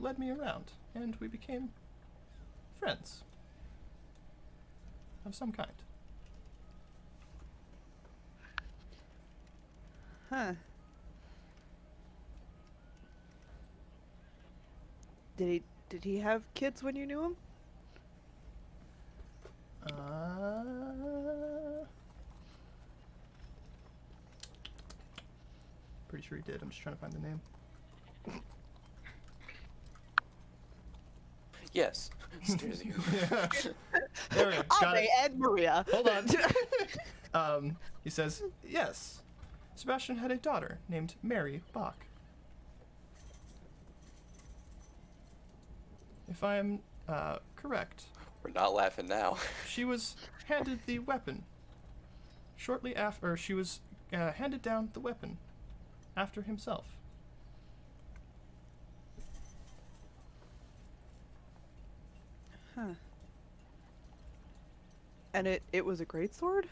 led me around, and we became friends of some kind. Huh. Did he have kids when you knew him? Pretty sure he did. I'm just trying to find the name. Yes. Stares at you. Yeah. There we go. Got Ave it. and Maria. Hold on. He says, yes. Sebastian had a daughter named Mary Bach. If I am correct, We're not laughing now. she was handed the weapon shortly after, or she was handed down the weapon after himself. Huh. And it was a great sword?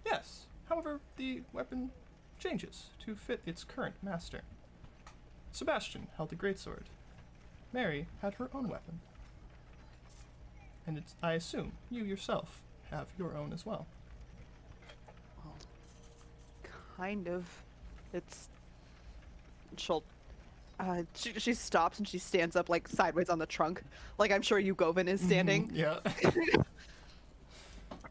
Yes. However, the weapon changes to fit its current master. Sebastian held a greatsword. Mary had her own weapon. And it's, I assume you yourself have your own as well. Well, kind of. It's. She stops and she stands up like sideways on the trunk, like I'm sure Yugovin is standing, Yeah.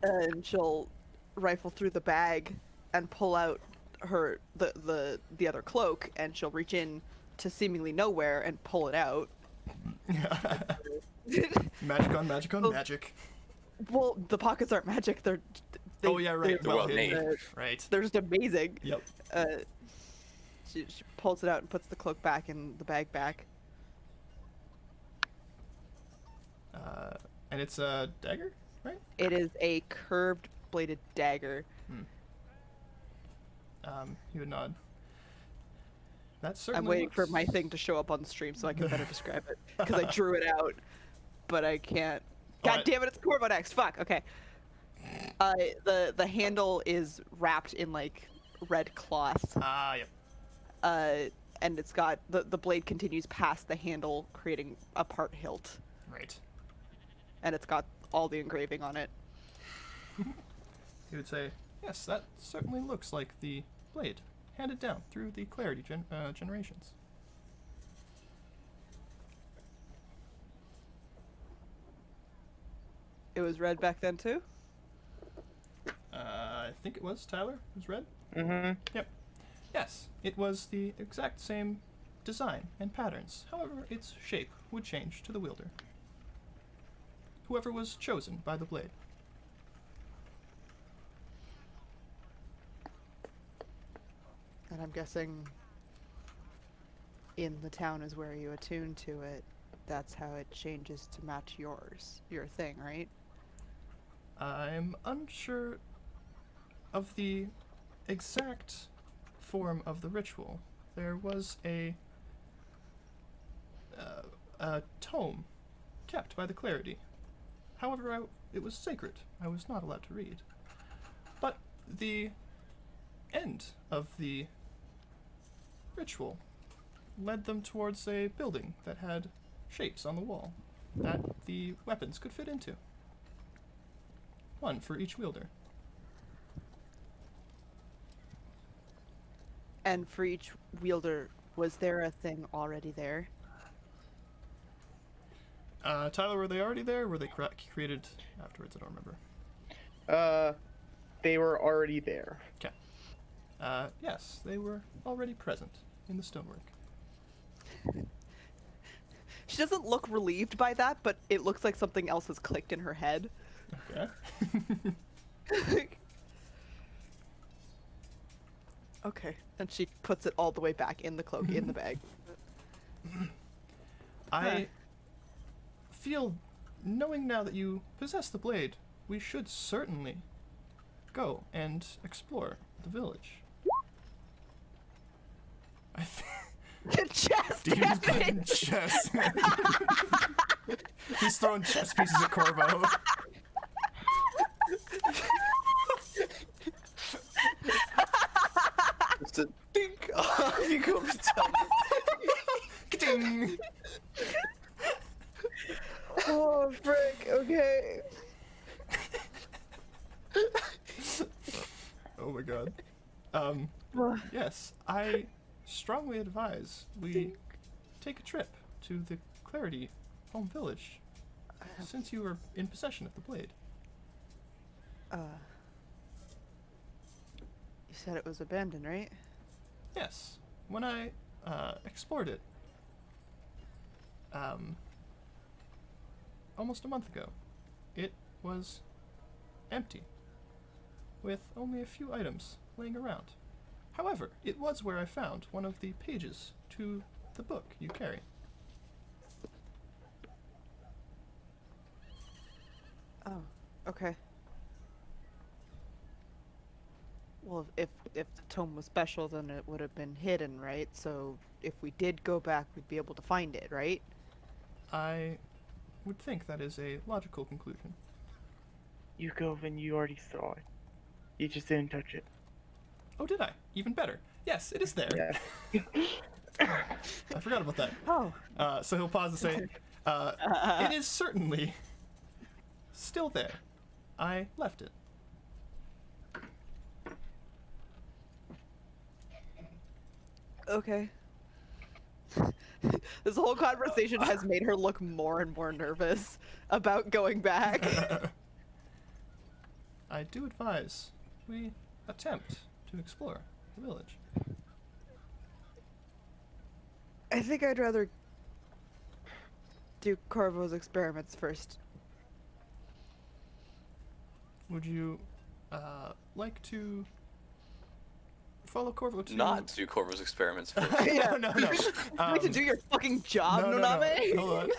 and she'll rifle through the bag and pull out her the other cloak, and she'll reach in to seemingly nowhere and pull it out. Magic on magic on Oh. magic. Well, the pockets aren't magic; they, Oh yeah, right. They're well made. Right. they're just amazing. Yep. She pulls it out and puts the cloak back in the bag back. And it's a dagger, right? It is a curved bladed dagger. He would nod. That certainly. I'm waiting for looks- my thing to show up on the stream so I can better describe it, because I drew it out, but I can't. God Alright. damn it! It's Corvo next. Fuck. Okay. The handle is wrapped in like red cloth. Ah, yep. And it's got the blade continues past the handle, creating a part hilt, Right. and it's got all the engraving on it. He would say, yes, that certainly looks like the blade handed down through the Clarity generations. It was red back then too. I think it was Tyler. It was red. Mm-hmm. Yep. Yes, it was the exact same design and patterns. However, its shape would change to the wielder. Whoever was chosen by the blade. And I'm guessing in the town is where you attune to it. That's how it changes to match your thing, right? I'm unsure of the exact form of the ritual. There was a tome kept by the Clarity. However, it was sacred. I was not allowed to read. But the end of the ritual led them towards a building that had shapes on the wall that the weapons could fit into. One for each wielder. And for each wielder, was there a thing already there? Tyler, were they already there? Or were they created afterwards? I don't remember. They were already there. Okay. Yes, they were already present in the stonework. She doesn't look relieved by that, but it looks like something else has clicked in her head. Okay. Okay. And she puts it all the way back in the cloak, in the bag. I feel, knowing now that you possess the blade, we should certainly go and explore the village. I think Chest Dee's damage! playing chess. He's throwing chess pieces at Corvo. Just a dink off you go over the top. Ka-ding! Oh, frick, okay. Oh my god. Yes, I strongly advise we take a trip to the Clarity home village, since you are in possession of the blade. You said it was abandoned, right? Yes, when I explored it, almost a month ago, it was empty, with only a few items laying around. However, it was where I found one of the pages to the book you carry. Oh, okay. Well, if the tome was special, then it would have been hidden, right? So if we did go back, we'd be able to find it, right? I would think that is a logical conclusion. You go and you already saw it. You just didn't touch it. Oh, did I? Even better. Yes, it is there. Yeah. I forgot about that. Oh. So he'll pause and say, it is certainly still there. I left it. Okay. This whole conversation has made her look more and more nervous about going back. I do advise we attempt to explore the village. I think I'd rather do Corvo's experiments first. Would you like to follow Corvo to... Not do Corvo's experiments first. Yeah. no. Like to do your fucking job, Noname? Hold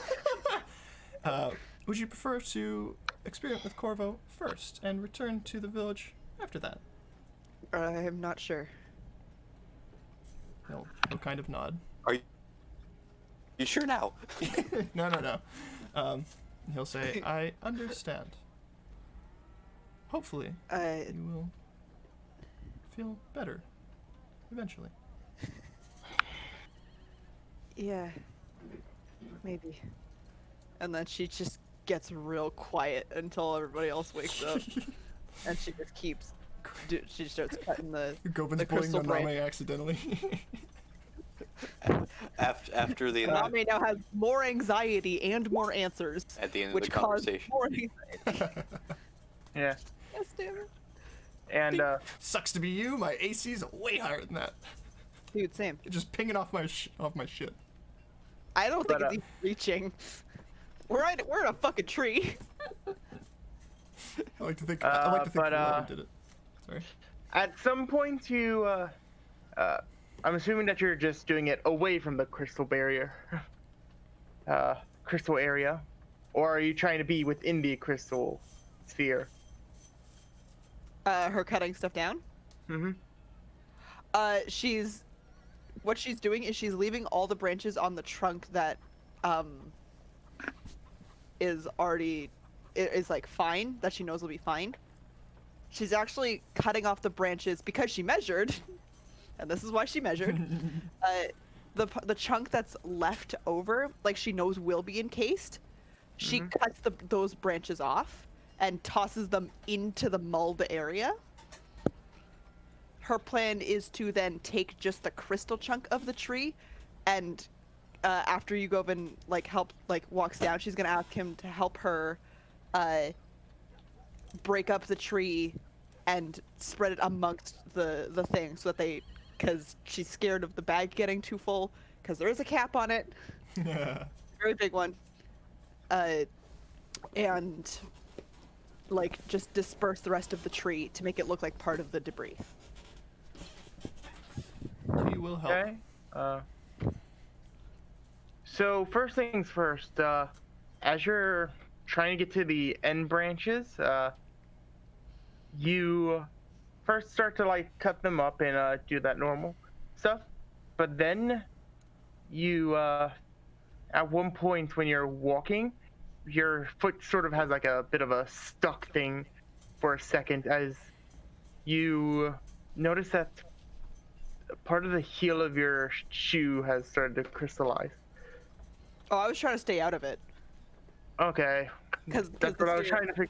on. Would you prefer to experiment with Corvo first and return to the village after that? I'm not sure. He'll kind of nod. Are you sure now? No. He'll say, I understand. Hopefully, you will feel better eventually. Yeah. Maybe. And then she just gets real quiet until everybody else wakes up. And she just keeps... She starts cutting the Govin's the pulling crystal Naname branch. accidentally. After the Nami now has more anxiety and more answers, at the end of which the cause conversation. more anxiety. Yeah. Yes, damn it. And Sucks to be you. My AC's way higher than that. Dude, same. It's just pinging off my shit. I don't think But, it's even reaching. We're in a fucking tree. I like to think. but, Robin did it. Sorry. at some point you, I'm assuming that you're just doing it away from the crystal barrier, crystal area, or are you trying to be within the crystal sphere? Her cutting stuff down. Mm-hmm. What she's doing is she's leaving all the branches on the trunk that, is like fine, that she knows will be fine. She's actually cutting off the branches because she measured, and this is why she measured. The chunk that's left over, like she knows will be encased, she cuts those branches off and tosses them into the mulled area. Her plan is to then take just the crystal chunk of the tree, and after Yugovin walks down, she's gonna ask him to help her break up the tree and spread it amongst the thing, so that because she's scared of the bag getting too full, because there is a cap on it, very big one, and just disperse the rest of the tree to make it look like part of the debris. You will help. Okay. So first things first, as you're trying to get to the end branches, you first start to cut them up and do that normal stuff. but then you at one point when you're walking, your foot sort of has like a bit of a stuck thing for a second as you notice that part of the heel of your shoe has started to crystallize. Oh, I was trying to stay out of it. Okay, Because that's what I was trying to figure.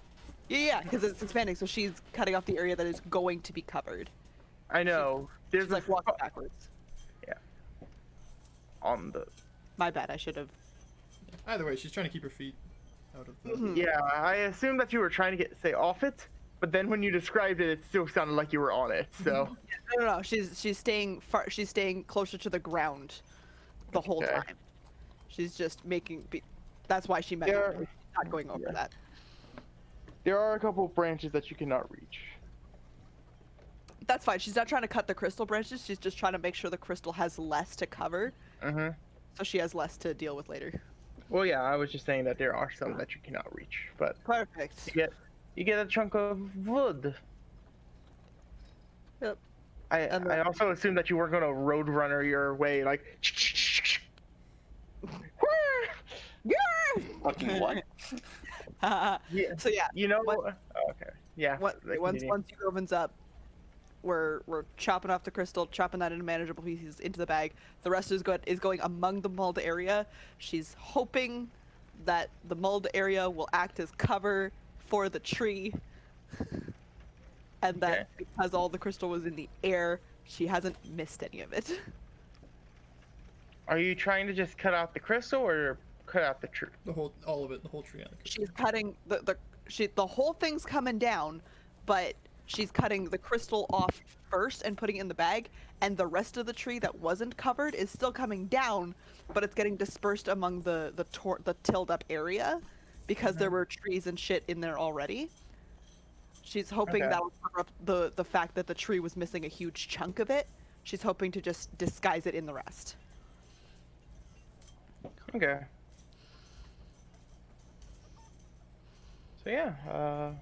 Yeah, because it's expanding, so she's cutting off the area that is going to be covered. I know. There's She's like a walking spot backwards. on the. My bad, I should have. Either way, she's trying to keep her feet out of the. Mhm. Yeah, I assumed that you were trying to say off it, but then when you described it, it still sounded like you were on it. So No, she's staying far. She's staying closer to the ground the whole Okay. time. She's just making. That's why she measured. Yeah. She's not going over that. there are a couple branches that you cannot reach. That's fine. She's not trying to cut the crystal branches. She's just trying to make sure the crystal has less to cover, Mm-hmm. so she has less to deal with later. Well, yeah, I was just saying that there are some that you cannot reach, but Perfect. you get a chunk of wood. Yep. I also assumed that you weren't gonna roadrunner your way like. Fucking what? Yeah, So yeah, you know. What- Okay. Yeah. once continue. once you opens up, we're chopping off the crystal, chopping that into manageable pieces into the bag. The rest is going among the mulled area. She's hoping that the mulled area will act as cover for the tree, and that because all the crystal was in the air, she hasn't missed any of it. Are you trying to just cut out the crystal or cut out the tree? All of it, the whole tree. On the She's cutting the whole thing's coming down, but she's cutting the crystal off first and putting it in the bag, and the rest of the tree that wasn't covered is still coming down, but it's getting dispersed among the tilled up area because there were trees and shit in there already. She's hoping Okay. that'll cover up the fact that the tree was missing a huge chunk of it. She's hoping to just disguise it in the rest. Okay. So yeah,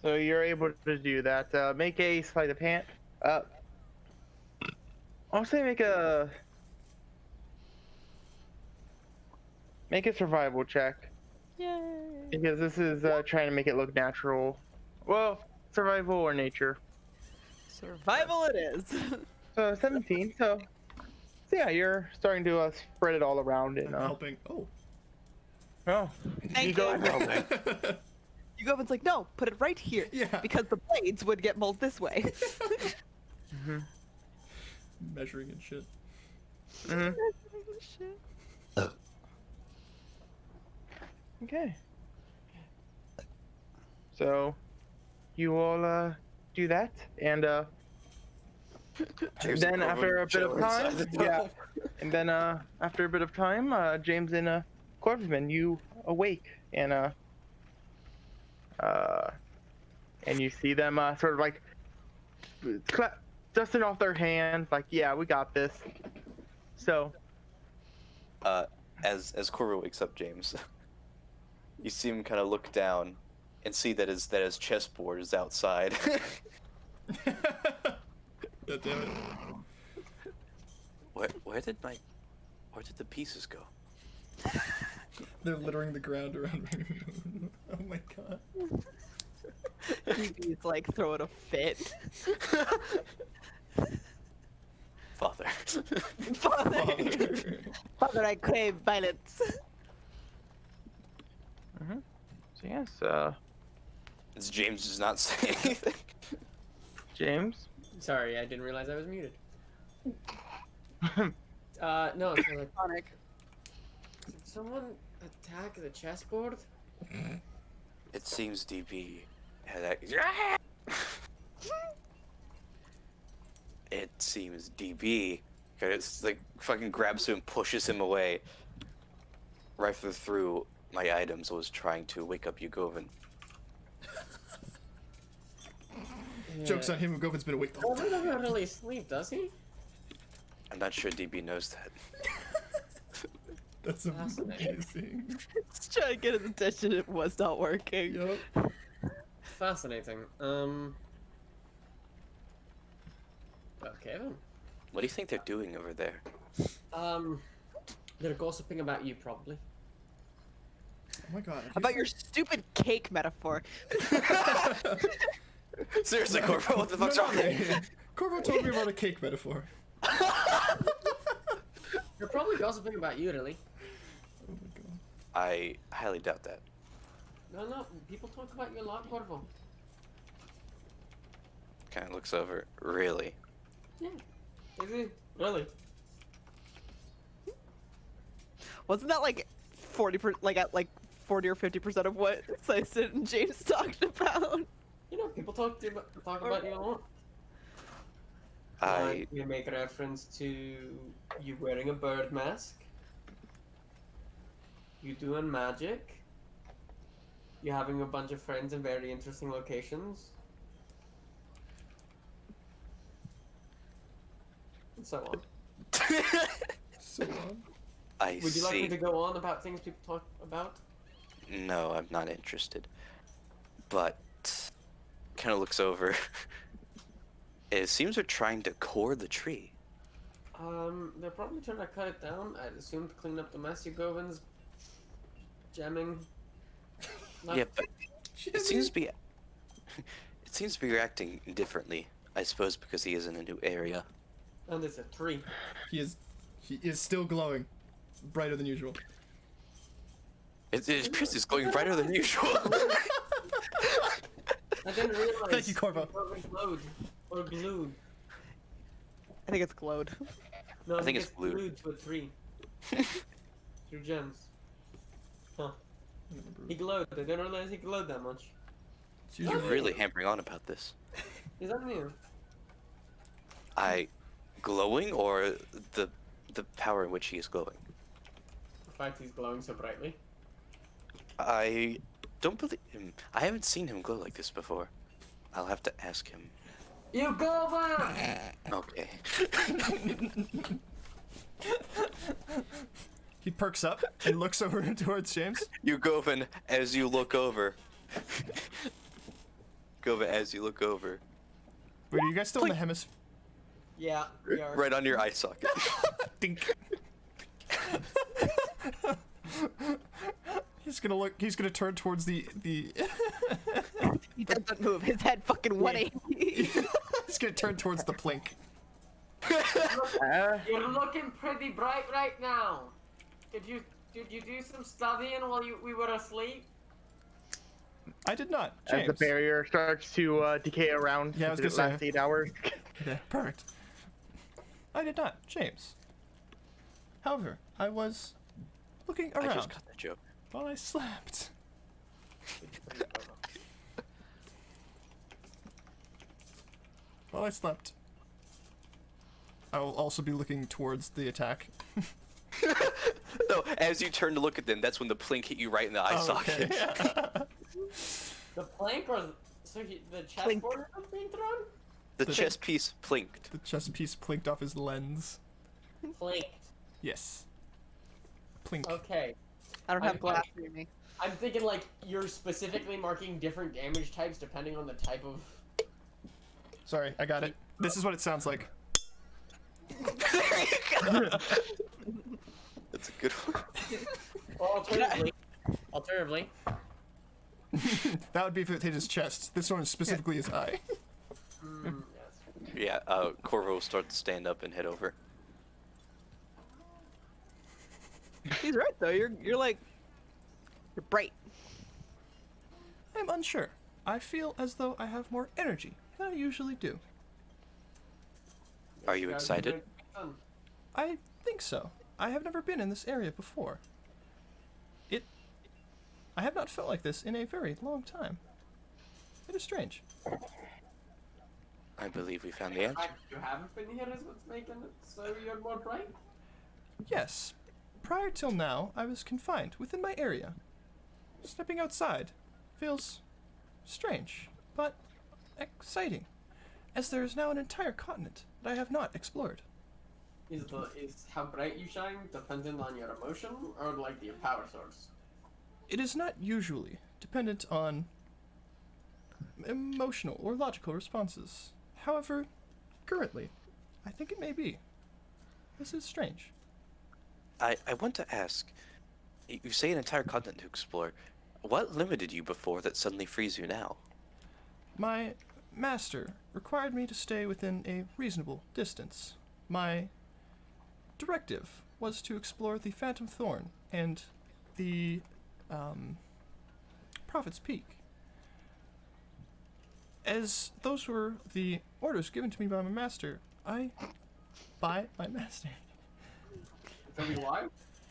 so you're able to do that. Make a sleight of hand. I'll say make a survival check Yay! because this is trying to make it look natural. Well, survival or nature. Survival it is. So 17. So yeah, you're starting to spread it all around and I'm helping. Oh. oh, Thank you go. you. Yugovin's like, no, put it right here. Yeah. Because the blades would get mold this way. Measuring and shit. Mhm. Shit. Okay. So, you all do that, and James then and after a bit of Corvo time, inside the yeah, tunnel. and then after a bit of time, James and Corvusman, you awake, and you see them sort of like dusting off their hands, like, yeah, we got this. So, As Corvo wakes up James, you see him kind of look down and see that his chessboard is outside. God damn it. Where did the pieces go? They're littering the ground around. Oh my god. He's like throwing a fit. Father. Father, Father. Father, I crave violence. so yes, As James does not say anything. James. Sorry, I didn't realize I was muted. No, so like, Sonic. did someone attack the chessboard? It seems DB had It seems DB it's like fucking grabs him, pushes him away. Rifle through my items was trying to wake up Yugovin. Joke's on him, Govin's been awake the whole Govan time. doesn't really sleep, does he? I'm not sure DB knows that. That's amazing. Let's try to get his attention. It was not working. Yup. Fascinating. Okay then. What do you think they're doing over there? They're gossiping about you, probably. Oh my god. About your stupid cake metaphor. Seriously, Corvo, what the fuck's wrong with you? Corvo told me about a cake metaphor. They're probably gossiping about you, really. Oh my god. I highly doubt that. No, people talk about you a lot, Corvo. Kind of looks over. Really? Yeah. Is it? Really? Wasn't that like 40%, like at like 40 or 50% of what Syston and James talked about? You know, people talk about you a lot. I You make reference to you wearing a bird mask. You doing magic. You having a bunch of friends in very interesting locations. And so on. So I Would you like see. me to go on about things people talk about? No, I'm not interested. But kind of looks over. It seems they're trying to core the tree. They're probably trying to cut it down. I'd assume to clean up the mess Yugovin's jamming. Yeah, but it seems to be. It seems to be reacting differently. I suppose because he is in a new area. And it's a tree. he is still glowing, brighter than usual. His pierce is glowing brighter than usual. I didn't realize. Thank you, Corvo. Yugovin glowed. Or glued. I think it's glowed. No, I think it's glued. glued to a tree. Through gems. Huh. He glowed. I didn't realize he glowed that much. It's You're usually really hammering on about this. Is that new? Glowing or the power in which he is glowing? The fact he's glowing so brightly. I don't believe him. I haven't seen him glow like this before. I'll have to ask him. Yugova! Okay. He perks up and looks over towards James. You Govan, as you look over. Govan, as you look over. Wait, are you guys still in the hemisphere? Yeah, we are. Right on your eye socket. Dink. He's gonna turn towards the He doesn't move. His head fucking 180. he's gonna turn towards the plink. You're looking pretty bright right now. Did you do some studying while we were asleep? I did not. As James. the barrier starts to decay around Yeah, I was the gonna say. last 8 hours. Yeah, perfect. I did not, James. However, I was looking I around just got that joke. while I slept. While I slept. I will also be looking towards the attack. No, as you turn to look at them, that's when the plink hit you right in the eye socket. The plank or the chessboard is being thrown? The chess piece plinked. The chess piece plinked off his lens. Planked. Yes. Plink. Okay. I don't have I'm- glass near me. I'm thinking like you're specifically marking different damage types depending on the type of. Sorry, I got it. This is what it sounds like. That's a good one. Or alternatively, That would be if it hit his chest. This one is specifically his eye. yes. Yeah, Corvo will start to stand up and head over. He's right though. You're like you're bright. I'm unsure. I feel as though I have more energy than I usually do. Are you excited? I think so. I have never been in this area before. I have not felt like this in a very long time. It is strange. I believe we found the The answer. fact you haven't been here is what's making it so you're more bright. Yes. Prior till now, I was confined within my area. Stepping outside feels strange, but exciting, as there is now an entire continent that I have not explored. Is how bright you shine dependent on your emotion or like your power source? It is not usually dependent on emotional or logical responses. However, currently, I think it may be. This is strange. I want to ask, you say an entire continent to explore. What limited you before that suddenly frees you now? My master required me to stay within a reasonable distance. My directive was to explore the Phantom Thorn and the Prophet's Peak. As those were the orders given to me by my master, by my master. Tell me why?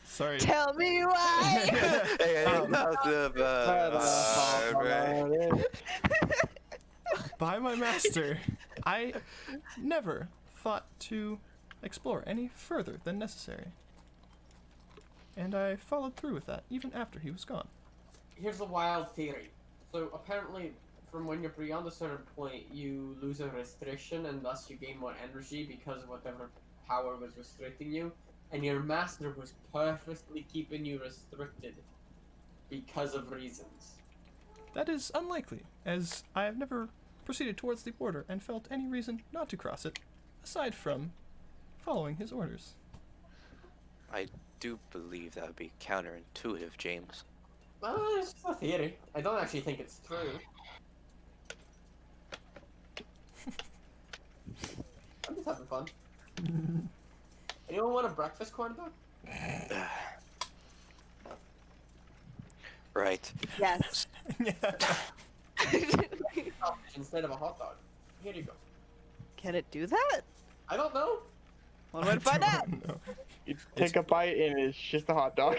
Sorry. Tell me why. Hey, By my master, I never thought to explore any further than necessary. And I followed through with that, even after he was gone. Here's a wild theory. So apparently, from when you're beyond a certain point, you lose a restriction, and thus you gain more energy because of whatever power was restricting you. And your master was purposely keeping you restricted because of reasons. That is unlikely, as I have never proceeded towards the border and felt any reason not to cross it, aside from following his orders. I do believe that would be counterintuitive, James. Well, it's just a theory. I don't actually think it's true. I'm just having fun. Anyone want a breakfast corn dog? Right. Yes. Instead of a hot dog. Here you go. Can it do that? I don't know. One way to find out. No. You take a bite and it's just a hot dog.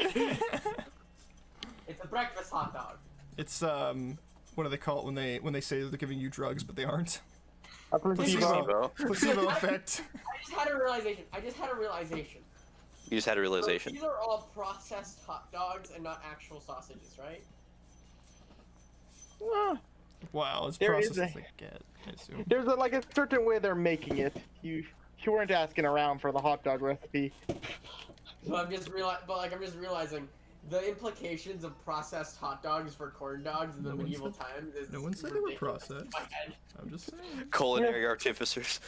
It's a breakfast hot dog. It's what do they call it when they say they're giving you drugs but they aren't? A placebo. Placebo effect. I just had a realization. You just had a So realization. these are all processed hot dogs and not actual sausages, right? Well, Wow, it's There is processed a- as they get, I assume. there's like a certain way they're making it. You weren't asking around for the hot dog recipe. But I'm just realizing the implications of processed hot dogs for corn dogs in the No one medieval said- times is no one said they were ridiculous in processed. my head. I'm just saying. Culinary artificers.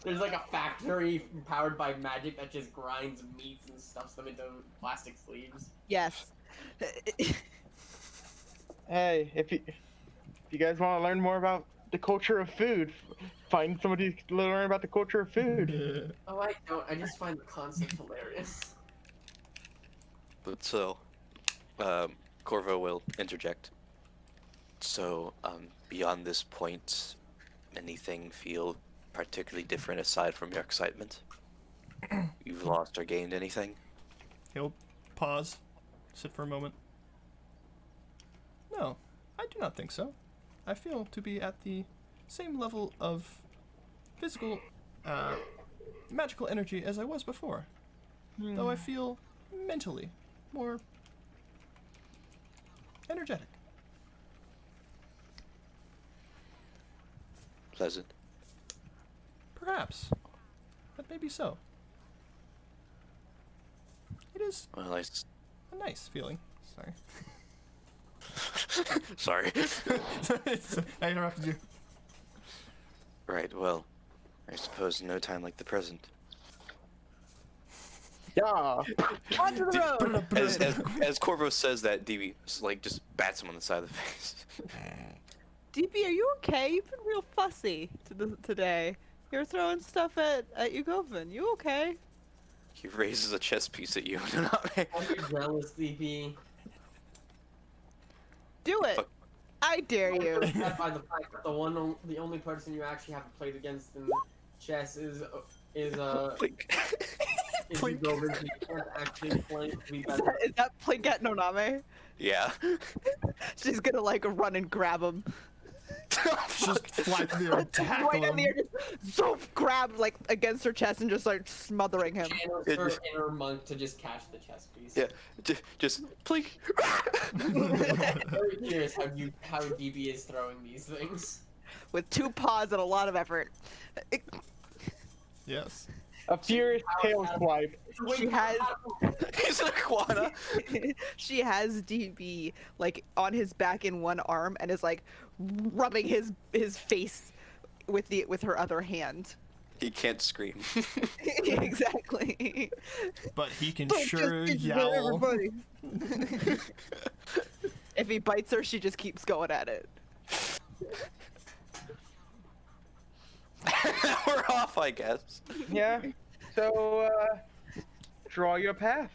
There's like a factory powered by magic that just grinds meats and stuffs them into plastic sleeves. Yes. Hey, if you guys want to learn more about the culture of food, find somebody to learn about the culture of food. Oh, I don't. I just find the concept hilarious. But so, Corvo will interject. So, beyond this point, anything feel particularly different aside from your excitement? You've lost or gained anything? He'll pause, sit for a moment. No, I do not think so. I feel to be at the same level of physical, magical energy as I was before. Though I feel mentally more energetic. Pleasant. Perhaps. That may be so. It is Well, I a nice feeling. Sorry. Sorry. I interrupted you. Right, well, I suppose no time like the present. Yeah. Onto the road. As Corvo says that, DB just bats him on the side of the face. DP, are you okay? You've been real fussy today. You're throwing stuff at Ugovin. You okay? He raises a chess piece at you. Not me. I'm jealous, DP. Do it. Fuck. I dare you. Upset by the fact that the only person you actually haven't played against in chess is Blink. Plink. Ugovin, so you can't actually play to be Is better. that Plinkett Noname? Yeah. She's gonna run and grab him. Just fly through the air and tackle Right in the him. air, just zoop, grab against her chest and just start smothering him. Channels her inner monk to just catch the chess piece. Yeah. Just blink. Very curious how DB is throwing these things. With 2 paws and a lot of effort. Yes. A furious tail swipe. She has He's an iguana. she has DB on his back in one arm and is rubbing his face with her other hand. He can't scream. Exactly. But he can Don't sure just yowl. everybody. If he bites her, she just keeps going at it. We're off, I guess. Yeah. So, draw your path.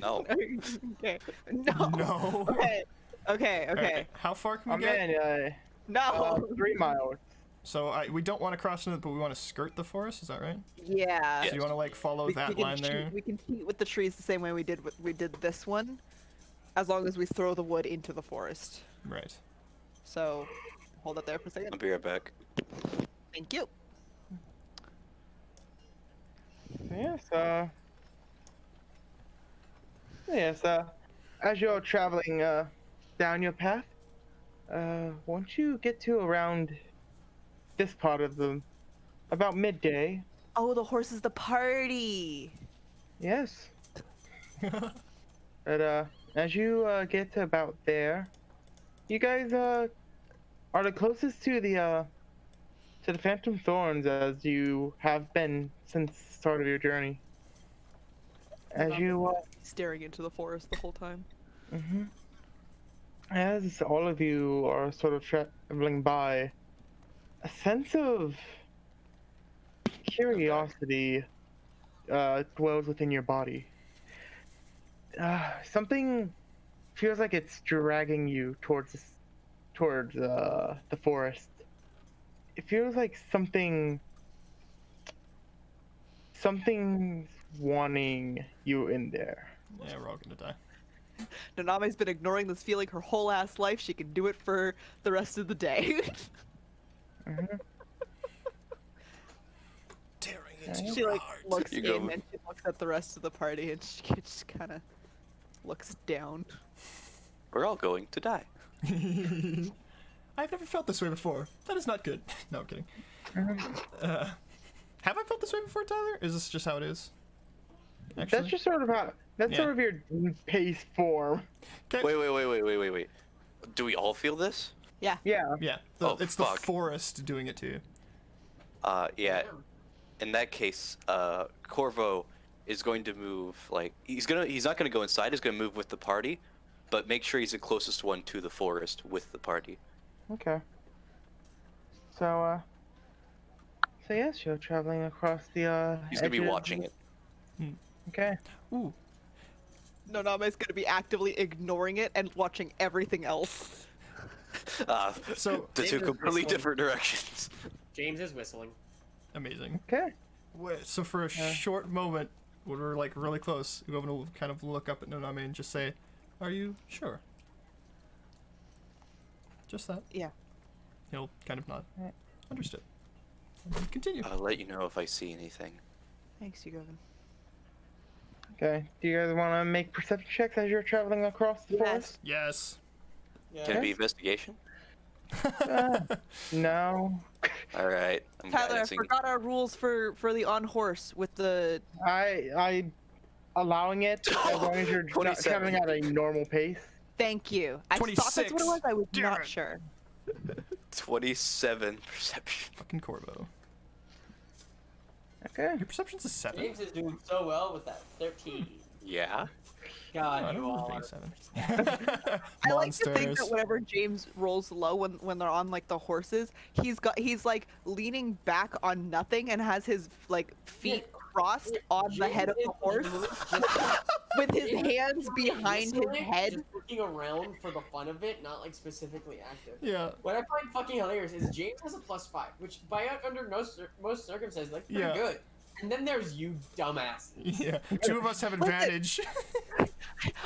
No. Okay. No. No. Okay. Okay. Okay. Alright, how far can Oh we get? man, No. 3 miles. So we don't want to cross into it, but we want to skirt the forest. Is that right? Yeah. So you want to like follow that we can line cheat, there? We can cheat with the trees the same way we did this one, as long as we throw the wood into the forest. Right. So, hold it there for a second. I'll be right back. Thank you. Yes, as you're traveling down your path, once you get to around this part of about midday, Oh, the horse is the party. yes. But as you get to about there, you guys are the closest to the Phantom Thorns as you have been since the start of your journey. As you Staring into the forest the whole time. as all of you are sort of traveling by, a sense of curiosity dwells within your body. Something feels like it's dragging you towards the forest. It feels like something's wanting you in there. Yeah, we're all gonna die. Naname's been ignoring this feeling her whole ass life. She can do it for the rest of the day. Tearing She like looks You in go. and she looks at the rest of the party and she just kind of looks down. We're all going to die. I've never felt this way before. That is not good. No, I'm kidding. Have I felt this way before, Tyler? Is this just how it is? Actually? That's just sort of how. That's Yeah. sort of your base form. Okay. Wait. Do we all feel this? Yeah. Yeah, Oh, it's fuck. the forest doing it to you. Yeah. In that case, Corvo is going to move. Like he's not gonna go inside. He's gonna move with the party, but make sure he's the closest one to the forest with the party. Okay. So yes, you're traveling across the He's gonna be edges. watching it. Okay. Ooh. Naname's gonna be actively ignoring it and watching everything else. So The two David is completely whistling. different directions. James is whistling. amazing. Okay. Wait, so for a short moment, when we're like really close, we're going to kind of look up at Noname and just say, "Are you sure?" Just that. Yeah. He'll kind of nod. Right. Understood. Continue. I'll let you know if I see anything. Thanks, you Govin. Okay. Do you guys want to make perception checks as you're traveling across the forest? Yes. Yeah. Can it be investigation? No. All right. I'm Tyler, I guiding. forgot our rules for the on horse with the. I allowing it as long as you're not 27. traveling at a normal pace. Thank you. I thought that's what it 26. was. I was Damn not it. sure. 27 perception. Fucking Corvo. Okay. Your perception's a 7. James is doing so well with that 13. Yeah. God, I you don't remember all being are. 7. I like to think Monsters. that whenever James rolls low when they're on like the horses, he's like leaning back on nothing and has his like feet crossed on the head of the horse with his hands behind his head. Just looking around for the fun of it, not like specifically active. Yeah. What I find fucking hilarious is James has a +5, which by under most circumstances, like pretty Yeah. good. And then there's you, dumbass. Yeah. Two of us have advantage.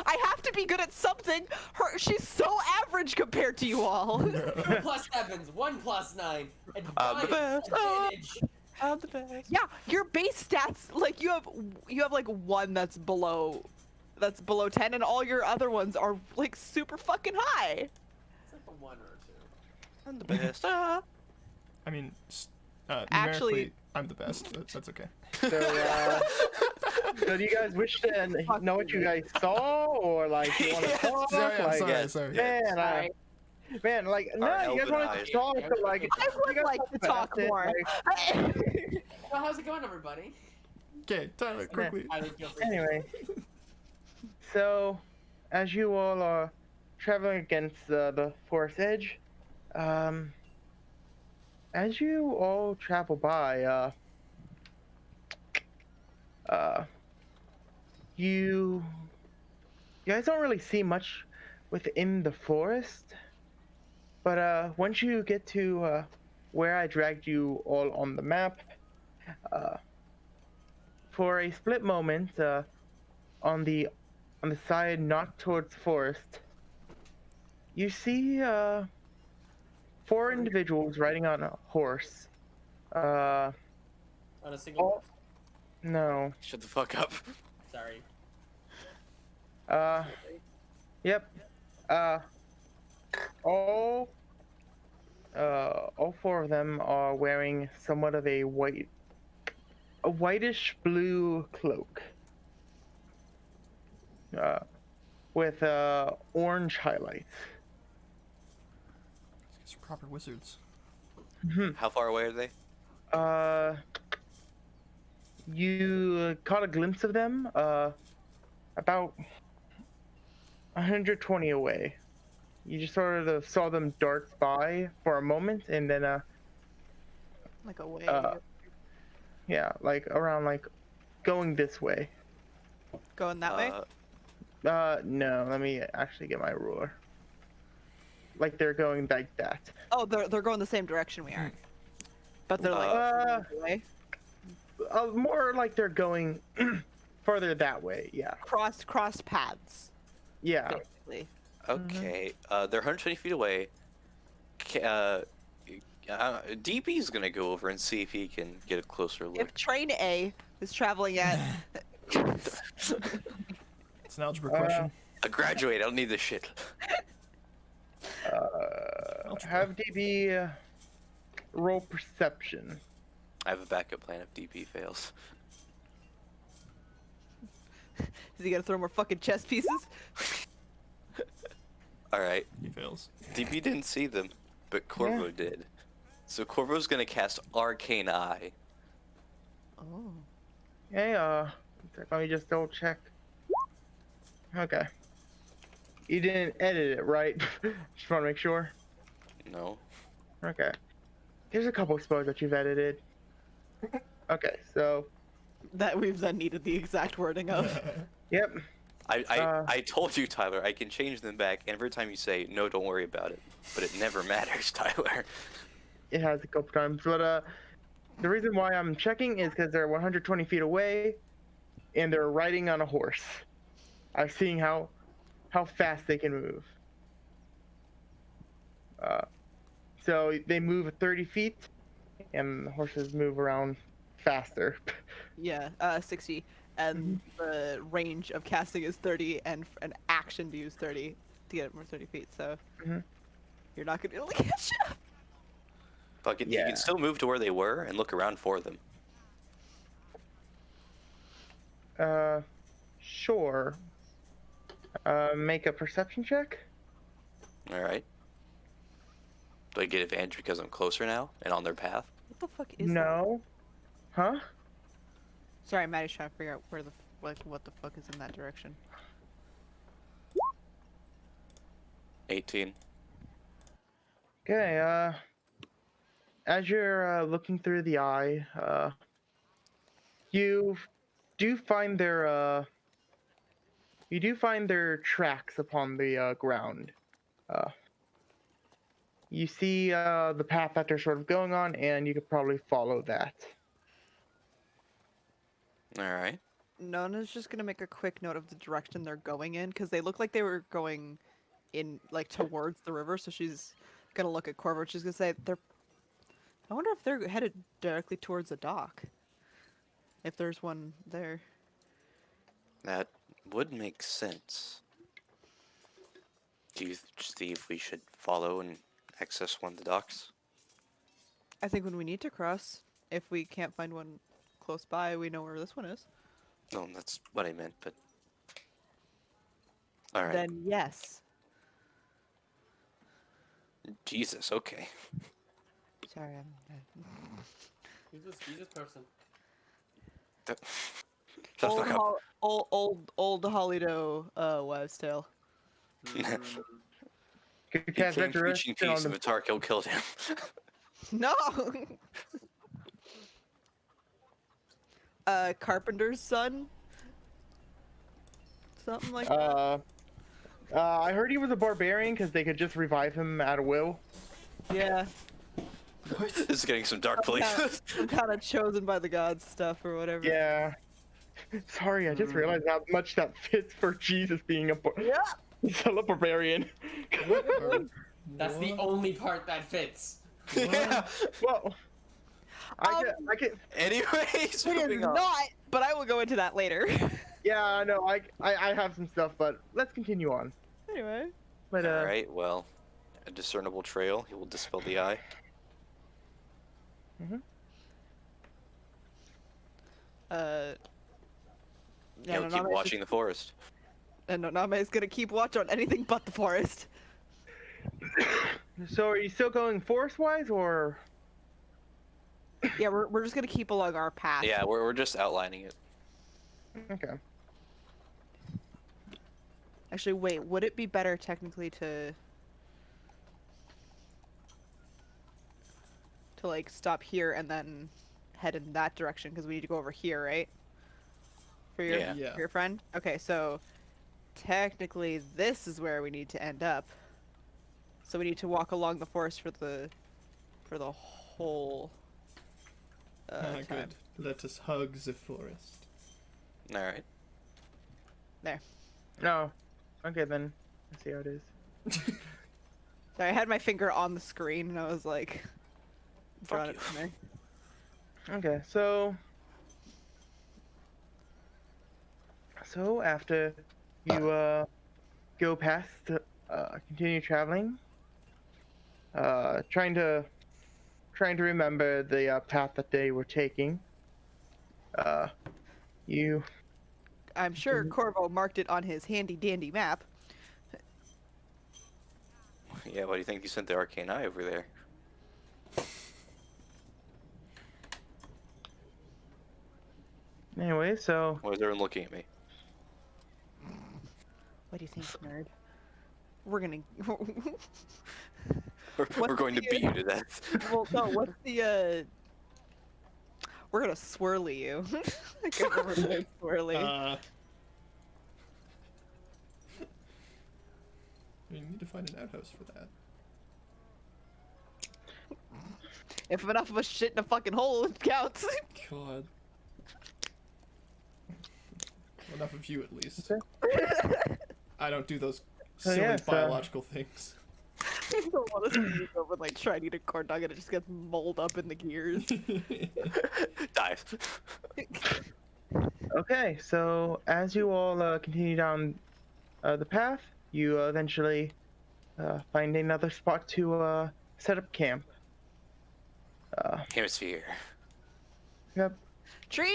I have to be good at something. She's so average compared to you all. 2 +7s, 1 +9, and I'm the 5 best. advantage. I'm the best. Yeah, your base stats like you have like one that's below 10, and all your other ones are like super fucking high. It's like a 1 or a 2. I'm the best. I mean, Actually- numerically, I'm the best, but that's okay. So do you guys wish to know what you guys saw, or like you want to talk? Sorry, I'm like, sorry, yeah. sorry. Man, Sorry. Man, like, no, Our you guys elven wanted eyes. to talk, but like, I you would guys like to talk past it, more. like, Well, how's it going, everybody? Okay, Tyler, quickly. Tyler, feel free to- anyway, so as you all are traveling against the forest edge, as you all travel by, uh, you guys don't really see much within the forest, but once you get to where I dragged you all on the map, uh, for a split moment, on the side not towards the forest, you see four individuals riding on a horse. Uh, On a single. all, no. Shut the fuck up. Sorry. Yep. Uh, all four of them are wearing somewhat of a whitish blue cloak. With orange highlights. These are proper wizards. How far away are they? You caught a glimpse of them, about 120 away. You just sort of saw them dart by for a moment, and then, Like a way. yeah, like around, like, going this way. Going that way? No, let me actually get my ruler. Like, they're going like that. Oh, they're going the same direction we are. But they're like way. More like they're going further that way, yeah. Cross paths. Yeah. Basically. Okay. They're 120 feet away. DB's gonna go over and see if he can get a closer look. If train A is traveling at It's an algebra question. I graduate. I don't need this shit. Have DB roll perception. I have a backup plan if DP fails. is he gonna throw more fucking chess pieces? All right. He fails. DP didn't see them, but Corvo did. So Corvo's gonna cast Arcane Eye. Oh. Hey, let me just double check. Okay. You didn't edit it, right? Just want to make sure. No. Okay. There's a couple spells that you've edited. Okay, so, That we've then needed the exact wording of. yep. I told you, Tyler, I can change them back. And every time you say, no, don't worry about it. But it never matters, Tyler. It has a couple times, but the reason why I'm checking is because they're 120 feet away, and they're riding on a horse. I'm seeing how fast they can move. So they move 30 feet, and the horses move around faster. Yeah, 60. And the range of casting is 30, and an action to use 30 to get it more 30 feet. So you're not gonna be able to catch up. Fuck it. You Yeah. can still move to where they were and look around for them. Sure. Make a perception check. All right. Do I get advantage because I'm closer now and on their path? What the fuck is that? No. Huh? Sorry, Maddie's trying to figure out where what the fuck is in that direction. 18. Okay, as you're looking through the eye, you do find their tracks upon the ground. You see the path that they're sort of going on, and you could probably follow that. All right. Nona's just gonna make a quick note of the direction they're going in, because they look like they were going in, like, towards the river, so she's gonna look at Corvo. She's gonna say, I wonder if they're headed directly towards a dock. If there's one there. That would make sense. Do you see if we should follow and access one of the docks? I think when we need to cross, if we can't find one close by, we know where this one is. No, that's what I meant, but... Alright. Then yes. Jesus. Okay. Sorry, He's a person. Shut the old, fuck up. old Hollydoe wives' tale. Mm. Good He catch, came Victor. preaching Sit on peace, and the- Vitarkil killed him. No. Carpenter's son. Something like that. I heard he was a barbarian because they could just revive him at will. Yeah. This is getting some dark places. Some kind of chosen by the gods stuff or whatever. Yeah. Sorry, I just realized how much that fits for Jesus being Yeah. still a barbarian. That's the only part that fits. Yeah. Well, I get. Anyways, It is moving on. not, but I will go into that later. Yeah, no, I have some stuff, but let's continue on. Anyway. But All right. Well, a discernible trail. He will dispel the eye. Yeah, He'll keep watching the forest. And Noname is gonna keep watch on anything but the forest. So are you still going forest-wise, or? Yeah, we're just gonna keep along our path. Yeah, we're just outlining it. Okay. Actually, wait. Would it be better technically to like stop here and then head in that direction because we need to go over here, right? For your Yeah. for your friend. Okay, so technically this is where we need to end up. So we need to walk along the forest for the whole time. Good. Let us hug the forest. All right. No. Okay, then. Let's see how it is. Sorry, I had my finger on the screen and I was like drawing it you. from there. Okay, so after you go past, continue traveling, trying to remember the path that they were taking. You I'm sure Corvo marked it on his handy dandy map. Yeah. Why do you think you sent the arcane eye over there? anyway, so Why is everyone looking at me? What do you think, nerd? We're gonna. We're What's going to the, beat you to death. Well, no. What's the? We're gonna swirly you. I can't remember the word swirly. We need to find an outhouse for that. If enough of us shit in a fucking hole, it counts. God. Enough of you, at least. Okay. I don't do those So, silly yeah, so- biological things. I don't want to see you go with like trying to eat a corn dog and it just gets mold up in the gears. Dive. okay, so as you all continue down the path, you eventually find another spot to set up camp. Hemisphere. Yep. Tree.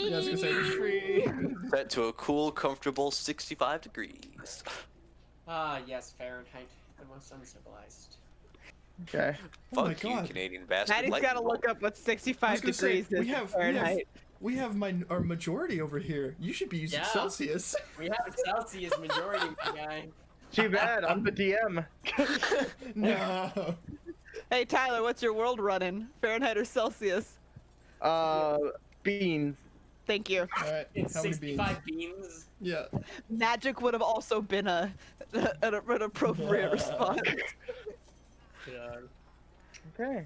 Yeah, I was gonna say tree. Set to a cool, comfortable 65 degrees. Ah, yes, Fahrenheit, the most uncivilized. Okay. Oh my Fuck you, God. Canadian bastard. Maddie's Lightning gotta bolt. look up what I 65 was gonna say, degrees is we in have Fahrenheit. our majority over here. You should be using Yeah. Celsius. We have Celsius majority, my guy. Too bad, I'm the DM. No. Hey Tyler, what's your world running? Fahrenheit or Celsius? Beans. Thank you. All right. It's How many beans? 65 beans. Yeah. Magic would have also been an appropriate response. Yeah. Okay.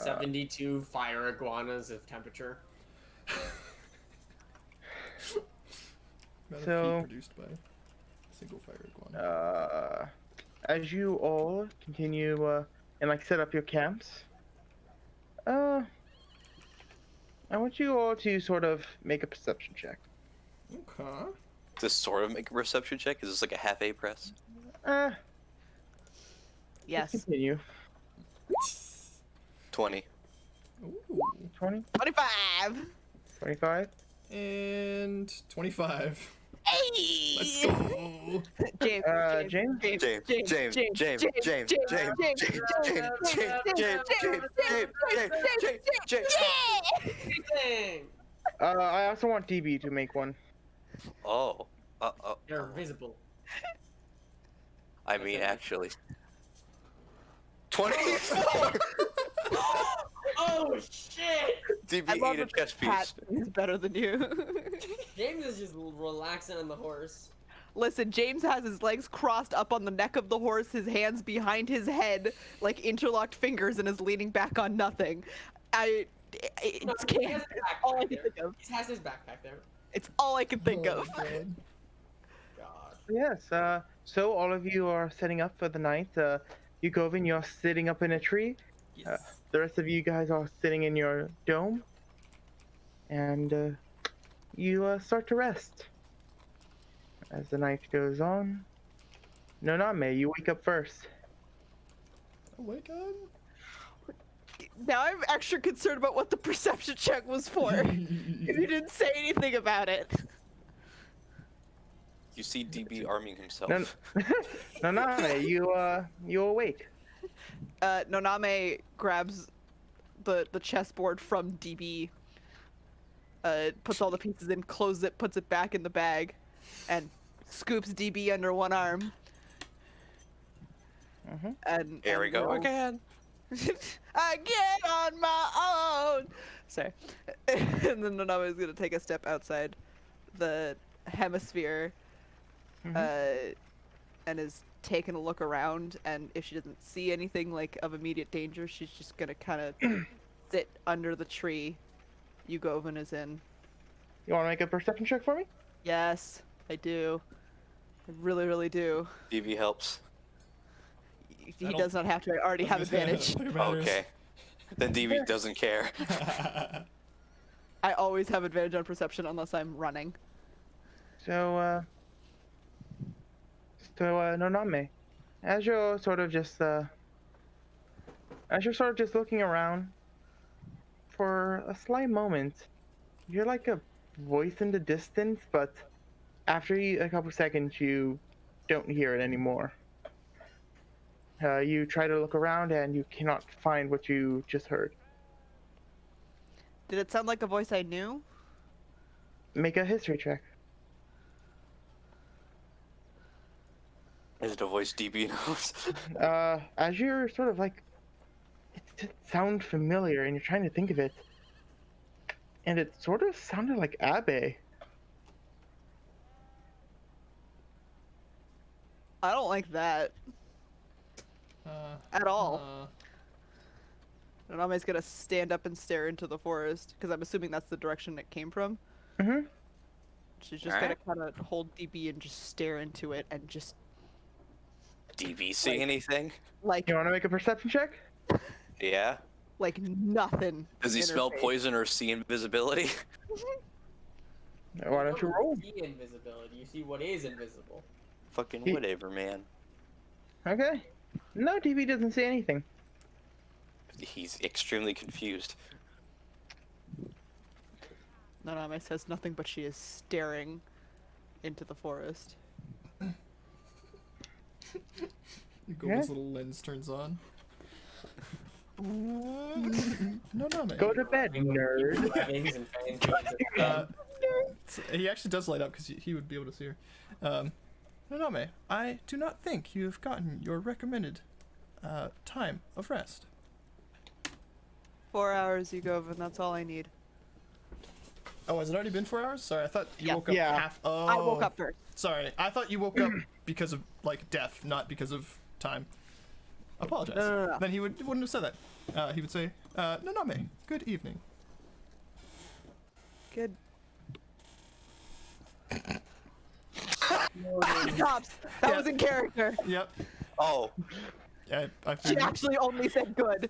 72 fire iguanas of temperature. Amount of So- heat produced by a single fire iguana. As you all continue and like set up your camps, I want you all to sort of make a perception check. Okay. This sort of make a perception check? Is this like a half A press? Let's Yes. continue. 20. Ooh. 20, 25. 25. And 25. Let's go. James, James? Dang! I also want DB to make one. Oh. You're invisible. I mean, actually. 24! Oh shit! DB I love ate a that chess Pat piece. is better than you. James is just relaxing on the horse. Listen, James has his legs crossed up on the neck of the horse, his hands behind his head, like interlocked fingers, and is leaning back on nothing. No, It's he has his all I backpack can there. think of. He has his backpack there. It's all I can think Oh, of. God. God. Yes, so all of you are setting up for the night. Yugovin, you're sitting up in a tree. Yes. The rest of you guys are sitting in your dome. And you start to rest. As the night goes on. Noname, you wake up first. Oh my god. Now I'm extra concerned about what the perception check was for. If you didn't say anything about it. You see DB arming himself. Noname, you awake. Noname grabs the chessboard from DB, puts all the pieces in, closes it, puts it back in the bag, and scoops DB under one arm. And Here we and go rolls. again. I get on my own. Sorry. And then Noname is gonna take a step outside the hemisphere, and is taking a look around. And if she doesn't see anything like of immediate danger, she's just gonna kind of sit under the tree Yugovin is in. You want to make a perception check for me? Yes, I do. I really, really do. DB helps. He don't- does not have to. I already have advantage. Okay. Then DB doesn't care. I always have advantage on perception unless I'm running. So Noname, as you're sort of just looking around, for a slight moment, you hear like a voice in the distance, but after a couple seconds, you don't hear it anymore. You try to look around and you cannot find what you just heard. Did it sound like a voice I knew? Make a history check. Is it a voice DB knows? As you're sort of like, it just sounds familiar, and you're trying to think of it, and it sort of sounded like Abe. I don't like that at all. Naname's gonna stand up and stare into the forest, because I'm assuming that's the direction it came from. Mm-hmm. She's just gonna kind of hold DB and just stare into it and just, DB see anything? like, You want to make a perception check? Yeah. like nothing. Does he in her smell face. poison or see invisibility? Why don't you roll? See invisibility. You see what is invisible. Fucking He- whatever, man. Okay. No, DB doesn't say anything. He's extremely confused. Naname says nothing, but she is staring into the forest. Google's little lens turns on. No, man. Go to bed, nerd. Webbings and fans. He actually does light up because he would be able to see her. Noname, I do not think you have gotten your recommended time of rest. 4 hours, Yugovin, that's all I need. Oh, has it already been 4 hours? Sorry, I thought you Yeah. woke up Yeah. half. Oh, I woke up first. Sorry, I thought you woke up because of like death, not because of time. Apologize. No. Then he wouldn't have said that. He would say, Noname, good evening. Good. Stops. That Yeah. was in character. Yep. Oh, I She figured. actually only said good.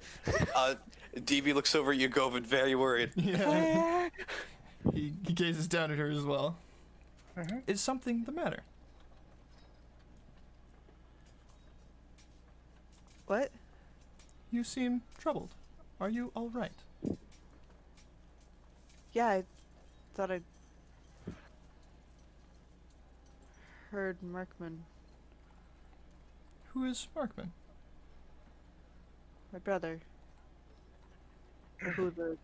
DB looks over at Yugovin, very worried. Yeah. He gazes down at her as well. Is something the matter? What? You seem troubled. Are you all right? Yeah, I thought I'd... heard Markman, Who is Markman? my brother, who the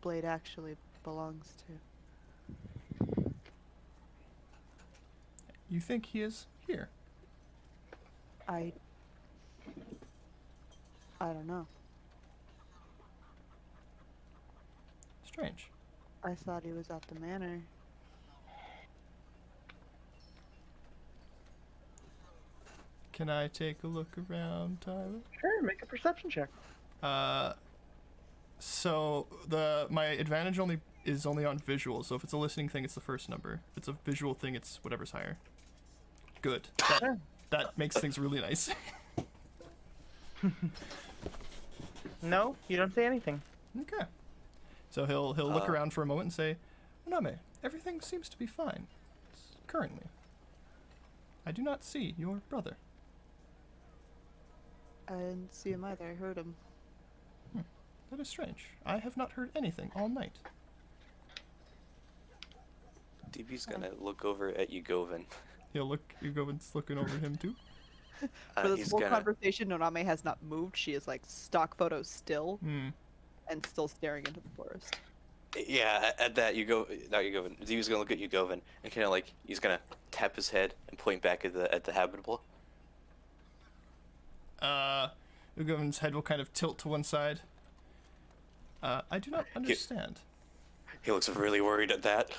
blade actually belongs to. You think he is here? I don't know. Strange. I thought he was at the manor. Can I take a look around, Tyler? Sure, make a perception check. So my advantage is only on visual. So if it's a listening thing, it's the first number. If it's a visual thing, it's whatever's higher. Good. That makes things really nice. No, you don't say anything. Okay. So he'll look around for a moment and say, "Naname, everything seems to be fine. Currently. I do not see your brother." I didn't see him either. I heard him. That is strange. I have not heard anything all night. DB's gonna look over at Yugovin. He'll look. Yugovin's looking over him too. For this He's whole gonna. conversation, Noname has not moved. She is like stock photo still and still staring into the forest. Yeah, at that not Yugovin. DB's gonna look at Yugovin and kind of like he's gonna tap his head and point back at the habitable. Yugovin's head will kind of tilt to one side. I do not understand. He looks really worried at that.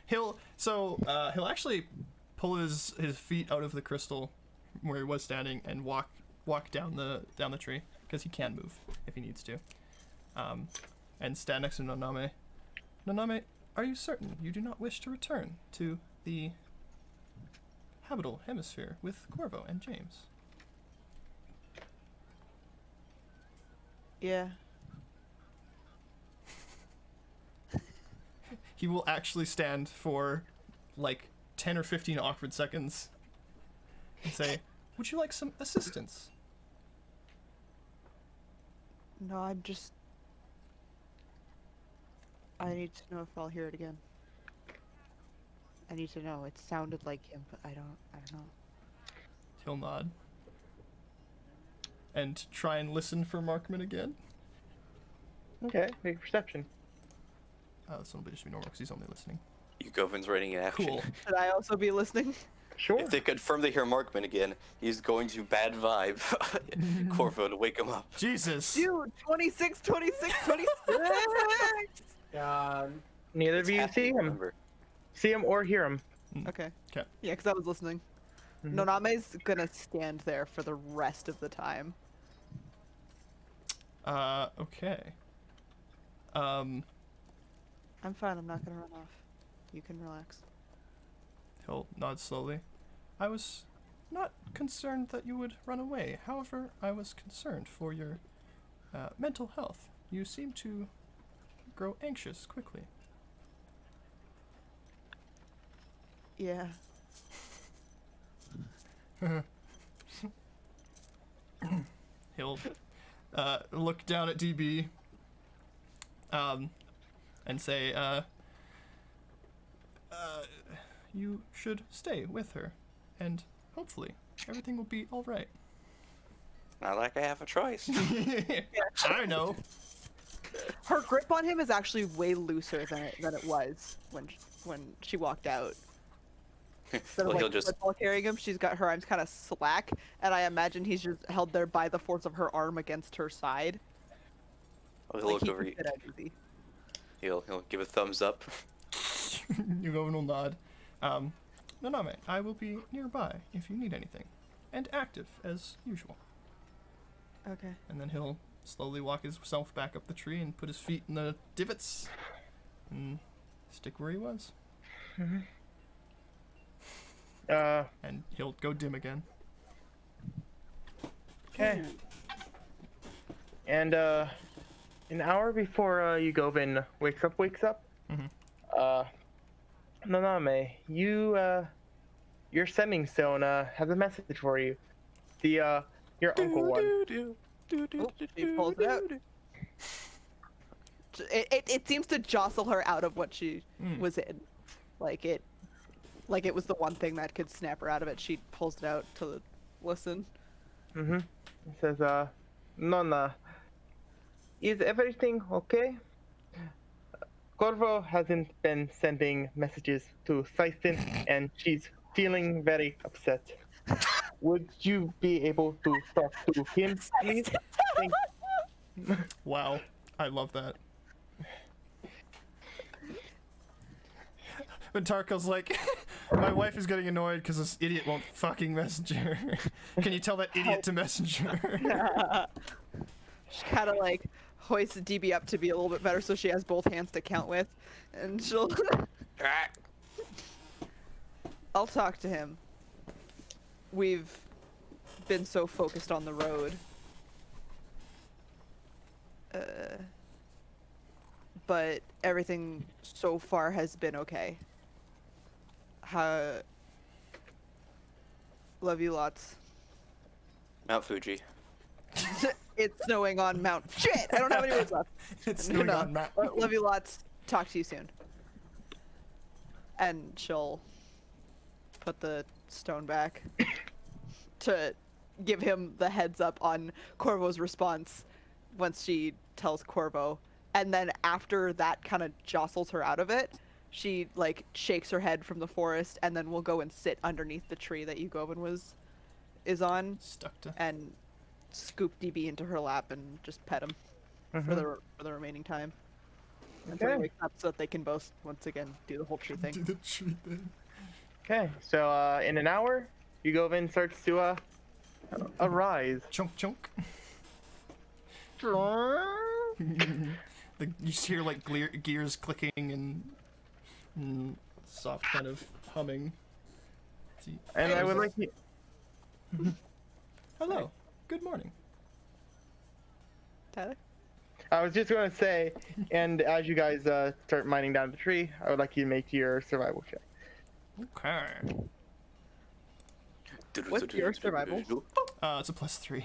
He'll actually pull his feet out of the crystal where he was standing and walk down the tree because he can move if he needs to. And stand next to Naname. Naname, are you certain you do not wish to return to the habitable hemisphere with Corvo and James? Yeah. He will actually stand for like 10 or 15 awkward seconds and say, "Would you like some assistance?" No, I need to know if I'll hear it again. I need to know. It sounded like him, but I don't know. He'll nod. And try and listen for Markman again. Okay, make a perception. This one will just be normal because he's only listening. Yugovin's writing in action. Cool. Should I also be listening? Sure. If they confirm they hear Markman again, he's going to bad vibe Corvo to wake him up. Jesus! Dude, 26, 26, 26! God. Neither It's of you happy, see him. remember. See him or hear him. Okay. 'Kay. Yeah, because I was listening. Mhm. Noname's gonna stand there for the rest of the time. Okay. I'm fine, I'm not gonna run off. You can relax. He'll nod slowly. I was not concerned that you would run away. However, I was concerned for your mental health. You seem to grow anxious quickly. Yeah. He'll look down at DB and say, you should stay with her, and hopefully everything will be all right. Not like I have a choice. I know. Her grip on him is actually way looser than it was when she walked out. Instead Well, of he'll like just football carrying him, she's got her arms kind of slack, and I imagine he's just held there by the force of her arm against her side. he'll Like look he over. can fit out easy. He'll give a thumbs up. You go and will nod. Naname, I will be nearby if you need anything, and active as usual. Okay. And then he'll slowly walk himself back up the tree and put his feet in the divots and stick where he was. And he'll go dim again. Okay. And an hour before Yugovin wakes up, Naname, your sending stone has a message for you. Your uncle one. She pulls it out. It seems to jostle her out of what she was in. like it was the one thing that could snap her out of it. She pulls it out to listen. Mm-hmm. It says, Nonna, is everything okay? Corvo hasn't been sending messages to Seistin, and she's feeling very upset. Would you be able to talk to him, please? Thank Wow, I love that. But Tarko's like, my wife is getting annoyed because this idiot won't fucking messenger. Can you tell that idiot to messenger? She kind of like hoists DB up to be a little bit better so she has both hands to count with, and she'll. I'll talk to him. We've been so focused on the road. But everything so far has been okay. Love you lots. Mount Fuji. It's snowing on Mount. Shit! I don't have any words left. It's snowing No. on Matt. Love you lots. Talk to you soon. And she'll put the stone back to give him the heads up on Corvo's response once she tells Corvo. And then after that kind of jostles her out of it, she like shakes her head from the forest and then will go and sit underneath the tree that Yugovin is on Stuck to. and scoop DB into her lap and just pet him for the remaining time. Until he Okay. wakes up so that they can both once again do the whole tree thing. Do the tree thing. Okay, so in an hour, Yugovin starts to arise. Chunk chunk. You just hear like gears clicking and soft kind of humming. See- And I would like you. Hello. Good morning. Tyler? I was just going to say, and as you guys start mining down the tree, I would like you to make your survival check. Okay. What's your survival? It's a +3.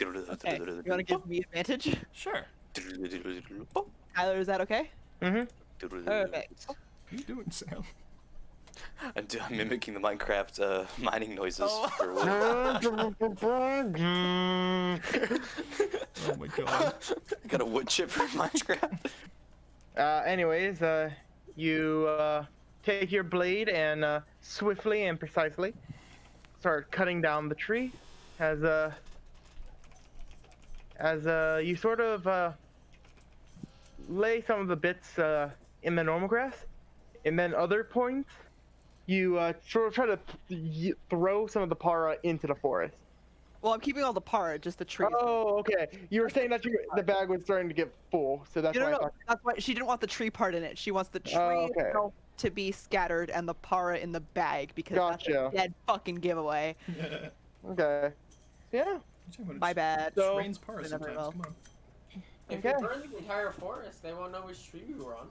Okay. You want to give me advantage? Sure. Tyler, is that okay? Mm-hmm. Perfect. What are you doing, Sam? I'm mimicking the Minecraft mining noises Oh. for wood. Oh my god. I got a wood chipper in Minecraft. Anyways, you take your blade and swiftly and precisely start cutting down the tree as you sort of lay some of the bits in the normal grass, and then other points you sort of try to throw some of the para into the forest. Well, I'm keeping all the para, just the trees. Oh, okay. You were saying that the bag was starting to get full, so that's No, why no, I no. thought. That's why she didn't want the tree part in it. She wants the tree Oh, okay. itself to be scattered and the para in the bag because Gotcha. that's a dead fucking giveaway. Okay. Yeah. My bad. So- Trains par Never sometimes. will. Come on. If Okay. you burn the entire forest, they won't know which tree we were on.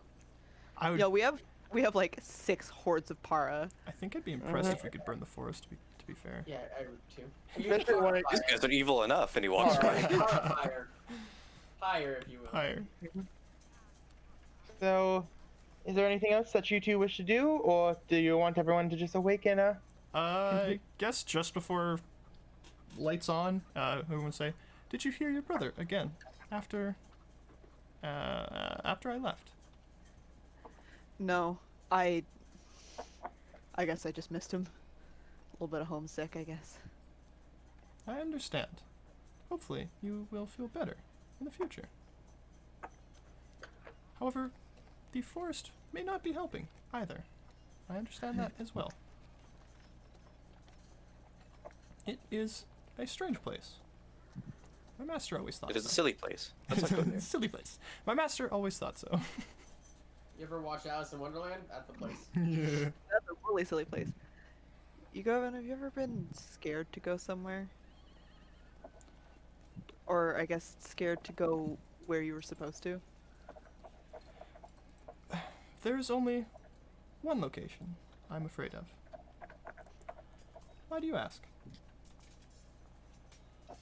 I would. Yo, we have like 6 hordes of para. I think I'd be impressed if we could burn the forest. To be fair. Yeah, I would too. Especially when it- These guys are evil enough, and he walks by. Higher. Higher, if you will. Higher. So, is there anything else that you two wish to do, or do you want everyone to just awaken? I guess just before lights on, everyone say, "Did you hear your brother again after I left?" No, I guess I just missed him. A little bit of homesick, I guess. I understand. Hopefully, you will feel better in the future. However, the forest may not be helping either. I understand that as well. It is a strange place. My master always thought It is so. a silly place. Let's not go there. Silly place. My master always thought so. You ever watch Alice in Wonderland? That's the place. Yeah. That's a really silly place. Yugovin, have you ever been scared to go somewhere? Or, I guess, scared to go where you were supposed to? There's only one location I'm afraid of. Why do you ask? I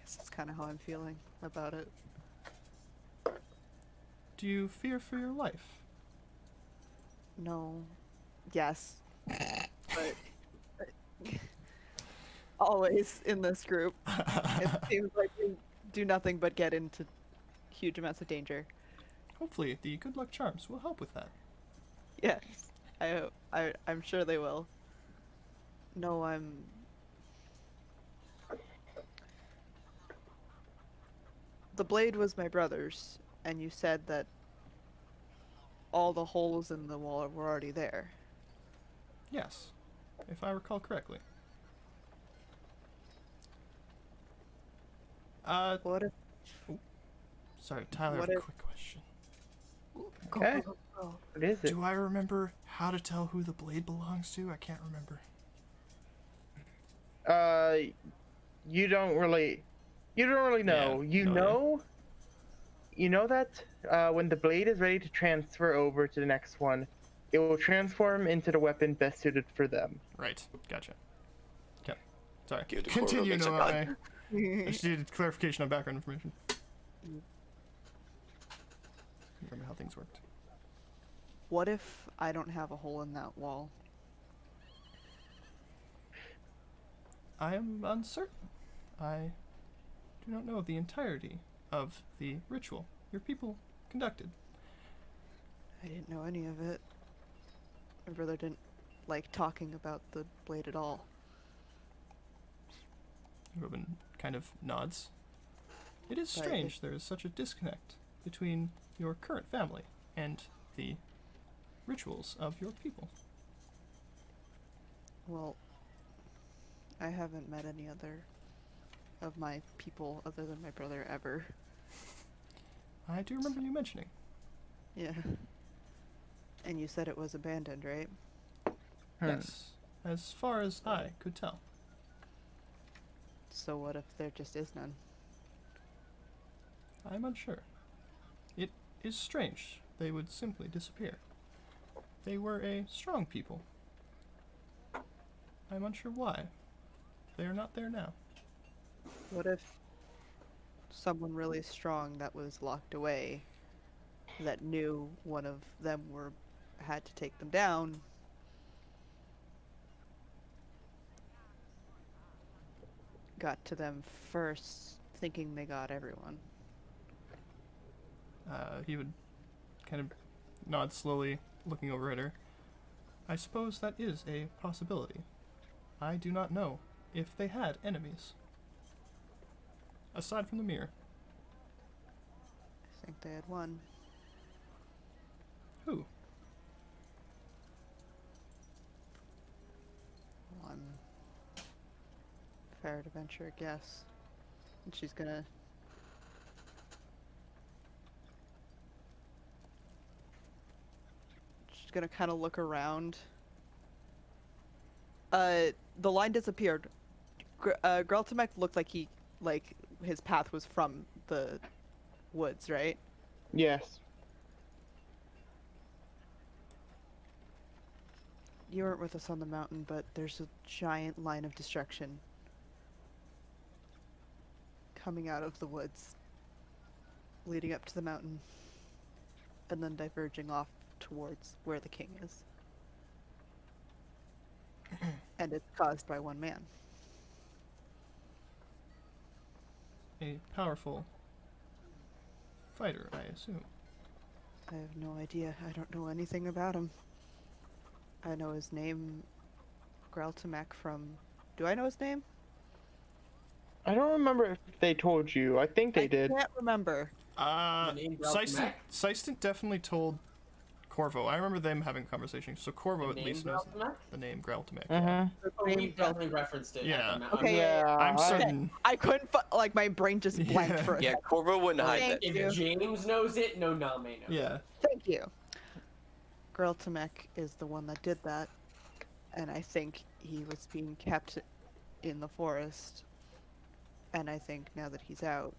guess that's kind of how I'm feeling about it. Do you fear for your life? No. Yes. But always in this group, it seems like we do nothing but get into huge amounts of danger. Hopefully, the good luck charms will help with that. Yes. I'm sure they will. No, the blade was my brother's, and you said that all the holes in the wall were already there. Yes, if I recall correctly. What if Sorry, Tyler, I have What a if- quick question. Okay. Oh, What is it? Do I remember how to tell who the blade belongs to? I can't remember. You don't really know. Yeah, You no, yeah. know. You know that when the blade is ready to transfer over to the next one, it will transform into the weapon best suited for them. Right, gotcha. Okay, sorry. Give it to Corvo, Continue, makes a no, gun. I just needed clarification on background information. Remember how things worked. what if I don't have a hole in that wall? I am uncertain. I do not know the entirety of the ritual your people conducted. I didn't know any of it. My brother didn't like talking about the blade at all. Robin kind of nods. It is But strange there is such a disconnect between your current family and the rituals of your people. Well, I haven't met any other of my people other than my brother ever. I do remember you mentioning. Yeah. And you said it was abandoned, right? Yes, as far as I could tell. So what if there just is none? I'm unsure. It is strange they would simply disappear. They were a strong people. I'm unsure why. They are not there now. What if someone really strong that was locked away, that knew one of them had to take them down, got to them first, thinking they got everyone? He would kind of nod slowly, looking over at her. I suppose that is a possibility. I do not know if they had enemies. Aside from the mirror. I think they had one. Who? Well, I'm fair to venture a guess. And she's gonna kind of look around. The line disappeared. Greltamek looked like his path was from the woods, right? Yes. You weren't with us on the mountain, but there's a giant line of destruction coming out of the woods, leading up to the mountain, and then diverging off towards where the king is. And it's caused by one man. A powerful fighter, I assume. I have no idea. I don't know anything about him. I know his name, Greltamek from... Do I know his name? I don't remember if they told you. I think they did. I can't remember. The name Greltamek? Syston definitely told Corvo. I remember them having a conversation, so Corvo The at name least knows Greltamek? the name Greltamek. Mm-hmm. Oh, we've definitely referenced it. Yeah. Okay, Yeah. I'm I- certain. I couldn't like my brain just blanked Yeah. for a Yeah, second. Corvo wouldn't hide Thank that. you. If James knows it, no Name knows it. Yeah. Thank you. Greltamek is the one that did that, and I think he was being kept in the forest. And I think now that he's out,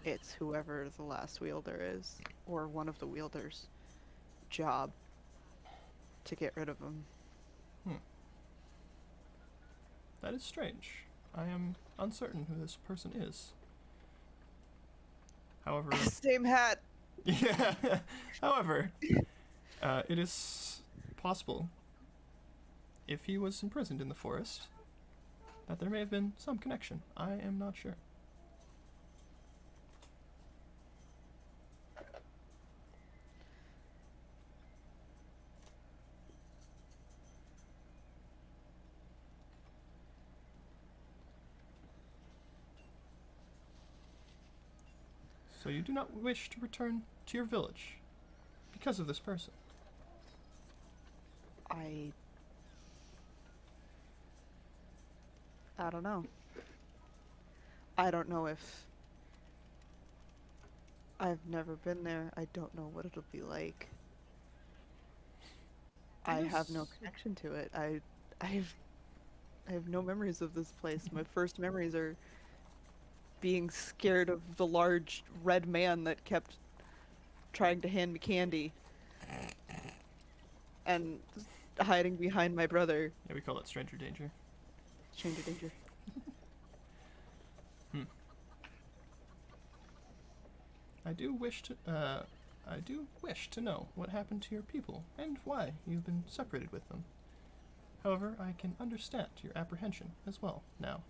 it's whoever the last wielder is, or one of the wielders' job to get rid of him. That is strange. I am uncertain who this person is. However, Same hat. yeah. However, It is possible, if he was imprisoned in the forest, that there may have been some connection. I am not sure. So you do not wish to return to your village because of this person? I don't know. I don't know if I've never been there. I don't know what it'll be like. I have no connection to it. I have no memories of this place. My first memories are being scared of the large red man that kept trying to hand me candy and hiding behind my brother. Yeah, we call that stranger danger. Stranger danger. I do wish to know what happened to your people and why you've been separated with them. However, I can understand your apprehension as well now.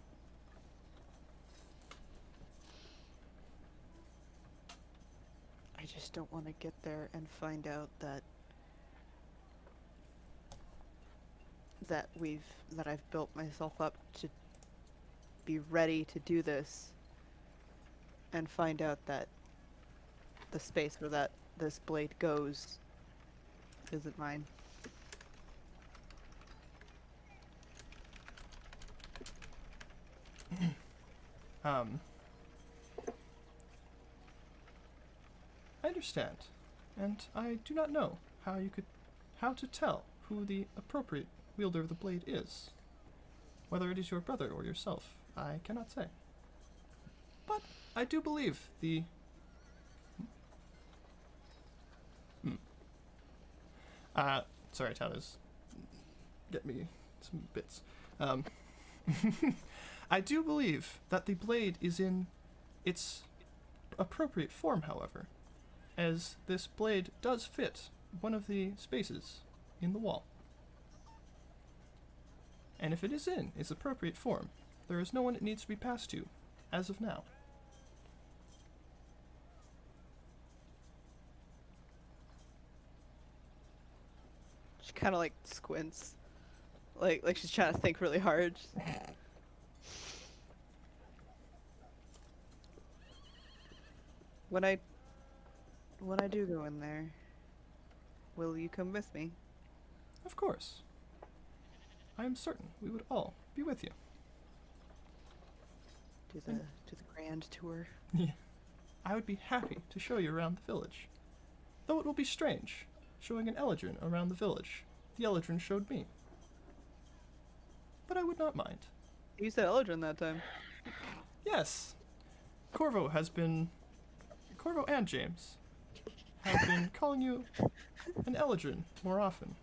I just don't want to get there and find out that I've built myself up to be ready to do this and find out that the space where this blade goes isn't mine. I understand, and I do not know how to tell who the appropriate wielder of the blade is. Whether it is your brother or yourself, I cannot say. But I do believe the... sorry, Tyler's... Get me some bits. I do believe that the blade is in its appropriate form, however, as this blade does fit one of the spaces in the wall. And if it is in its appropriate form, there is no one it needs to be passed to, as of now. She kind of like squints, like she's trying to think really hard. When I do go in there, will you come with me? Of course. I am certain we would all be with you. To the grand tour. I would be happy to show you around the village. Though it will be strange, showing an Eladrin around the village. The Eladrin showed me. But I would not mind. You said Eldrin that time. Yes. Corvo and James have been calling you an Eladrin more often.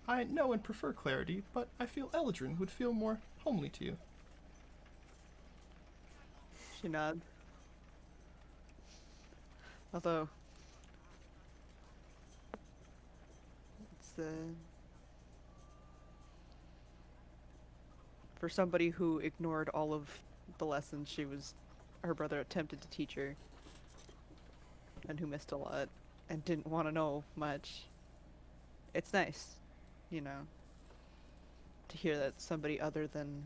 I know and prefer clarity, but I feel Eladrin would feel more homely to you. She nods. Although, it's for somebody who ignored all of the lessons her brother attempted to teach her, and who missed a lot, and didn't want to know much. It's nice, to hear that somebody other than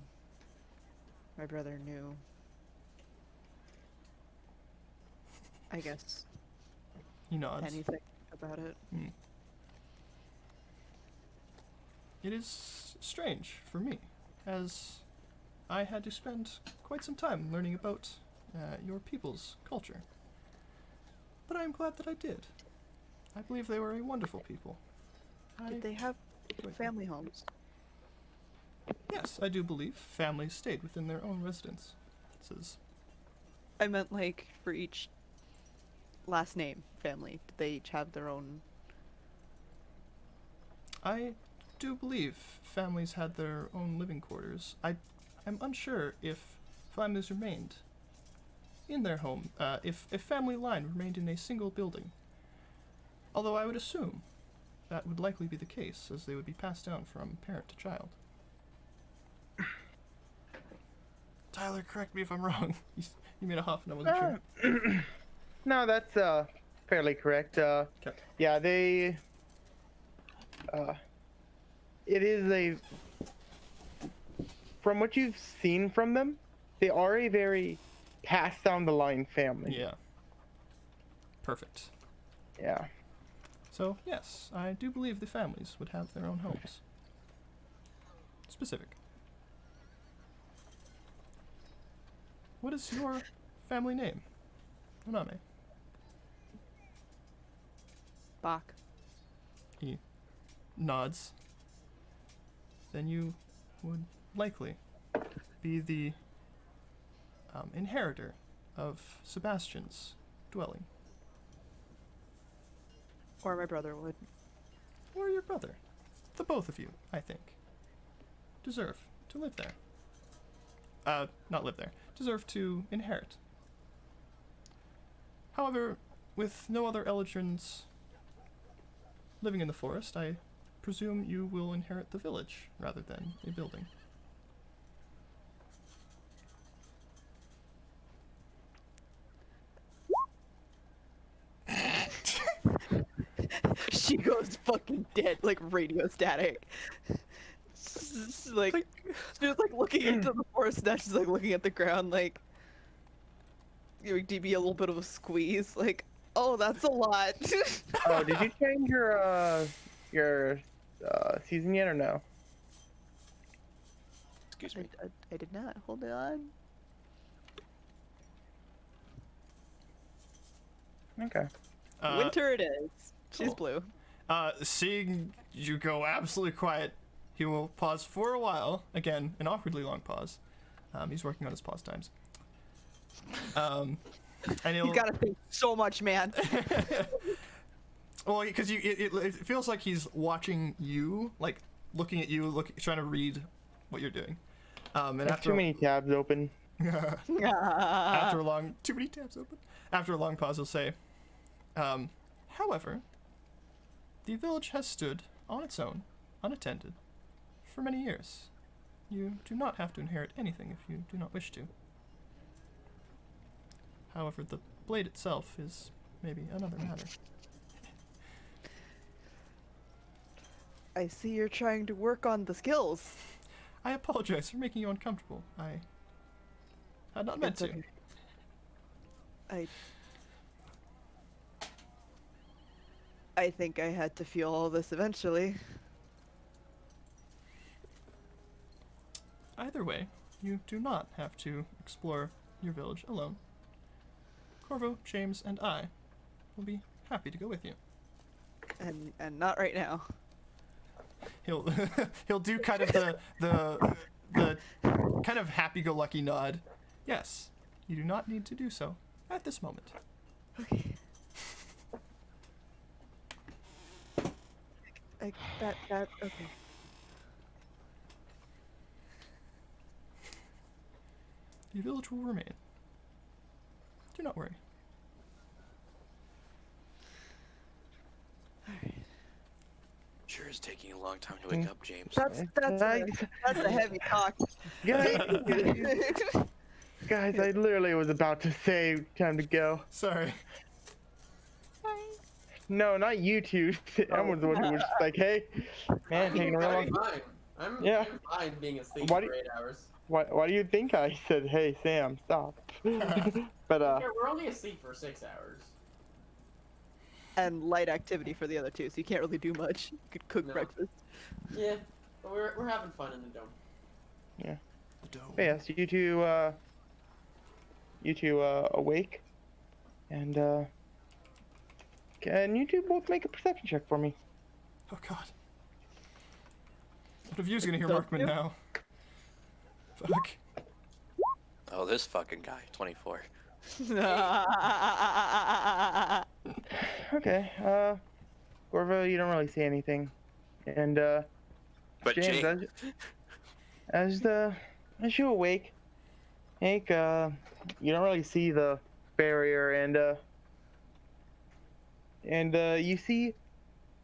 my brother knew, I guess, He nods. anything about it. It is strange for me, as I had to spend quite some time learning about your people's culture. But I am glad that I did. I believe they were a wonderful people. Did they have enjoyed them. family homes? Yes, I do believe families stayed within their own residences. I meant like for each last name family. Did they each have their own? I do believe families had their own living quarters. I am unsure if families remained in their home, if a family line remained in a single building. Although I would assume that would likely be the case, as they would be passed down from parent to child. Tyler, correct me if I'm wrong. You made a huff and I wasn't sure. No, that's fairly correct. Okay. Yeah, they. It is a. From what you've seen from them, they are a very passed down the line family. Yeah. Perfect. Yeah. So, yes, I do believe the families would have their own homes. Specific. What is your family name? Oname. Bach. He nods. Then you would likely be the inheritor of Sebastian's dwelling. Or my brother would. Or your brother. The both of you, I think, deserve to live there. Not live there. Deserve to inherit. However, with no other Eldrins living in the forest, I presume you will inherit the village rather than a building. She goes fucking dead, like radio static. Like she's like looking into the forest now. She's like looking at the ground, like giving DB a little bit of a squeeze. Like, oh, that's a lot. Oh, did you change your season yet or no? Excuse me. I did not. Hold on. Okay. Winter it is. She's cool. blue. Seeing you go absolutely quiet, he will pause for a while. Again, an awkwardly long pause. He's working on his pause times. And he'll... You gotta think so much, man. Well, because it feels like he's watching you, like looking at you, trying to read what you're doing. And There's after too many tabs open. after a long too many tabs open. After a long pause, he'll say, however, the village has stood on its own, unattended, for many years. You do not have to inherit anything if you do not wish to. However, the blade itself is maybe another matter. I see you're trying to work on the skills. I apologize for making you uncomfortable. I had not meant It's to. okay. I think I had to feel all this eventually. Either way, you do not have to explore your village alone. Corvo, James, and I will be happy to go with you. And not right now. He'll he'll do kind of the kind of happy-go-lucky nod. Yes, you do not need to do so at this moment. Okay. That okay. The village will remain. Do not worry. Sure is taking a long time to wake up, James. That's a heavy talk. Guys, I literally was about to say time to go. Sorry. No, not you two. I was the one who was just like, hey, man, taking a real long. Fine. I'm fine being asleep Why for do- 8 hours. Why do you think I said, hey, Sam, stop? But Yeah, we're only asleep for 6 hours. And light activity for the other two, so you can't really do much. You could cook No. breakfast. Yeah, but we're having fun in the dome. The dome. But yes, you two awake, and can you two both make a perception check for me? Oh God. What if you's gonna hear Don't Markman you? now? Fuck. Oh, this fucking guy, 24. Okay, Corvo, you don't really see anything, and But James, James, as you awake, Hank, you don't really see the barrier, and you see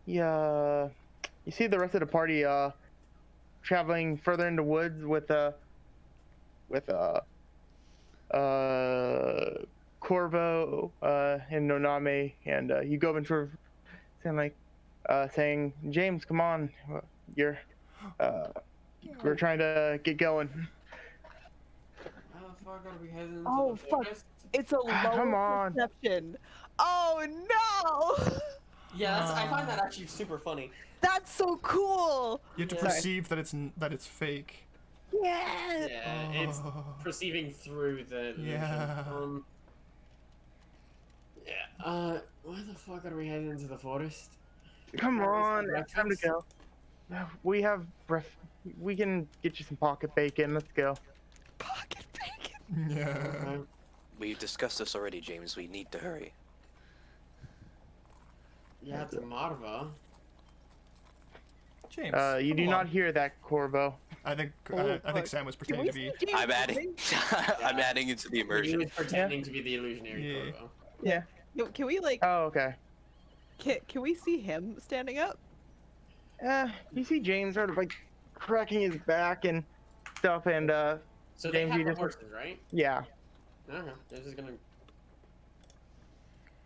Yeah, you see the rest of the party traveling further in the woods with Corvo and Noname, and you go and sort of saying, James, come on, you're we're trying to get going. How the fuck are we heading into Oh, the fuck. forest? It's a Come lower on. perception. Oh no! Yeah, I find that actually super funny. That's so cool. You have to Yeah. perceive that it's fake. Yeah. Yeah, it's Oh. perceiving through the illusion. Yeah. Yeah. Why the fuck are we heading into the forest? Come Are we on, some it's time to breakfast? go. We have breath. We can get you some pocket bacon. Let's go. Pocket bacon. Yeah. Okay. We've discussed this already, James. We need to hurry. Yeah, to Marva. James. You come do not along. hear that, Corvo. I think Oh, I think fuck. Sam was Can pretending we to be. see James I'm adding. moving? I'm adding into the He immersion. was pretending to be the illusionary Yeah. Corvo. Yeah. Can we like Oh, okay. can we see him standing up? You see James sort of like cracking his back and stuff, and So James, they you have the just- horses, right? yeah. Okay. They're just gonna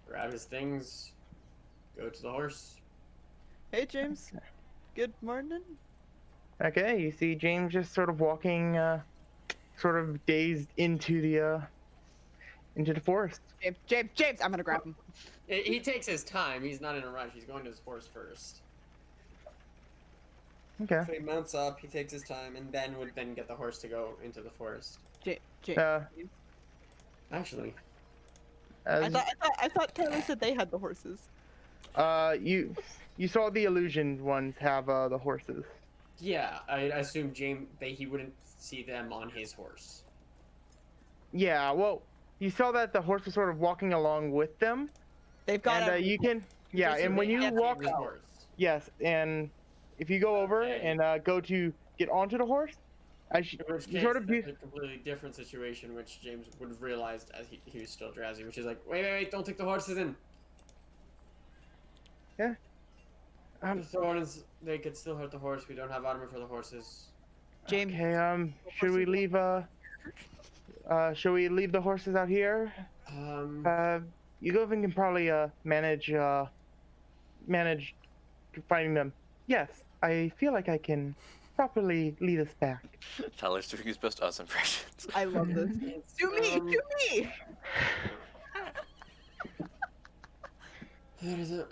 grab his things, go to the horse. Hey James. Good morning. Okay, you see James just sort of walking, sort of dazed into the forest. James, I'm gonna grab him. He takes his time. He's not in a rush. He's going to his horse first. Okay. So he mounts up, he takes his time, And Ben would then get the horse to go into the forest. James. Uh, Actually, As, I thought Tyler said they had the horses. you saw the illusion ones have the horses. yeah, I assume he wouldn't see them on his horse. Yeah, well, you saw that the horse was sort of walking along with them, They've got and everything. you can, yeah, Okay, so and when they you have walk, James's horse. yes, and if you go over Okay. and go to get onto the horse, In which you case, sort of that's do, a completely different situation, which James would have realized as he was still drowsy, which is like, wait, don't take the horses in. Um, The thorns, they could still hurt the horse. We don't have armor for the horses. James. okay, should we leave the horses out here? You Govin can probably manage finding them. Yes, I feel like I can properly lead us back. Tyler's doing his best us impressions. I love this. Do me, do me. That is it.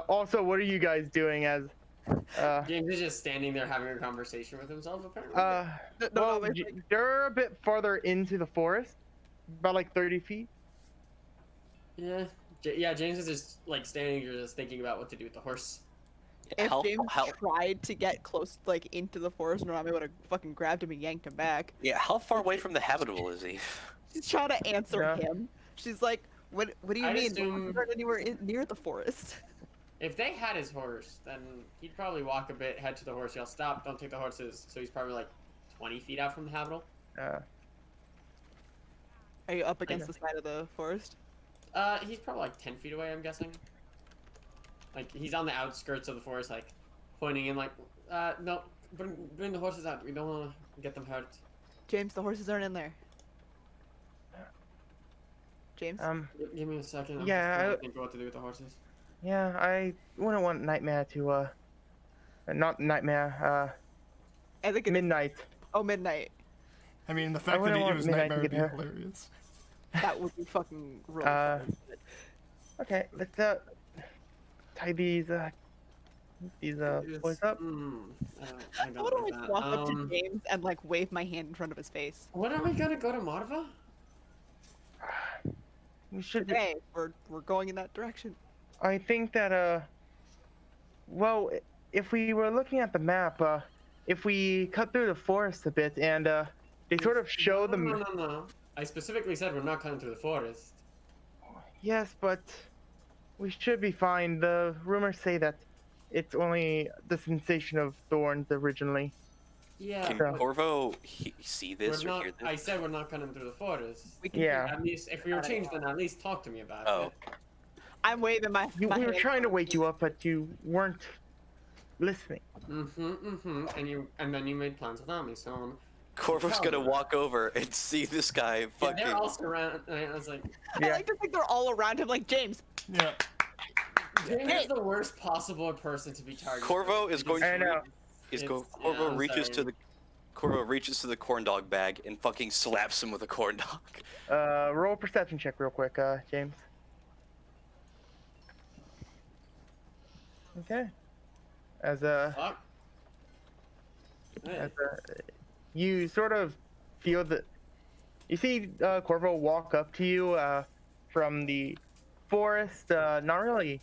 Also, what are you guys doing as James is just standing there having a conversation with himself, apparently. No, well, it's like- they're a bit farther into the forest, about like 30 feet. Yeah. James is just like standing here, just thinking about what to do with the horse. if James how, tried to get close, like into the forest, Norami would have fucking grabbed him and yanked him back. yeah, how far away from the habitable is he? She's trying to answer Yeah. him. She's like, "What? What do you I'd mean? assume- We're not anywhere near the forest." If they had his horse, then he'd probably walk a bit, head to the horse, yell, "Stop! Don't take the horses." So he's probably like 20 feet out from the habitable. Uh, Are you up against the side of the forest? He's probably like 10 feet away, I'm guessing. Like he's on the outskirts of the forest, like pointing in, like, no, bring the horses out. We don't want to get them hurt. James, the horses aren't in there. James. Give me a second. I'm Yeah, just trying to think of what to do with the horses. yeah, I wouldn't want Nightmare to, not Nightmare, I think it's Midnight. midnight. I mean, the fact that wouldn't he want used Midnight Nightmare to would be get her. hilarious. That would be fucking really Uh, funny. Okay, let's, tie these boys up. I I don't would like like that. walk up to James and like wave my hand in front of his face. When are we gonna go to Marva? We should, Today, we're going in that direction. I think that, well, if we were looking at the map, if we cut through the forest a bit and, they sort of show them. No. I specifically said we're not coming through the forest. Yes, but we should be fine. The rumors say that it's only the sensation of thorns originally. Yeah, Can but Corvo see we're this or not. hear this? I said we're not coming through the forest. We can Yeah. At least, if we were changed, then at least talk to me about Oh. it. I'm waving my. We were hand. trying to wake you up, but you weren't listening. And then you made plans without me, so Corvo's Tell gonna me. walk over and see this guy yeah, fucking. they're all surrounded. I was like, I Yeah. like to think they're all around him, like James. Yeah. James is the worst possible person to be targeted. Corvo is going I to. know. Corvo I'm reaches to sorry. the. Corvo reaches to the corn dog bag and fucking slaps him with a corn dog. Roll a perception check real quick, James. Okay. As Fuck. Hey. you sort of feel that you see Corvo walk up to you from the forest. Not really.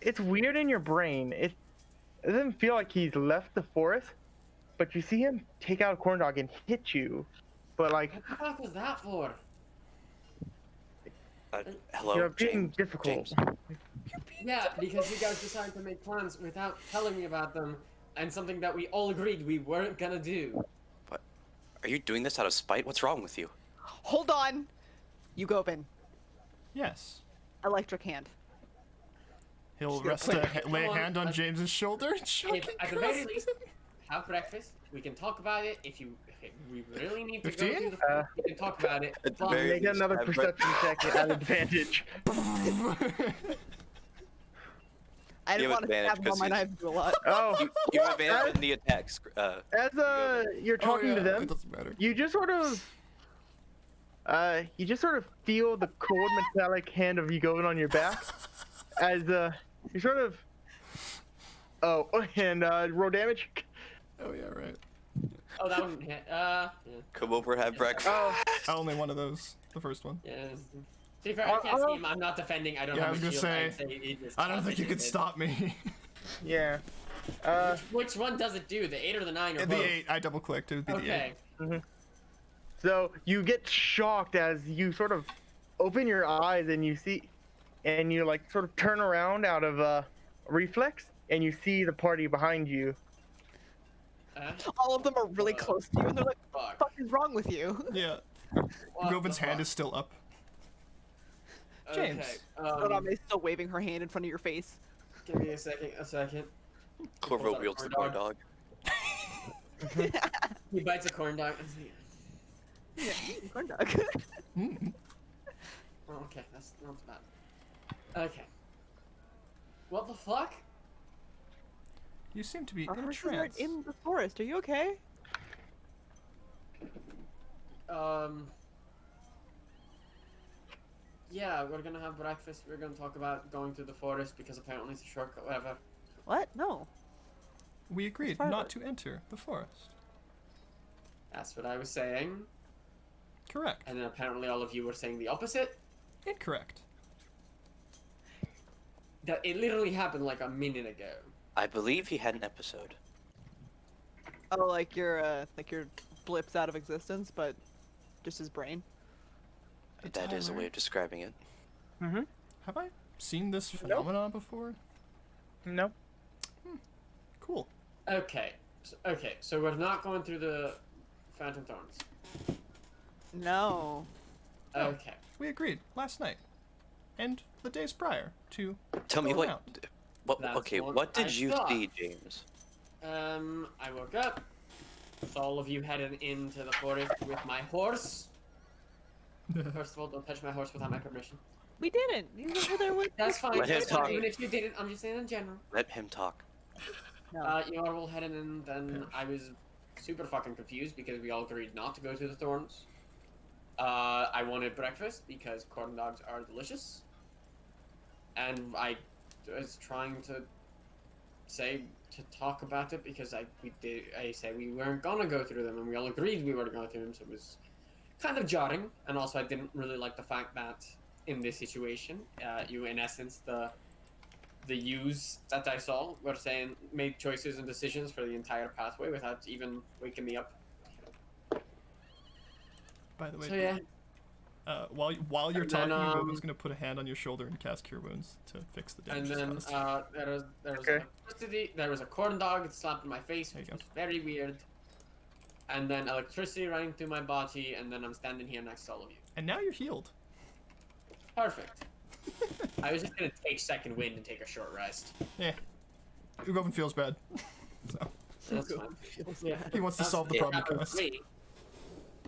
It's weird in your brain. It doesn't feel like he's left the forest, but you see him take out a corn dog and hit you. But like, What the fuck was that for? Hello, you're being James. difficult. James. Yeah, because you guys decided to make plans without telling me about them, and something that we all agreed we weren't gonna do. Are you doing this out of spite? What's wrong with you? Hold on. You go, Ben. Yes. Electric hand. He'll Sure. rest Wait, lay a come on, hand on let's- James's shoulder and shock If, him at the across very the- least, have breakfast. We can talk about it. If we really need to go 15? through the forest, we can talk about it. At the But very Make least, another have perception check at advantage. I You didn't have want to advantage stab him on 'cause my you- knife do a lot. Oh, You have advantage in the attacks. as you're talking to them, It doesn't matter. you just sort of feel the cold metallic hand of you going on your back as you sort of and roll damage. Oh yeah, right. oh, that one hit. Yeah. Come over, have breakfast. Oh, Only one of those. The first one. Yeah. To be fair, I can't see him. I'm not defending. I don't Yeah, I have was a gonna shield. say, I'd it just I don't toss think you it could in. stop me. yeah. Which one does it do? The 8 or the 9 or the both? 8, I double clicked. It would be Okay. the 8. So you get shocked as you sort of open your eyes and you see, and you like sort of turn around out of reflex, and you see the party behind you. All of them are really close to you, and they're like, Fuck. "What the fuck is wrong with you?" Yeah. What Govin's the hand fuck? is still up. Okay. James. Naname's still waving her hand in front of your face. Give me a second. Corvo Hold on, wields the corn corn dog. dog. He bites a corn dog. Yeah, corn dog. Mm. Oh, okay, that's not bad. Okay. What the fuck? You seem to be Our in a horses are trance. in the forest. Are you okay? Yeah, we're gonna have breakfast. We're gonna talk about going through the forest because apparently it's a shortcut, whatever. What? No. We agreed Fine. not to enter the forest. That's what I was saying. Correct. And then apparently all of you were saying the opposite. Incorrect. That it literally happened like a minute ago. I believe he had an episode. Oh, like your blips out of existence, but just his brain. That is a way of describing it. Mm-hmm. Have I seen this phenomenon before? No. Cool. Okay. So we're not going through the Phantom Thorns. No. No. Okay. We agreed last night. And the days prior to Tell me going what. out. That's Okay, what what did I you thought. see, James? I woke up. Saw all of you headed into the forest with my horse. First of all, don't touch my horse without my permission. We didn't. You were there with. That's fine. Let him That's fine. talk. Even if you didn't, I'm just saying in general. Let him talk. No. You all headed in, then I was super fucking confused because we all agreed not to go to the Thorns. I wanted breakfast because corn dogs are delicious. And I was trying to talk about it because I said we weren't gonna go through them and we all agreed we were gonna go through them, so it was kind of jarring. And also I didn't really like the fact that in this situation, you in essence the yous that I saw were saying made choices and decisions for the entire pathway without even waking me up. By the way, So yeah, While you're And talking, then, Govin's gonna put a hand on your shoulder and cast Cure Wounds to fix the And damage. then there was Okay. electricity. There was a corn dog that slapped in my face, There you which go. was very weird. And then electricity running through my body, and then I'm standing here next to all of you. And now you're healed. Perfect. I was just gonna take second wind and take a short rest. Yeah. Govin feels bad. So That's fine. Feels Yeah. bad. he wants to That's solve the what problem happened with to us. me.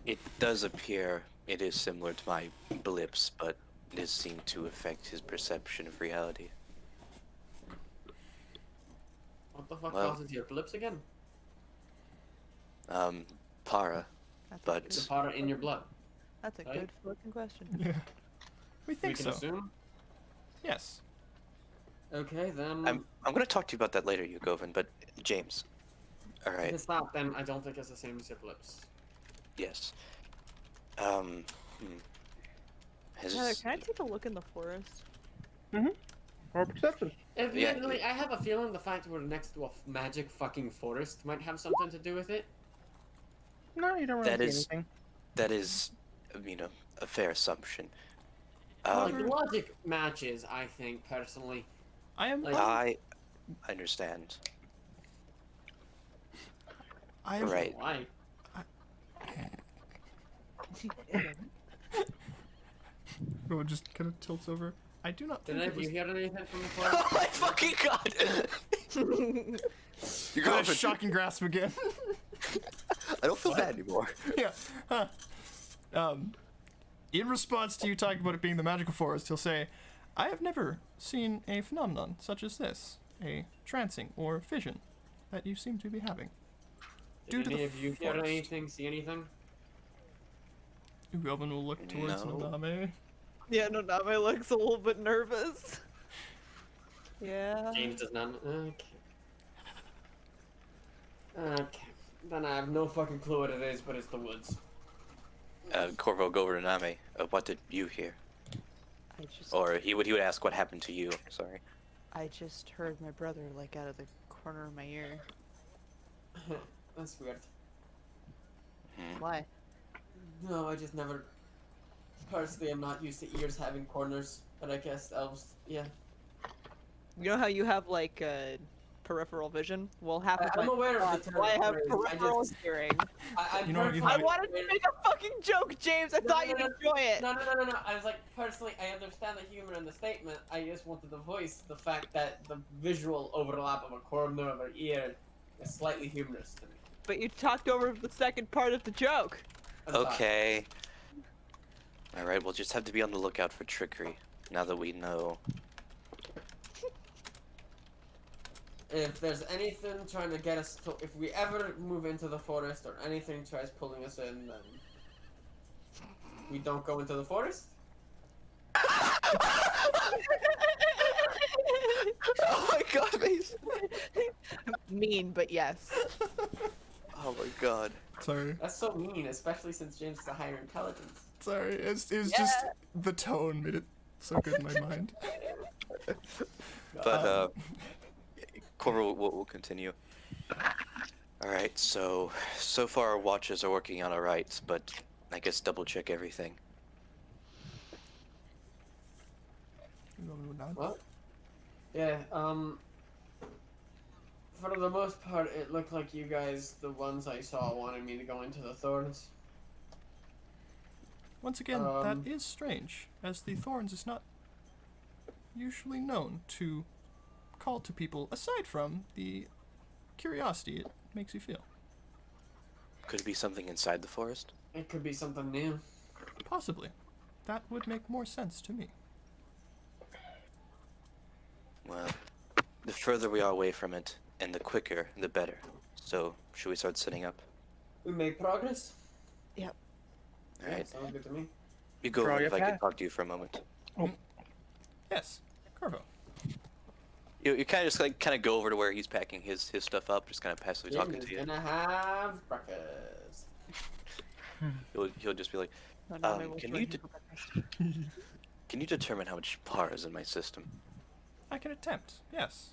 It does appear it is similar to my blips, but it does seem to affect his perception of reality. What the fuck Well- causes your blips again? Para, That's but- a The good, powder in your blood. that's a right? good fucking question. Yeah. We We think can so. assume. Yes. Okay, then. I'm gonna talk to you about that later, Yugovin, but James. If Alright, it's not, then I don't think it's the same as your blips. yes. Has Tyler, can I take a look in the forest? Or perception. Evidently, I have a feeling the fact we're next to a magic fucking forest might have something to do with it. No, you don't really That see is- anything. that is, a fair assumption. Like, logic matches, I think, personally. I am. Like- I understand. I am. Right. Why? Govan just kind of tilts over. I do not Did think any it of you was. hear anything from the Oh forest? my fucking god! You're Ah, going for shocking grasp again. I don't feel bad anymore. Yeah. Huh. In response to you talking about it being the magical forest, he'll say, I have never seen a phenomenon such as this, a trancing or vision that you seem to be having. Due Did to any the of you hear forest. anything, see anything? Govan will look towards No. Nodame. Yeah, no, Name looks a little bit nervous. Yeah. James does not. Okay. Okay. Then I have no fucking clue what it is, but it's the woods. Corvo, go over to Name. What did you hear? Or he would ask what happened to you. Sorry. I just heard my brother like out of the corner of my ear. That's weird. Why? No, I just never. Personally, I'm not used to ears having corners, but I guess elves. Yeah. You know how you have like peripheral vision? Well, half of I'm my aware of the that's term why I have phrase, I peripheral just- hearing. I've You know what heard you from I have- wanted to make a fucking joke, James. I No, thought no, you'd no, enjoy it. No. I was like, personally, I understand the humor in the statement. I just wanted to voice the fact that the visual overlap of a corner of an ear is slightly humorous to me. But you talked over the second part of the joke. I'm sorry. Okay. Alright, we'll just have to be on the lookout for trickery. Now that we know. If there's anything trying to get us to, if we ever move into the forest or anything tries pulling us in, then we don't go into the forest. Oh my god, Mason! Mean, but yes. Oh my god. Sorry. That's so mean, especially since James is a higher intelligence. Sorry. It was just the tone made it so good in my mind. But, Corvo will continue. Alright, so far our watches are working out alright, but I guess double check everything. Govan would nod. What? Yeah, for the most part, it looked like you guys, the ones I saw, wanted me to go into the thorns. Once again, that Um, is strange, as the Thorns is not usually known to call to people, aside from the curiosity it makes you feel. Could it be something inside the forest? It could be something new. Possibly. That would make more sense to me. Well, the further we are away from it, and the quicker, the better. So, should we start setting up? We make progress. Alright. Sounds good to me. You go Draw if your I can path. talk to you for a moment. Yes, Corvo. You kind of just kind of go over to where he's packing his stuff up, just kind of passively talking James to is you. gonna have breakfast. He'll just be like, No, Name will can join you for breakfast. "Can you determine how much par is in my system?" I can attempt, yes.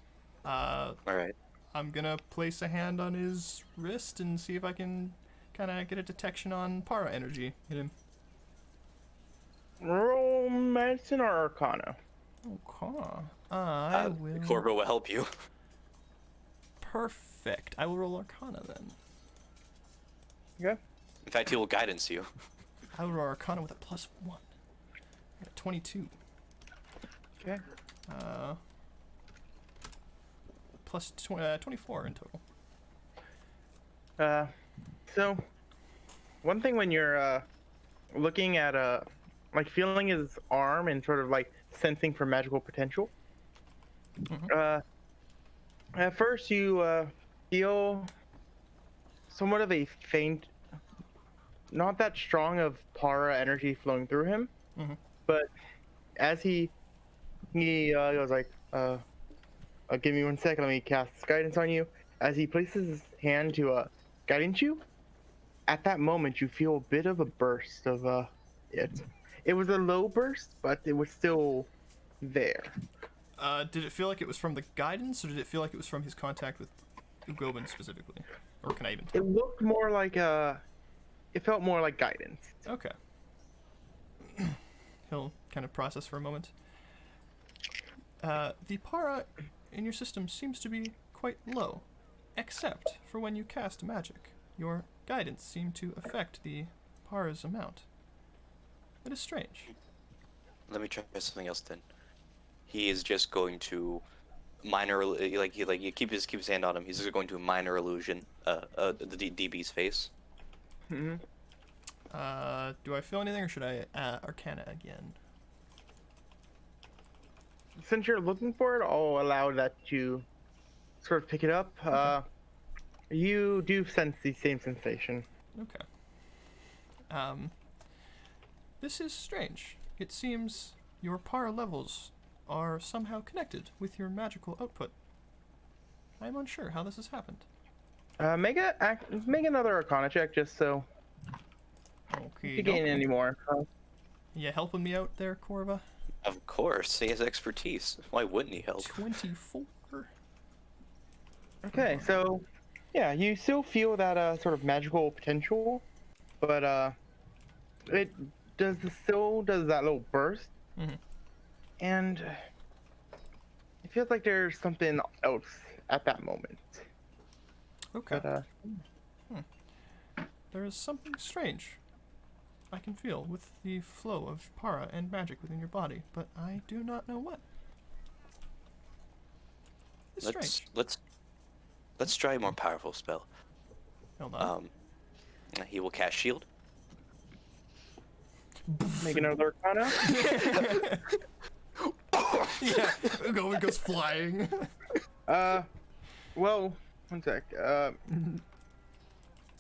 All right. I'm gonna place a hand on his wrist and see if I can kind of get a detection on para energy in him. Roll medicine or arcana? Okay. I will. Corvo will help you. Perfect. I will roll Arcana then. Okay. In fact, he will guidance you. I will roll Arcana with a +1. I got 22. Okay. Plus 24 in total. So one thing when you're looking at like feeling his arm and sort of like sensing for magical potential. At first you feel somewhat of a faint, not that strong of para energy flowing through him, but as he goes like, give me 1 second, let me cast guidance on you. As he places his hand to guidance you, at that moment you feel a bit of a burst of it. It was a low burst, but it was still there. Did it feel like it was from the guidance, or did it feel like it was from his contact with Ugobin specifically? Or can I even tell? It looked more like it felt more like guidance. Okay. He'll kind of process for a moment. The para in your system seems to be quite low, except for when you cast magic. Your guidance seemed to affect the para's amount. That is strange. Let me try something else then. He is just going to you keep his hand on him. He's just going to minor illusion the DB's face. Mm-hmm. Do I feel anything, or should I Arcana again? Since you're looking for it, I'll allow that you sort of pick it up. Okay. You do sense the same sensation. Okay. This is strange. It seems your para levels are somehow connected with your magical output. I'm unsure how this has happened. Make another Arcana check just so Okay. you gain any more. You helping me out there, Corva? Of course, he has expertise. Why wouldn't he help? 24. Okay, so yeah, you still feel that sort of magical potential, but it still does that little burst, and it feels like there's something else at that moment. Okay. But There is something strange I can feel with the flow of para and magic within your body, but I do not know what. It's strange. Let's try a more powerful spell. Hold on. He will cast shield. make another Arcana. Yeah, Ugobin goes flying. Well, 1 sec.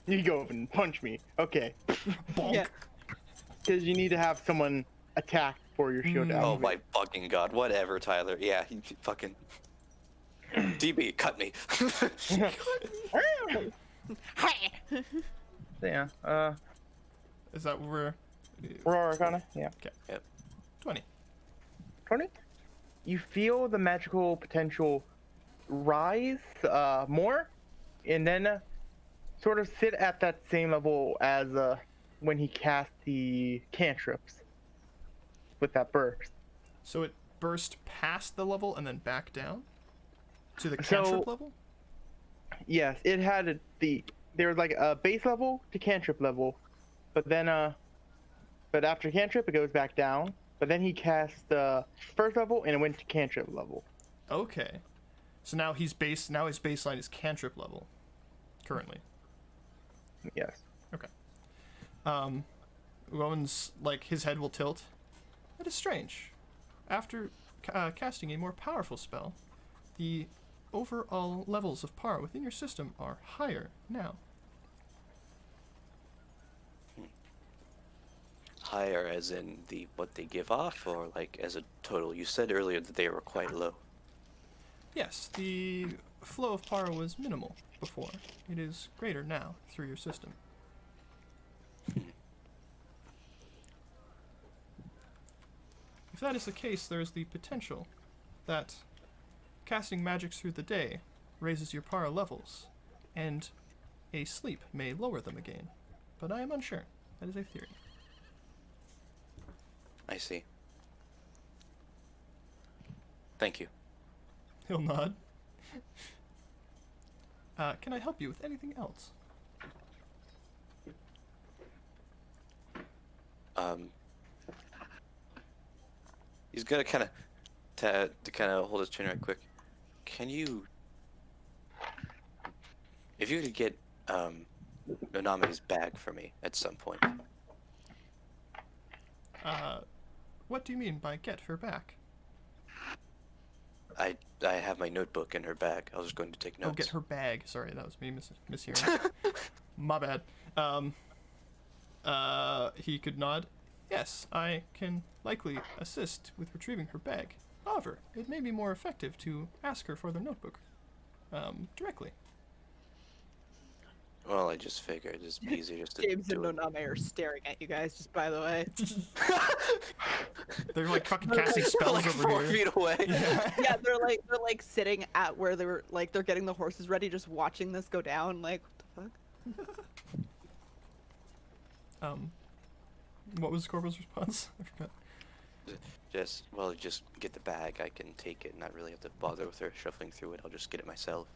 You go and punch me. Okay. Bonk. Yeah. Because you need to have someone attack for your shield to Oh activate. my fucking god! Whatever, Tyler. Yeah, he fucking. DB, cut me. Yeah. Is that what we're... Raw Arcana. Yeah. 20. 20. You feel the magical potential rise more, and then sort of sit at that same level as when he cast the cantrips with that burst. So it burst past the level and then back down? To the cantrip level? Yes, it had there was like a base level to cantrip level, but then but after cantrip it goes back down. But then he cast first level and it went to cantrip level. Okay. So now his baseline is cantrip level. Currently. Yes. Okay. Rowan's, like, his head will tilt. That is strange. After casting a more powerful spell, the overall levels of para within your system are higher now. Higher as in what they give off, or like as a total? You said earlier that they were quite low. Yes, the flow of para was minimal before. It is greater now through your system. If that is the case, there is the potential that casting magics through the day raises your para levels, and a sleep may lower them again. But I am unsure. That is a theory. I see. Thank you. He'll nod. Can I help you with anything else? He's gonna kind of to kind of hold his chin right quick. Can you, if you could get Noname's bag for me at some point? What do you mean by get her back? I have my notebook in her bag. I was just going to take notes. Oh, get her bag. Sorry, that was me mishearing. My bad. He could nod. Yes, I can likely assist with retrieving her bag. However, it may be more effective to ask her for the notebook directly. Well, I just figured it's easier just to James and do it. Noname are staring at you guys, just by the way. They're like fucking casting spells like over 4 here. feet away. Yeah, they're like sitting at where they were, like they're getting the horses ready, just watching this go down. Like, what the fuck? What was Corvo's response? I forgot. Just get the bag. I can take it and not really have to bother with her shuffling through it. I'll just get it myself.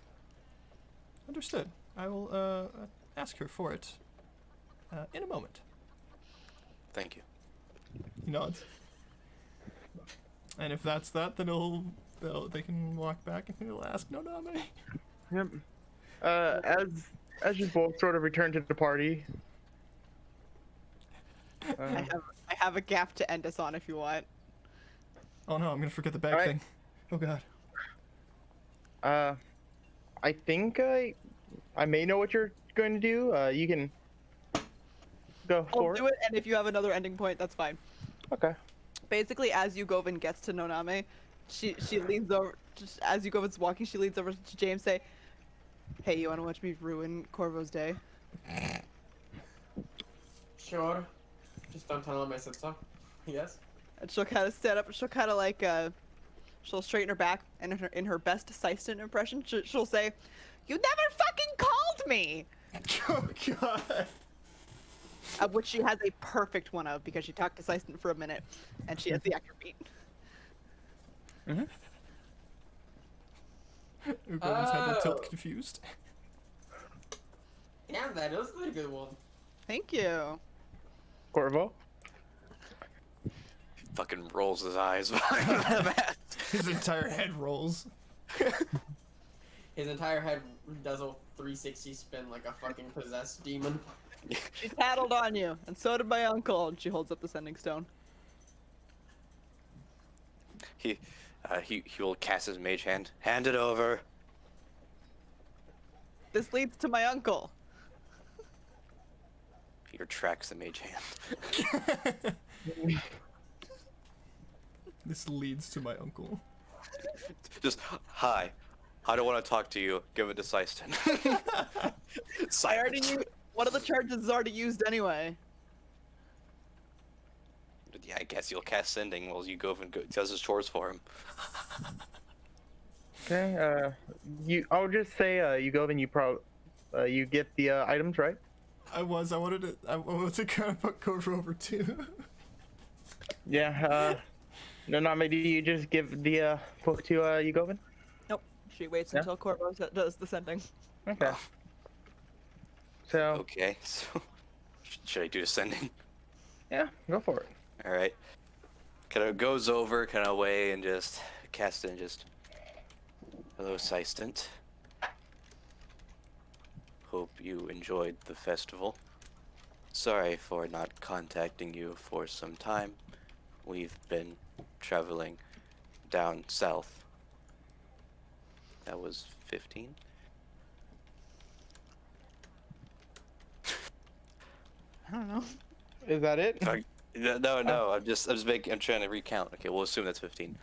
Understood. I will ask her for it in a moment. Thank you. He nods. And if that's that, then they can walk back and he'll ask Noname. Yep. As you both sort of return to the party. I have a gap to end us on if you want. Oh no, I'm gonna forget the bag Alright. thing. Oh god. I think I may know what you're going to do. You can go I'll for do it, and if you have another ending point, that's fine. Okay. Basically, as Yugovin gets to Noname, she leans over. Just as Yugovin's walking, she leans over to James, say, "Hey, you want to watch me ruin Corvo's day?" Sure. Just don't tell him I said so. Yes. And she'll kind of stand up. She'll kind of like she'll straighten her back, and in her best Syston impression, she'll say, "You never fucking called me." Oh god. Which she has a perfect one of because she talked to Syston for a minute, and she has the actor beat. Ugovin's head will tilt confused. Damn, that was a good one. Thank you. Corvo. He fucking rolls his eyes behind the mask. His entire head rolls. His entire head does a 360 spin like a fucking possessed demon. She tattled on you, and so did my uncle. And she holds up the sending stone. He will cast his mage hand. Hand it over. This leads to my uncle. He retracts the mage hand. This leads to my uncle. Just, hi. I don't want to talk to you. Give it to Syston. I already knew one of the charges is already used anyway. Yeah, I guess you'll cast sending while you go and does his chores for him. Okay. I'll just say Yugovin, you get the items, right? I wanted to kind of put Corvo over too. Yeah. Noname, do you just give the book to Yugovin? Nope. She waits Yeah? until Corvo does the sending. Okay. So Okay, so should I do the sending? yeah, go for it. All right. Kind of goes over, kind of away, and just cast in just. Hello, Syston. Hope you enjoyed the festival. Sorry for not contacting you for some time. We've been traveling down south. That was 15. I don't know. Is that it? No. I'm trying to recount. Okay, we'll assume that's 15.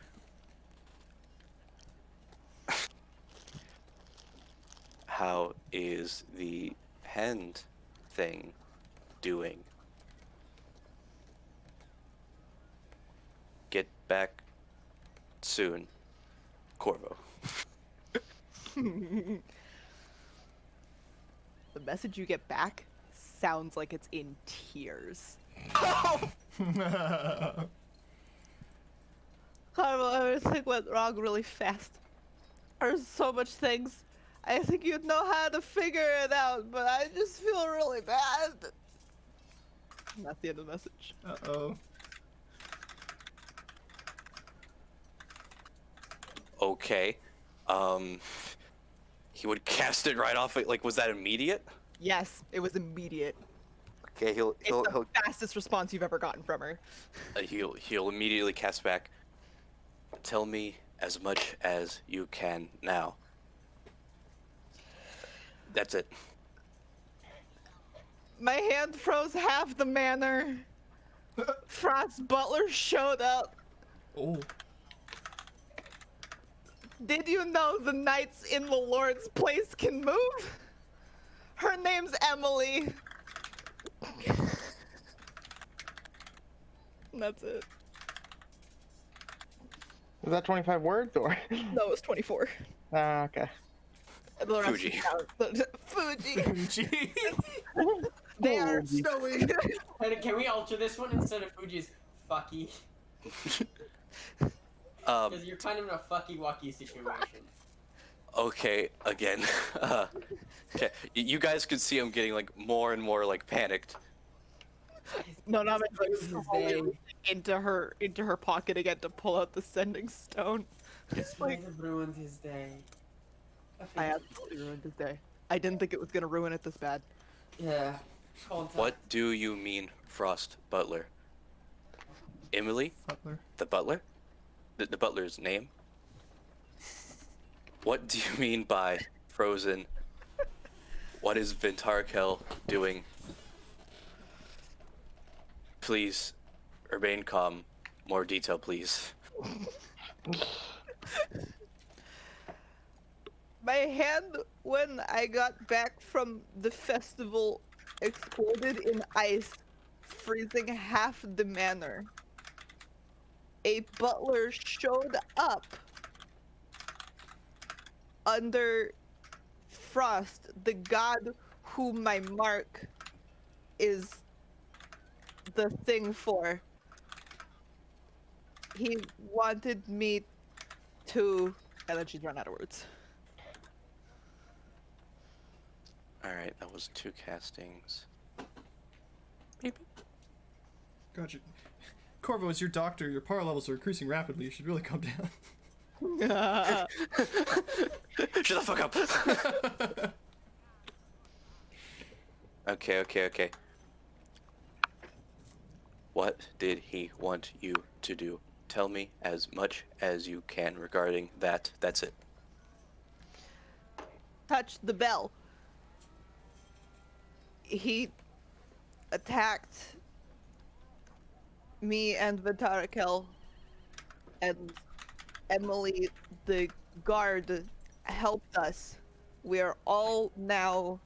How is the hand thing doing? Get back soon, Corvo. The message you get back sounds like it's in tears. Carlo, everything went wrong really fast. There's so much things. I think you'd know how to figure it out, but I just feel really bad. And that's the end of the message. Uh-oh. Okay. He would cast it right off. Like, was that immediate? Yes, it was immediate. Okay, he'll It's the fastest response you've ever gotten from her. he'll immediately cast back. Tell me as much as you can now. That's it. My hand froze half the manor. Frost Butler showed up. Oh. Did you know the knights in the Lord's place can move? Her name's Emily. And that's it. Was that 25 words or? No, it was 24. Okay. And the rest Fuji. is out. Fuji. Gee. They are Fuji. showing. Can we alter this one instead of Fuji's fucky? Because you're kind of in a fucky wucky situation. Okay, again. Okay, you guys could see him getting like more and more like panicked. No, not like This is throwing into her pocket again to pull out the sending stone. This might have ruined his day. I absolutely ruined his day. I didn't think it was gonna ruin it this bad. Yeah. Contact. What do you mean, Frost Butler? Emily, Butler. the butler? The butler's name? What do you mean by frozen? What is Ventarakel doing? Please, remain calm. More detail, please. My hand, when I got back from the festival, exploded in ice, freezing half the manor. A butler showed up under Frost, the god whom my mark is the thing for. He wanted me to... And then she's run out of words. Alright, that was 2 castings. Gotcha. Corvo, as your doctor, your power levels are increasing rapidly. You should really calm down. Shut the fuck up! Okay. What did he want you to do? Tell me as much as you can regarding that. That's it. Touch the bell. He attacked me and Ventarakel, and Emily, the guard, helped us. We are all now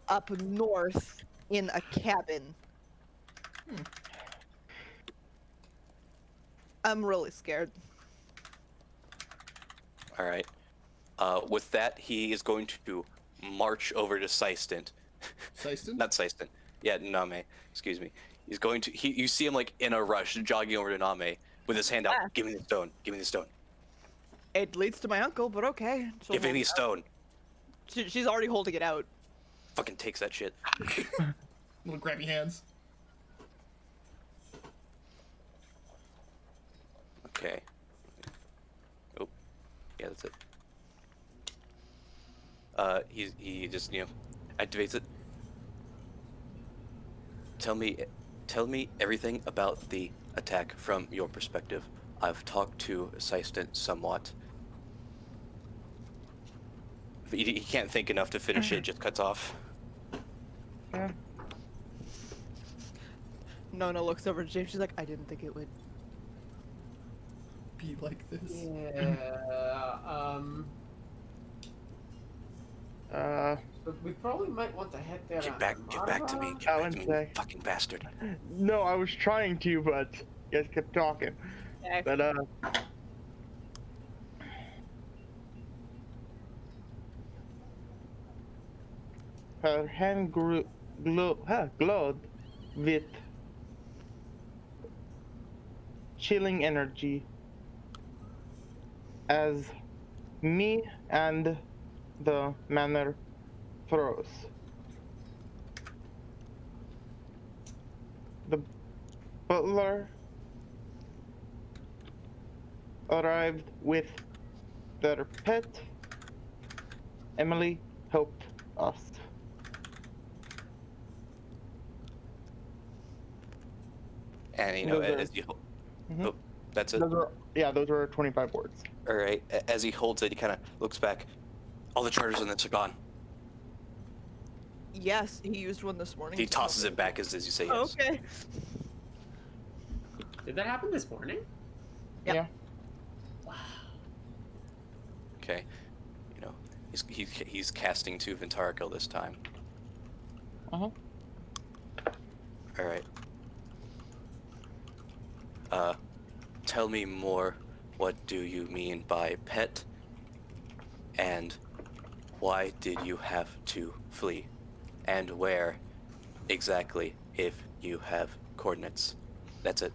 up north in a cabin. I'm really scared. Alright. With that, he is going to march over to Systant. Systant? Not Systant. Yeah, Name. Excuse me. He's going to... you see him, like, in a rush, jogging over to Name with his hand out. Ah. Give me the stone. Give me the stone. It leads to my uncle, but okay. She'll Give me hold the it out. stone. She's already holding it out. Fucking takes that shit. Little grabby hands. Okay. Oh. Yeah, that's it. He just, activates it. Tell me everything about the attack from your perspective. I've talked to Systant somewhat. He can't think enough to finish it, just cuts off. Yeah. Nona looks over to James. She's like, I didn't think it would. Be like this. Yeah. But we probably might want to head there. Get back to me. Get I back to wouldn't me, say. fucking bastard. No, I was trying to, but you guys kept talking. Okay. But her hand glowed with chilling energy as me and the manor froze. The butler arrived with their pet. Emily helped us. And you know, Those are- as you, Mhm. oh, that's it. Those were 25 words. All right. As he holds it, he kind of looks back. All the charters on this are gone. Yes, he used one this morning. He to help tosses me. it back as you say yes. Oh, okay. Did that happen this morning? Yep. Yeah. Wow. Okay. You know, he's casting to Ventarico this time. Uh-huh. All right. Tell me more. What do you mean by pet? And why did you have to flee? And where exactly, if you have coordinates? That's it.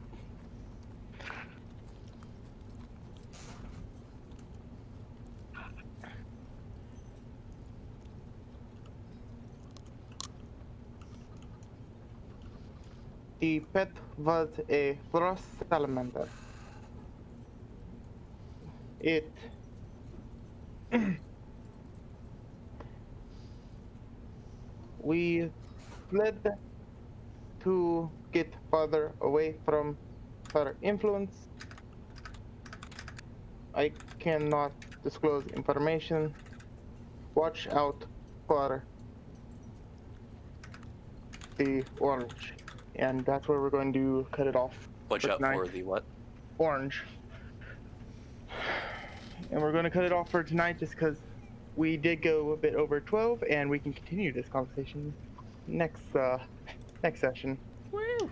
The pet was a frost salamander. It we fled to get farther away from her influence. I cannot disclose information. Watch out for the orange. And that's where we're going to cut it off. Watch for out tonight. for the what? Orange. And we're going to cut it off for tonight just because we did go a bit over 12 and we can continue this conversation next session. Woo!